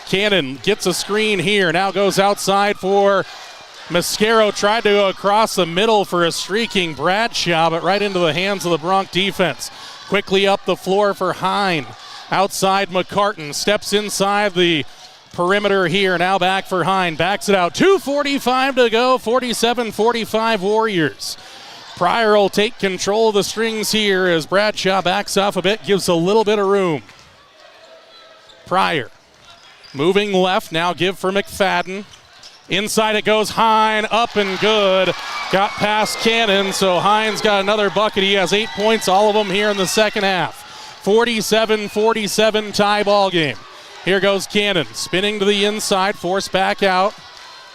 Cannon gets a screen here, now goes outside for Mascaro. Tried to go across the middle for a streaking Bradshaw, but right into the hands of the Bronx defense. Quickly up the floor for Hine. Outside McCartan, steps inside the perimeter here, now back for Hine. Backs it out, 2:45 to go, 47-45 Warriors. Pryor will take control of the strings here as Bradshaw backs off a bit, gives a little bit of room. Pryor. Moving left, now give for McFadden. Inside it goes, Hine, up and good. Got past Cannon, so Hine's got another bucket. He has 8 points, all of them here in the second half. 47-47 tie ball game. Here goes Cannon, spinning to the inside, forced back out.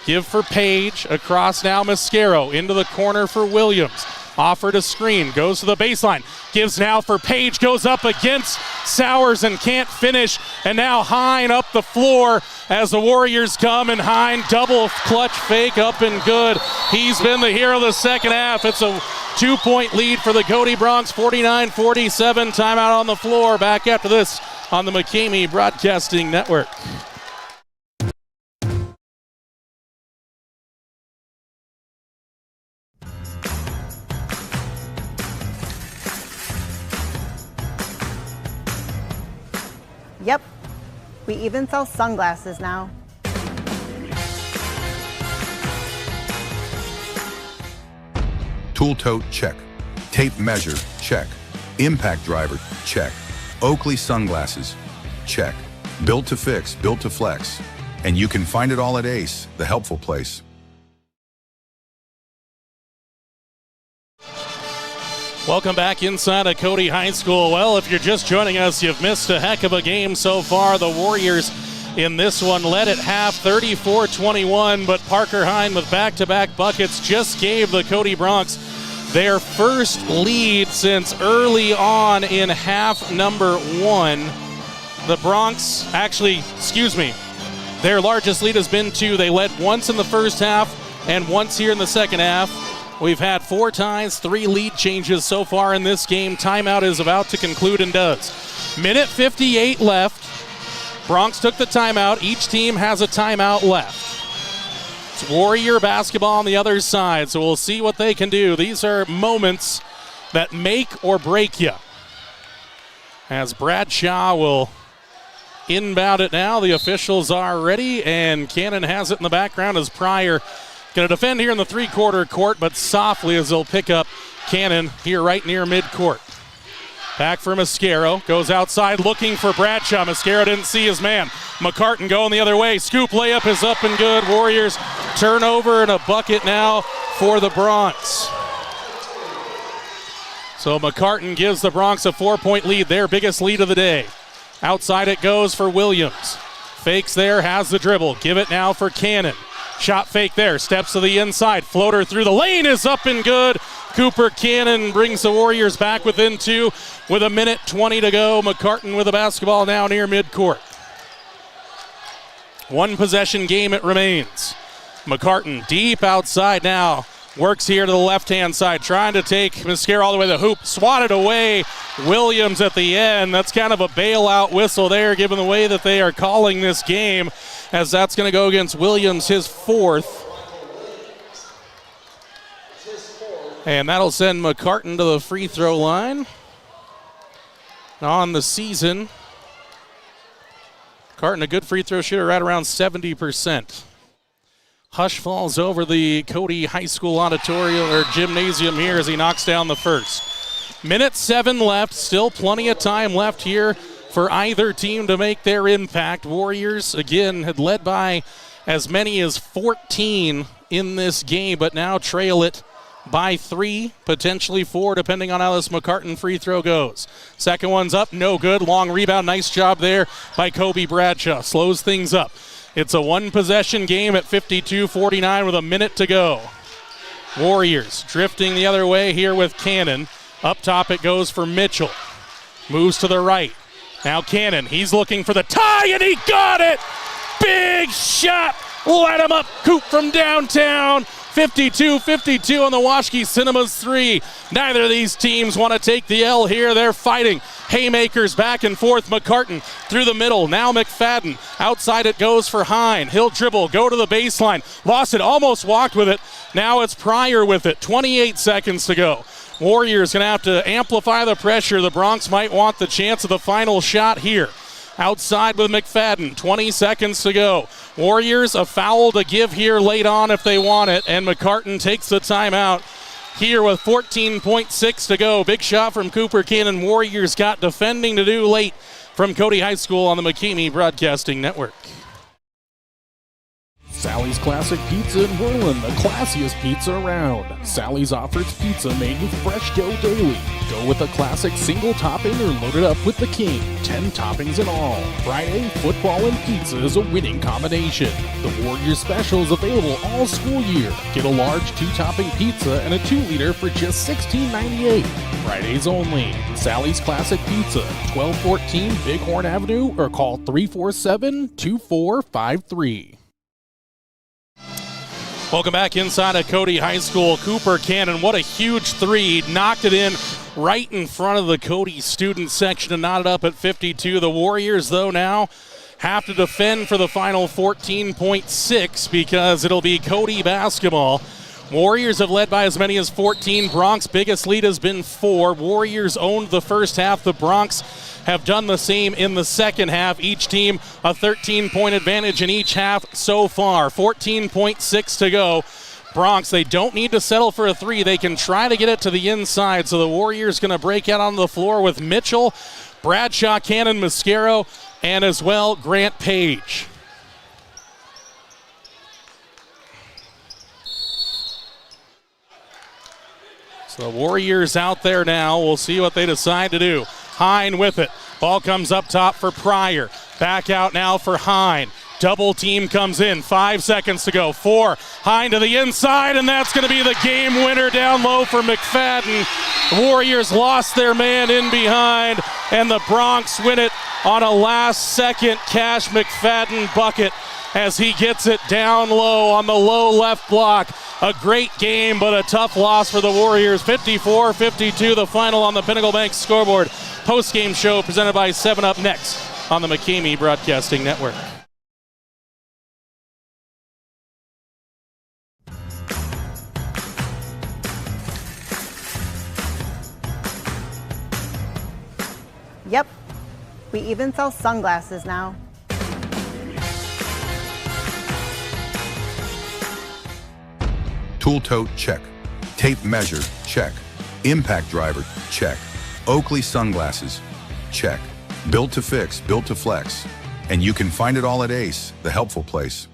Give for Page, across now Mascaro, into the corner for Williams. Offered a screen, goes to the baseline, gives now for Page, goes up against Sowers and can't finish, and now Hine up the floor as the Warriors come, and Hine double clutch fake up and good. He's been the hero of the second half. It's a 2-point lead for the Cody Bronx, 49-47. Timeout on the floor. Back after this on the McCamey Broadcasting Network. Yep, we even sell sunglasses now. Tool tote, check. Tape measure, check. Impact driver, check. Oakley sunglasses, check. Built to fix, built to flex. And you can find it all at Ace, the helpful place. Welcome back inside of Cody High School. Well, if you're just joining us, you've missed a heck of a game so far. The Warriors in this one led at half 34-21, but Parker Hine with back-to-back buckets just gave the Cody Bronx their first lead since early on in half number 1. The Bronx, their largest lead has been 2. They led once in the first half and once here in the second half. We've had 4 ties, 3 lead changes so far in this game. Timeout is about to conclude and does. Minute 58 left. Bronx took the timeout. Each team has a timeout left. It's Warrior basketball on the other side, so we'll see what they can do. These are moments that make or break you. As Bradshaw will inbound it now. The officials are ready, and Cannon has it in the background as Pryor going to defend here in the three-quarter court, but softly as they'll pick up Cannon here right near midcourt. Back for Mascaro, goes outside looking for Bradshaw. Mascaro didn't see his man. McCartan going the other way. Scoop layup is up and good. Warriors turnover and a bucket now for the Bronx. So McCartan gives the Bronx a 4-point lead, their biggest lead of the day. Outside it goes for Williams. Fakes there, has the dribble. Give it now for Cannon. Shot fake there, steps to the inside. Floater through the lane is up and good. Cooper Cannon brings the Warriors back within 2 with a minute 20 to go. McCartan with the basketball now near midcourt. 1 possession game it remains. McCartan deep outside now. Works here to the left-hand side, trying to take Mascaro all the way to the hoop. Swatted away. Williams at the end. That's kind of a bailout whistle there, given the way that they are calling this game, as that's going to go against Williams, his 4th. And that'll send McCartan to the free throw line. On the season, McCartan, a good free throw shooter, right around 70%. Hush falls over the Cody High School auditorium or gymnasium here as he knocks down the first. Minute 7 left, still plenty of time left here for either team to make their impact. Warriors, again, had led by as many as 14 in this game, but now trail it by 3, potentially 4, depending on how this McCartan free throw goes. Second one's up, no good. Long rebound, nice job there by Kobe Bradshaw. Slows things up. It's a 1-possession game at 52-49 with a minute to go. Warriors drifting the other way here with Cannon. Up top it goes for Mitchell. Moves to the right. Now Cannon, he's looking for the tie, and he got it! Big shot! Light him up, Coop from downtown. 52-52 on the Washke Cinemas 3. Neither of these teams want to take the L here. They're fighting. Haymakers back and forth. McCartan through the middle. Now McFadden. Outside it goes for Hine. He'll dribble, go to the baseline. Lost it, almost walked with it. Now it's Pryor with it. 28 seconds to go. Warriors going to have to amplify the pressure. The Bronx might want the chance of the final shot here. Outside with McFadden, 20 seconds to go. Warriors, a foul to give here late on if they want it, and McCartan takes the timeout here with 14.6 to go. Big shot from Cooper Cannon. Warriors got defending to do late from Cody High School on the McKamey Broadcasting Network. Sally's Classic Pizza in Worland, the classiest pizza around. Sally's offers pizza made with fresh dough daily. Go with a classic single topping or load it up with the king. 10 toppings in all. Friday, football and pizza is a winning combination. The Warriors special is available all school year. Get a large 2-topping pizza and a 2-liter for just $16.98. Fridays only. Sally's Classic Pizza, 1214 Bighorn Avenue, or call 347-2453. Welcome back inside of Cody High School. Cooper Cannon, what a huge 3. Knocked it in right in front of the Cody student section and knotted up at 52. The Warriors, though, now have to defend for the final 14.6 because it'll be Cody basketball. Warriors have led by as many as 14. Bronx biggest lead has been 4. Warriors owned the first half. The Bronx have done the same in the second half. Each team a 13-point advantage in each half so far. 14.6 to go. Bronx, they don't need to settle for a 3. They can try to get it to the inside. So the Warriors going to break out on the floor with Mitchell, Bradshaw, Cannon, Mascaro, and as well Grant Page. So the Warriors out there now. We'll see what they decide to do. Hine with it. Ball comes up top for Pryor. Back out now for Hine. Double team comes in, 5 seconds to go. 4, Hine to the inside, and that's going to be the game winner down low for McFadden. The Warriors lost their man in behind, and the Bronx win it on a last-second Cash McFadden bucket as he gets it down low on the low left block. A great game, but a tough loss for the Warriors. 54-52, the final on the Pinnacle Bank scoreboard. Post-game show presented by 7-Up next on the McCamey Broadcasting Network. Yep, we even sell sunglasses now. Tool tote, check. Tape measure, check. Impact driver, check. Oakley sunglasses, check. Built to fix, built to flex. And you can find it all at Ace, the helpful place.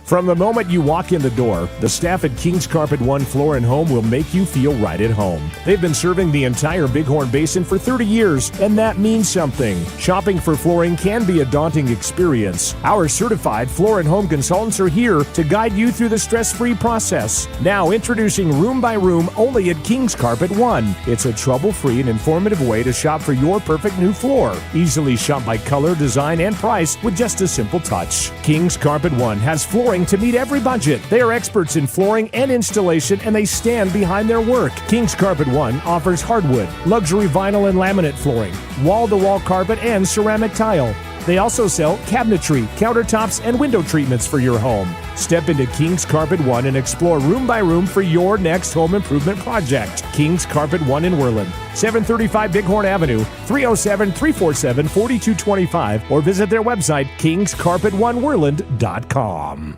From the moment you walk in the door, the staff at King's Carpet One Floor and Home will make you feel right at home. They've been serving the entire Bighorn Basin for 30 years, and that means something. Shopping for flooring can be a daunting experience. Our certified floor and home consultants are here to guide you through the stress-free process. Now introducing Room by Room only at King's Carpet One. It's a trouble-free and informative way to shop for your perfect new floor. Easily shop by color, design, and price with just a simple touch. King's Carpet One has flooring to meet every budget. They are experts in flooring and installation, and they stand behind their work. King's Carpet One offers hardwood, luxury vinyl and laminate flooring, wall-to-wall carpet, and ceramic tile. They also sell cabinetry, countertops, and window treatments for your home. Step into King's Carpet One and explore room by room for your next home improvement project. King's Carpet One in Worland, 735 Bighorn Avenue, 307-347-4225, or visit their website, kingscarpetoneworland.com.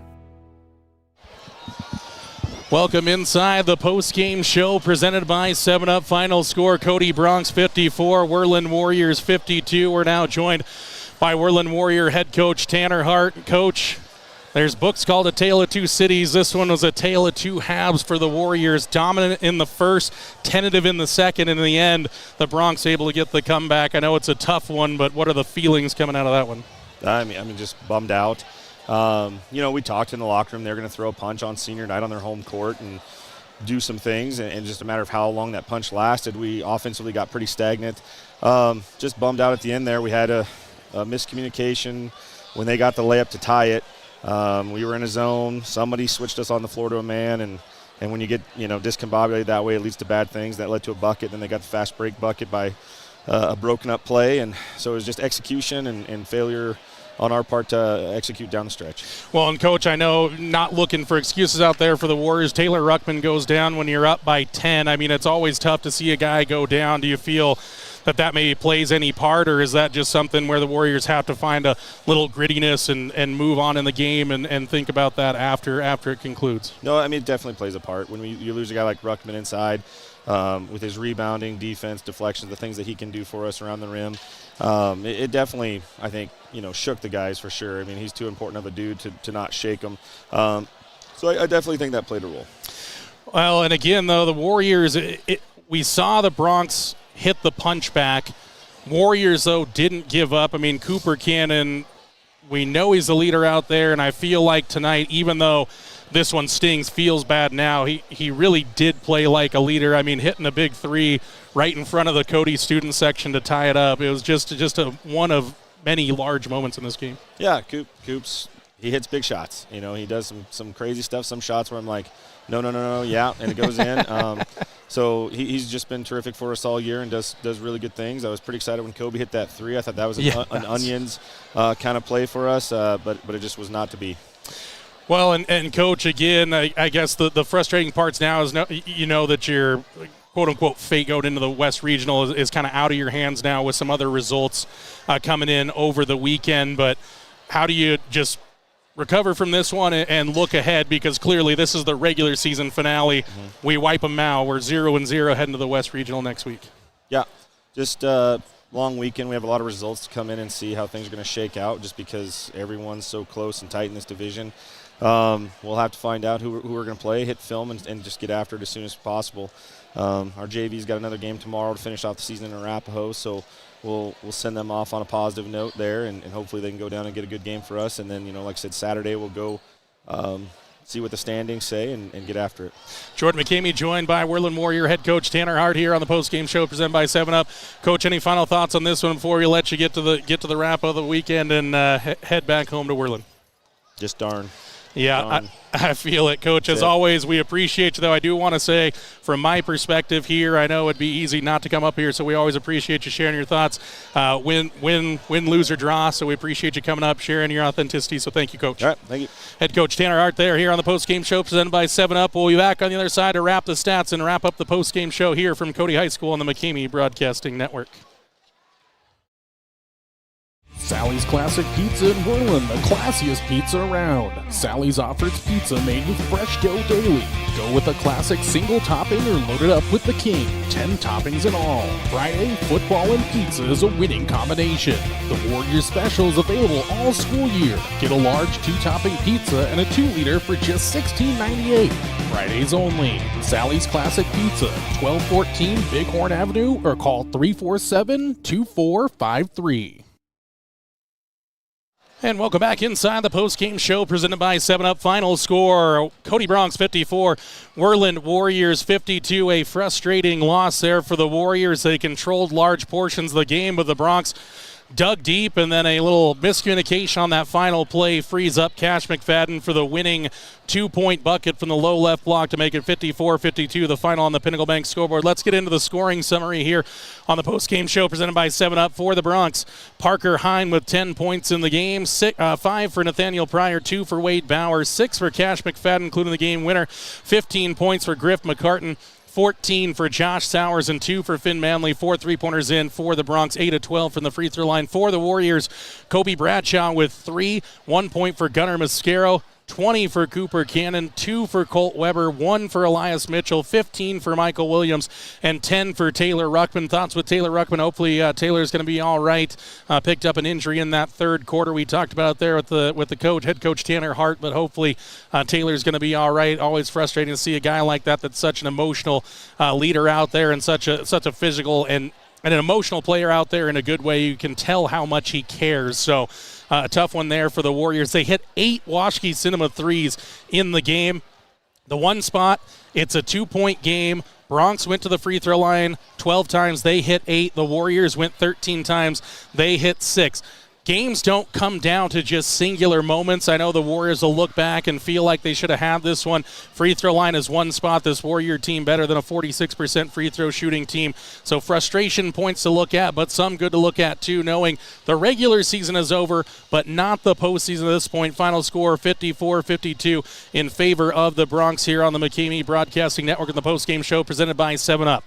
Welcome inside the post-game show presented by 7-Up. Final score, Cody Bronx 54, Worland Warriors 52. We're now joined by Worland Warrior head coach Tanner Hart. Coach, there's books called A Tale of Two Cities. This one was a tale of two halves for the Warriors. Dominant in the first, tentative in the second. In the end, the Bronx able to get the comeback. I know it's a tough one, but what are the feelings coming out of that one? I mean, just bummed out. We talked in the locker room. They're going to throw a punch on senior night on their home court and do some things, and just a matter of how long that punch lasted. We offensively got pretty stagnant. Just bummed out at the end there. We had a miscommunication when they got the layup to tie it. We were in a zone. Somebody switched us on the floor to a man, and when you get discombobulated that way, it leads to bad things. That led to a bucket. Then they got the fast break bucket by a broken up play, and so it was just execution and failure on our part to execute down the stretch. Well, and Coach, I know not looking for excuses out there for the Warriors. Taylor Ruckman goes down when you're up by 10. I mean, it's always tough to see a guy go down. Do you feel that maybe plays any part, or is that just something where the Warriors have to find a little grittiness and move on in the game and think about that after it concludes? No, I mean, it definitely plays a part. When you lose a guy like Ruckman inside, with his rebounding, defense, deflections, the things that he can do for us around the rim, it definitely, I think, shook the guys for sure. I mean, he's too important of a dude to not shake them. So I definitely think that played a role. Well, and again, though, the Warriors, we saw the Bronx hit the punch back. Warriors, though, didn't give up. I mean, Cooper Cannon, we know he's the leader out there, and I feel like tonight, even though this one stings, feels bad now, he really did play like a leader. I mean, hitting a big three right in front of the Cody student section to tie it up. It was just one of many large moments in this game. Yeah, Coops, he hits big shots. He does some crazy stuff, some shots where I'm like, no, yeah, and it goes in. So he's just been terrific for us all year and does really good things. I was pretty excited when Kobe hit that three. I thought that was an Onions kind of play for us, but it just was not to be. Well, and Coach, again, I guess the frustrating parts now is that your quote-unquote fate going into the West Regional is kind of out of your hands now with some other results coming in over the weekend. But how do you just recover from this one and look ahead? Because clearly this is the regular season finale. Mm-hmm. We wipe them out. We're 0-0 heading to the West Regional next week. Yeah, just long weekend. We have a lot of results to come in and see how things are going to shake out just because everyone's so close and tight in this division. We'll have to find out who we're going to play, hit film, and just get after it as soon as possible. Our JV's got another game tomorrow to finish off the season in Arapahoe, so we'll send them off on a positive note there, and hopefully they can go down and get a good game for us. And then, like I said, Saturday we'll go see what the standings say and get after it. Jordan McCamey joined by Worland Warrior head coach Tanner Hart here on the post-game show presented by 7-Up. Coach, any final thoughts on this one before we let you get to the wrap of the weekend and head back home to Worland? Just darn. Yeah, I feel it, Coach. As always, we appreciate you, though. I do want to say, from my perspective here, I know it'd be easy not to come up here, so we always appreciate you sharing your thoughts. Win, lose, or draw, so we appreciate you coming up, sharing your authenticity, so thank you, Coach. All right, thank you. Head Coach Tanner Hart there here on the post-game show presented by 7-Up. We'll be back on the other side to wrap the stats and wrap up the post-game show here from Cody High School on the McCamey Broadcasting Network. Sally's Classic Pizza in Worland, the classiest pizza around. Sally's offers pizza made with fresh dough daily. Go with a classic single topping or load it up with the king. 10 toppings in all. Friday, football and pizza is a winning combination. The Warriors special is available all school year. Get a large 2-topping pizza and a 2-liter for just $16.98. Fridays only. Sally's Classic Pizza, 1214 Bighorn Avenue, or call 347-2453. And welcome back inside the post-game show presented by 7-Up. Final score, Cody Bronx 54, Worland Warriors 52. A frustrating loss there for the Warriors. They controlled large portions of the game, but the Bronx dug deep, and then a little miscommunication on that final play frees up Cash McFadden for the winning 2-point bucket from the low left block to make it 54-52, the final on the Pinnacle Bank scoreboard. Let's get into the scoring summary here on the post-game show presented by 7-Up. For the Bronx, Parker Hine with 10 points in the game, 5 for Nathaniel Pryor, 2 for Wade Bauer, 6 for Cash McFadden, including the game winner, 15 points for Griff McCartan, 14 for Josh Sowers, and 2 for Finn Manley. 4 3-pointers in for the Bronx, 8 of 12 from the free throw line. For the Warriors, Kobe Bradshaw with 3, 1 point for Gunnar Mascaro, 20 for Cooper Cannon, 2 for Colt Weber, 1 for Elias Mitchell, 15 for Michael Williams, and 10 for Taylor Ruckman. Thoughts with Taylor Ruckman? Hopefully Taylor's going to be all right. Picked up an injury in that third quarter. We talked about it there with the coach, head coach Tanner Hart, but hopefully Taylor's going to be all right. Always frustrating to see a guy like that's such an emotional leader out there and such a physical and an emotional player out there in a good way. You can tell how much he cares. So a tough one there for the Warriors. They hit 8 Washkey Cinema threes in the game. The one spot, it's a 2-point game. Bronx went to the free throw line 12 times. They hit 8. The Warriors went 13 times. They hit 6. Games don't come down to just singular moments. I know the Warriors will look back and feel like they should have had this one. Free throw line is one spot. This Warrior team better than a 46% free throw shooting team. So frustration points to look at, but some good to look at too, knowing the regular season is over, but not the postseason at this point. Final score 54-52 in favor of the Bronx here on the McCamey Broadcasting Network in the postgame show presented by 7-Up.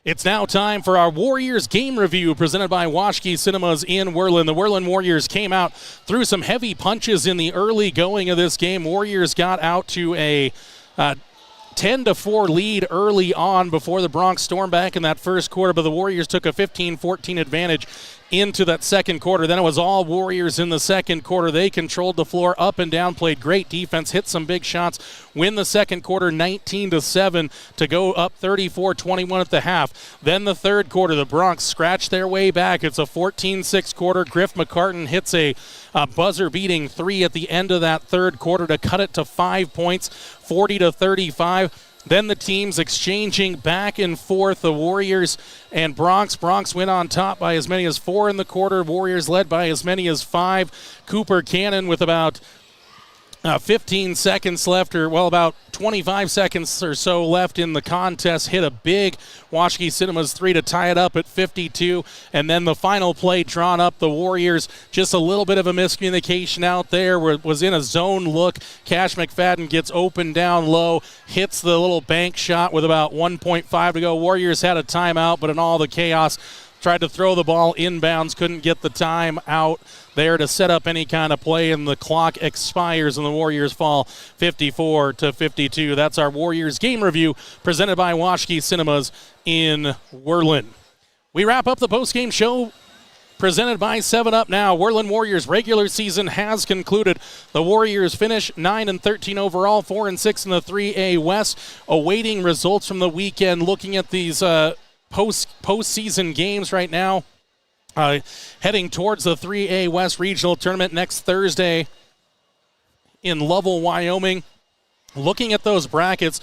It's now time for our Warriors game review presented by Washkey Cinemas in Worland. The Worland Warriors came out through some heavy punches in the early going of this game. Warriors got out to a 10-4 lead early on before the Bronx stormed back in that first quarter, but the Warriors took a 15-14 advantage into that second quarter. Then it was all Warriors in the second quarter. They controlled the floor up and down, played great defense, hit some big shots, win the second quarter 19-7 to go up 34-21 at the half. Then the third quarter, the Bronx scratched their way back. It's a 14-6 quarter. Griff McCartan hits a buzzer-beating 3 at the end of that third quarter to cut it to 5 points, 40-35. Then the teams exchanging back and forth, the Warriors and Bronx. Bronx went on top by as many as 4 in the quarter. Warriors led by as many as 5. Cooper Cannon with about 15 seconds left, or about 25 seconds or so left in the contest, hit a big Washkey Cinemas 3 to tie it up at 52, and then the final play drawn up. The Warriors, just a little bit of a miscommunication out there, was in a zone look. Cash McFadden gets open down low, hits the little bank shot with about 1.5 to go. Warriors had a timeout, but in all the chaos, tried to throw the ball inbounds, couldn't get the time out there to set up any kind of play, and the clock expires and the Warriors fall 54-52. That's our Warriors game review presented by Washkey Cinemas in Worland. We wrap up the postgame show presented by 7-Up Now. Worland Warriors regular season has concluded. The Warriors finish 9-13 overall, 4-6 in the 3A West. Awaiting results from the weekend. Looking at these postseason games right now. Heading towards the 3A West Regional Tournament next Thursday in Lovell, Wyoming. Looking at those brackets,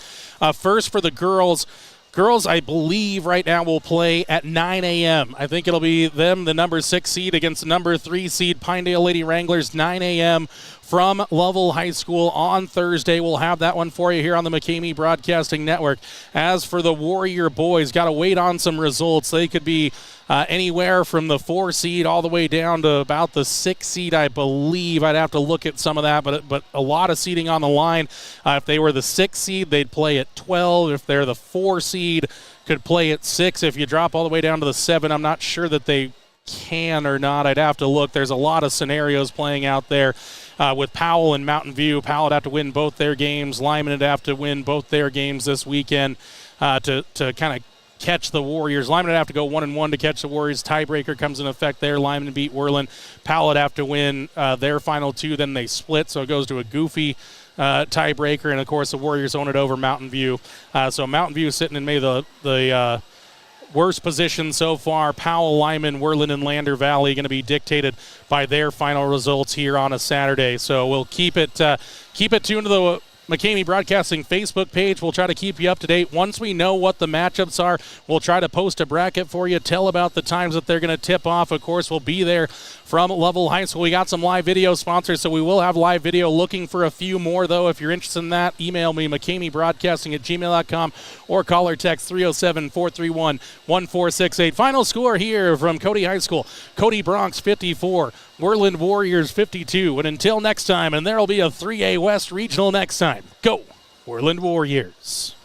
first for the girls. Girls, I believe, right now will play at 9 a.m. I think it'll be them, the number 6 seed, against the number 3 seed, Pinedale Lady Wranglers, 9 a.m. from Lovell High School on Thursday. We'll have that one for you here on the McCamey Broadcasting Network. As for the Warrior boys, got to wait on some results. They could be anywhere from the 4 seed all the way down to about the 6 seed, I believe. I'd have to look at some of that, but a lot of seeding on the line. If they were the 6 seed, they'd play at 12. If they're the 4 seed, could play at 6. If you drop all the way down to the 7, I'm not sure that they can or not. I'd have to look. There's a lot of scenarios playing out there with Powell and Mountain View. Powell would have to win both their games. Lyman would have to win both their games this weekend to kind of catch the Warriors. Lyman would have to go 1-1 to catch the Warriors. Tiebreaker comes in effect there. Lyman beat Worland. Powell would have to win their final 2. Then they split, so it goes to a goofy tiebreaker. And, of course, the Warriors own it over Mountain View. So Mountain View sitting in maybe the worst position so far. Powell, Lyman, Worland, and Lander Valley going to be dictated by their final results here on a Saturday. So we'll keep it tuned to the McCamey Broadcasting Facebook page. We'll try to keep you up to date. Once we know what the matchups are, we'll try to post a bracket for you, tell about the times that they're going to tip off. Of course, we'll be there from Lovell High School. We got some live video sponsors, so we will have live video. Looking for a few more, though. If you're interested in that, email me, McCameyBroadcasting@gmail.com, or call or text 307-431-1468. Final score here from Cody High School. Cody Bronx 54, Worland Warriors 52. And until next time, and there will be a 3A West Regional next time. Go, Worland Warriors.